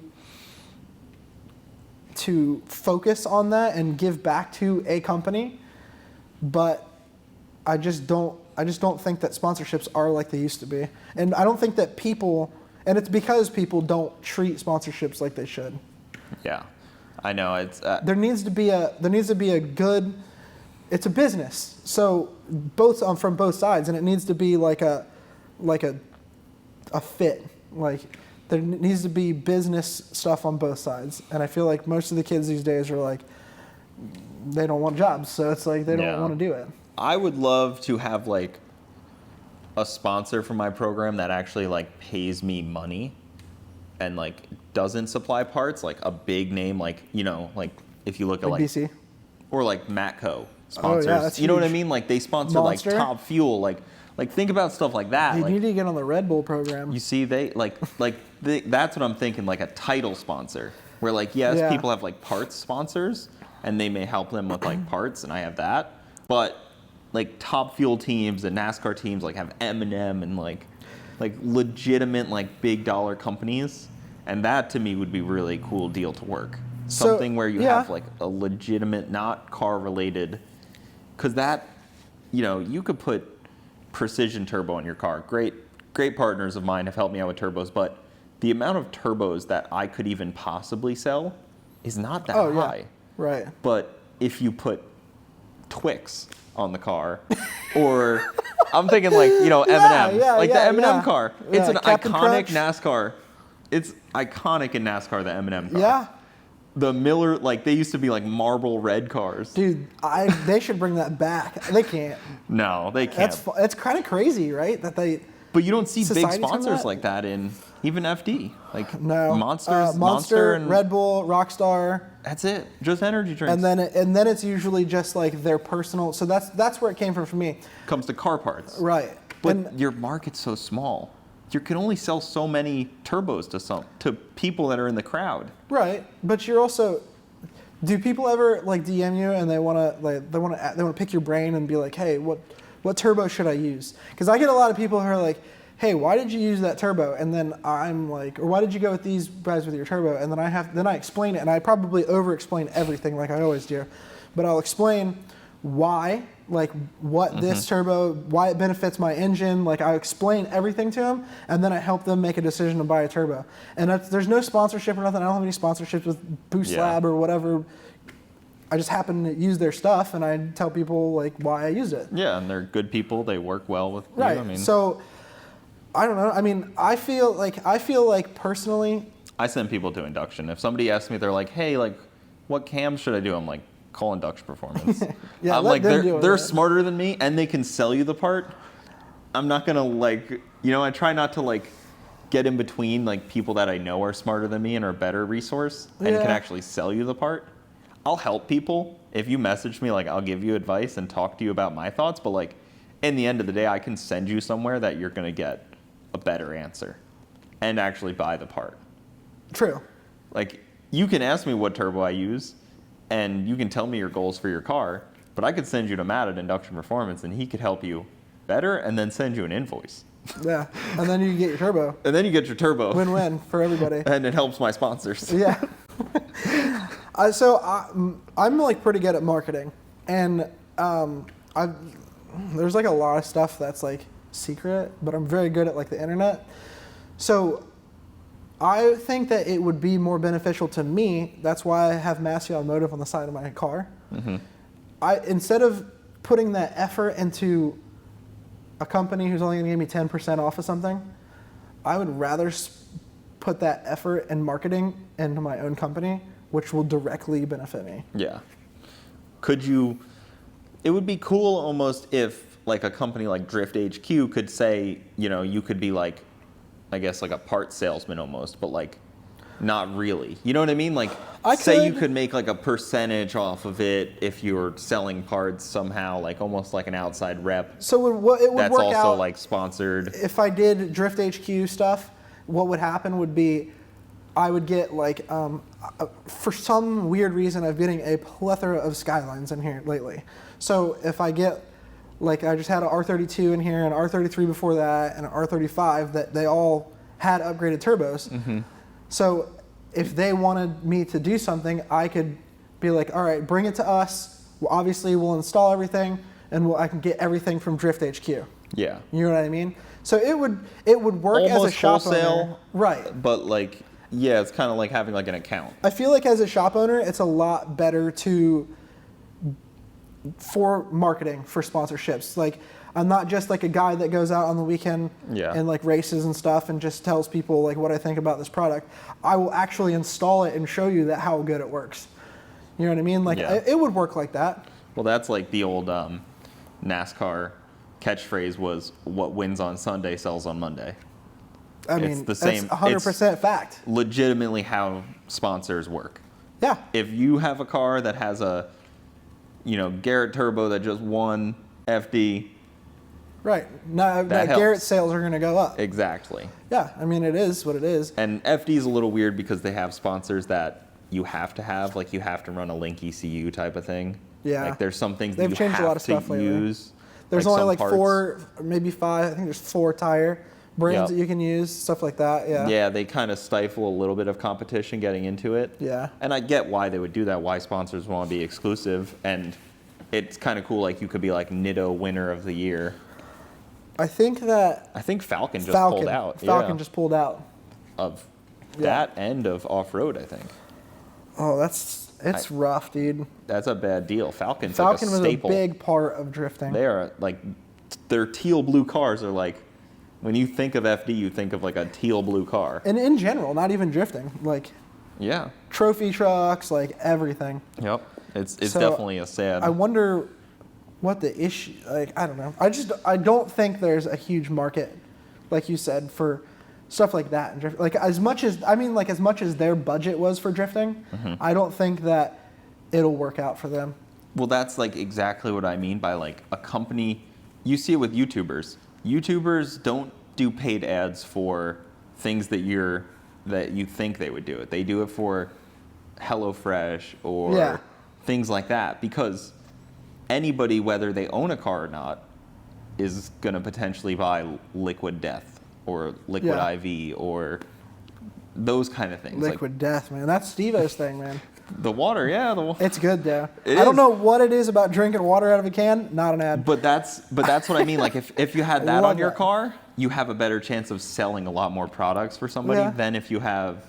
focus on that and give back to a company, but I just don't think that sponsorships are like they used to be. And I don't think that and it's because people don't treat sponsorships like they should. Yeah. I know it's there needs to be a good, it's a business. So from both sides, and it needs to be like a fit. Like there needs to be business stuff on both sides. And I feel like most of the kids these days are like, they don't want jobs, so it's like they don't want to do it. I would love to have like a sponsor for my program that actually like pays me money and like doesn't supply parts, like a big name, like like if you look at like BC or like Matco sponsors. Oh, yeah, that's you know what I huge. mean? Like they sponsor Monster. like Top Fuel, like think about stuff like that. You like, need to get on the Red Bull program. you see, they that's what I'm thinking, like a title sponsor, where like Yeah. people have like parts sponsors, and they may help them with like parts, and I have that, but like Top Fuel teams and NASCAR teams like have M&M and like legitimate like big dollar companies, and that to me would be really cool deal to work. Something where you have like a legitimate, not car related, because that you could put precision turbo in your car. Great partners of mine have helped me out with turbos, but the amount of turbos that I could even possibly sell is not that high. Yeah. Right. But if you put Twix on the car, or I'm thinking like M&Ms, the M&M car. It's an Captain iconic Crunch. NASCAR. It's iconic in NASCAR, the M&M car. Yeah. The Miller, like they used to be like marble red cars. Dude, they should bring that back. They can't. No, they can't. It's kind of crazy, right? That they. But you don't see big Society's done sponsors that? like that in even FD. Like No. Monster and Red Bull, Rockstar. That's it. Just energy drinks. And then it's usually just like their personal. So that's where it came from for me. Comes to car parts. Right. But your market's so small. You can only sell so many turbos to people that are in the crowd. Right. But you're also. Do people ever like DM you and they want to pick your brain and be like, hey, what turbo should I use? Because I get a lot of people who are like, hey, why did you use that turbo? And then I'm like, or why did you go with these guys with your turbo? And then I explain it, and I probably over-explain everything like I always do. But I'll explain why, like what this turbo, why it benefits my engine. Like I explain everything to them, and then I help them make a decision to buy a turbo. And there's no sponsorship or nothing. I don't have any sponsorships with Boost Lab or whatever. I just happen to use their stuff, and I tell people like why I used it. Yeah, and they're good people. They work well with you. Right. I mean, so I don't know. I mean, I feel like personally, I send people to induction. If somebody asks me, they're like, "Hey, like, what cams should I do?" I'm like, "Call Induction Performance." Yeah, I'm let like, them do it, they're man. smarter than me, and they can sell you the part. I'm not gonna like, I try not to like get in between like people that I know are smarter than me and are a better resource and can actually sell you the part. I'll help people. If you message me, like, I'll give you advice and talk to you about my thoughts, but like, in the end of the day, I can send you somewhere that you're gonna get a better answer and actually buy the part. true. Like, you can ask me what turbo I use and you can tell me your goals for your car, but I could send you to Matt at Induction Performance and he could help you better and then send you an invoice. Yeah, and then you get your turbo. And then you get your turbo. Win-win for everybody. And it helps my sponsors. Yeah. I'm like pretty good at marketing, and there's like a lot of stuff that's like secret, but I'm very good at like the internet. So I think that it would be more beneficial to me. That's why I have Masse Automotive on the side of my car. Mm-hmm. Instead of putting that effort into a company who's only going to give me 10% off of something, I would rather put that effort and marketing into my own company, which will directly benefit me. Yeah. It would be cool almost if like a company like Drift HQ could say, you could be like, I guess like a parts salesman almost, but like not really. You know what I mean? Like you could make like a percentage off of it if you're selling parts somehow, like almost like an outside rep. So it would that's work also out like sponsored. If I did Drift HQ stuff, what would happen would be I would get like, for some weird reason, I've been getting a plethora of Skylines in here lately. So if I get, like I just had an R32 in here, an R33 before that, and an R35 that they all had upgraded turbos. Mm-hmm. So if they wanted me to do something, I could be like, all right, bring it to us. Well, obviously, we'll install everything, and I can get everything from Drift HQ. Yeah. You know what I mean? So it would work almost as a shop wholesale, owner. Right. But like, yeah, it's kind of like having like an account. I feel like as a shop owner, it's a lot better for marketing, for sponsorships. Like, I'm not just like a guy that goes out on the weekend and like races and stuff and just tells people like what I think about this product. I will actually install it and show you that how good it works. You know what I mean? Like it would work like that. Well, that's like the old NASCAR catchphrase was, what wins on Sunday sells on Monday. I mean, it's the same. That's 100% fact. Legitimately how sponsors work. Yeah. If you have a car that has a, Garrett turbo that just won FD. Right. Now, Garrett sales are going to go up. Exactly. Yeah. I mean, it is what it is. And FD is a little weird because they have sponsors that you have to have, like you have to run a Link ECU type of thing. Yeah. Like there's some things they've that you changed have a lot of to stuff lately. use. There's only like parts. 4, maybe 5. I think there's 4 tire brands that you can use, stuff like that. Yeah. Yeah, they kind of stifle a little bit of competition getting into it. Yeah. And I get why they would do that, why sponsors want to be exclusive. And it's kind of cool, like you could be like Nitto winner of the year. I think Falcon just pulled out. Falcon just pulled out. Of that end of off-road, I think. Oh, it's rough, dude. That's a bad deal. Falcon was like a staple. a big part of drifting. They are like, their teal blue cars are like, when you think of FD, you think of like a teal blue car. And in general, not even drifting, like trophy trucks, like everything. Yep, it's definitely a sad. I wonder what the issue. Like I don't know. I don't think there's a huge market, like you said, for stuff like that. And drift, like as much as their budget was for drifting, I don't think that it'll work out for them. Well, that's like exactly what I mean by like a company. You see it with YouTubers. YouTubers don't do paid ads for things that you think they would do it. They do it for HelloFresh or things like that because anybody, whether they own a car or not, is going to potentially buy Liquid Death or Liquid IV or those kind of things. Liquid Death, man. That's Steve-O's thing, man. The water, yeah. It's good, though. I don't know what it is about drinking water out of a can. Not an ad. But that's what I mean. Like if you had that on your car, you have a better chance of selling a lot more products for somebody than if you have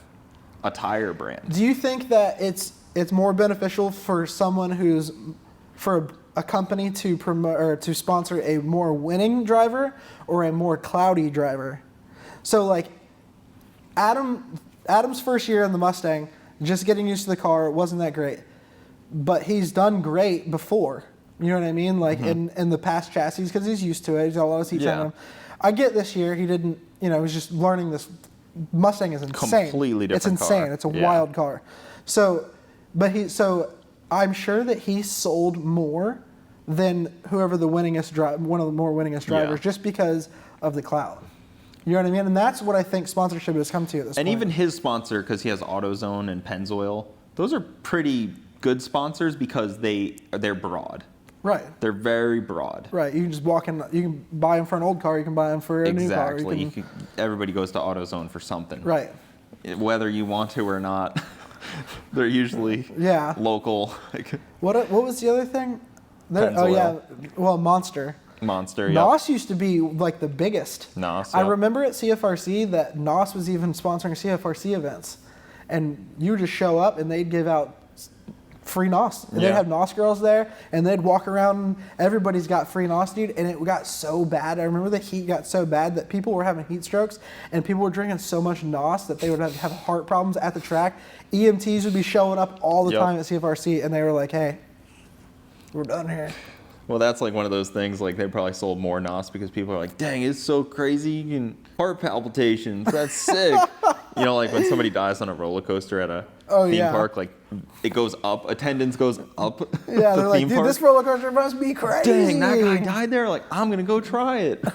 a tire brand. Do you think that it's more beneficial for someone for a company to promote or to sponsor a more winning driver or a more cloudy driver? So like Adam's first year in the Mustang, just getting used to the car, wasn't that great. But he's done great before. You know what I mean? Like in the past chassis, because he's used to it. He's got a lot of seats on him. I get this year, he didn't, he was just learning this. Mustang is insane. Completely different car. It's insane. It's a wild car. So I'm sure that he sold more than whoever one of the more winningest drivers, just because of the clout. You know what I mean? And that's what I think sponsorship has come to at this point. And even his sponsor, because he has AutoZone and Pennzoil, those are pretty good sponsors because they're broad. Right. They're very broad. Right. You can just walk in. You can buy them for an old car. You can buy them for a new car. Exactly. Everybody goes to AutoZone for something. Right. Whether you want to or not, they're usually local. What was the other thing? Oh yeah, well, Monster. Monster, NOS used to be like the biggest. NOS, I remember at CFRC that NOS was even sponsoring CFRC events. And you would just show up and they'd give out free NOS. And they'd have NOS girls there and they'd walk around and everybody's got free NOS, dude. And it got so bad. I remember the heat got so bad that people were having heat strokes and people were drinking so much NOS that they would have heart problems at the track. EMTs would be showing up all the time at CFRC and they were like, hey, we're done here. Well, that's like one of those things, like they probably sold more NOS because people are like, dang, it's so crazy. You can heart palpitations. That's sick. You know, like when somebody dies on a roller coaster at a theme park, like it goes up, attendance goes up. Yeah, they're like, dude, this roller coaster must be crazy. Dang, that guy died there. Like, I'm going to go try it.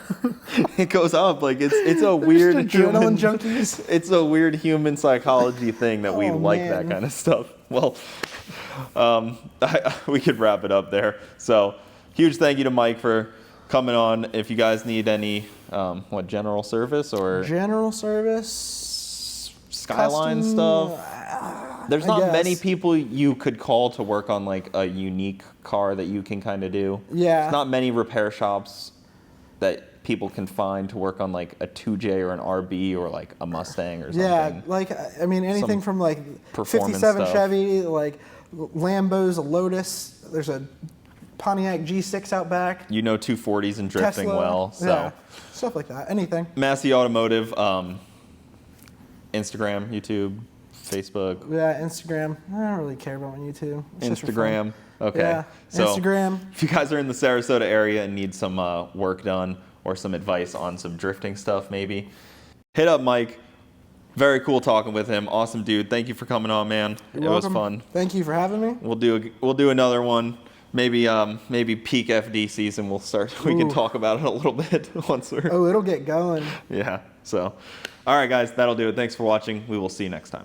It goes up. Like, it's a weird adrenaline junkies. It's a weird human psychology thing that we like that kind of stuff. Well, we could wrap it up there. So, huge thank you to Mike for coming on. If you guys need any, general service or? General service. Skyline custom, stuff. There's not many people you could call to work on like a unique car that you can kind of do. Yeah. There's not many repair shops that people can find to work on like a 2J or an RB or like a Mustang or something. Yeah, like, I mean, anything from like 57 stuff. Chevy, like Lambos, a Lotus, there's a Pontiac G6 out back. You know 240s and drifting Tesla, well. So. Yeah, stuff like that, anything. Masse Automotive, Instagram, YouTube, Facebook. Yeah, Instagram. I don't really care about my YouTube. It's Instagram. Okay. Yeah, so Instagram. If you guys are in the Sarasota area and need some work done or some advice on some drifting stuff, maybe hit up Mike. Very cool talking with him. Awesome dude. Thank you for coming on, man. You're it welcome. was fun. Thank you for having me. We'll do another one. Maybe peak FD season. We can talk about it a little bit once we're. Oh, it'll get going. Yeah. So, all right, guys, that'll do it. Thanks for watching. We will see you next time.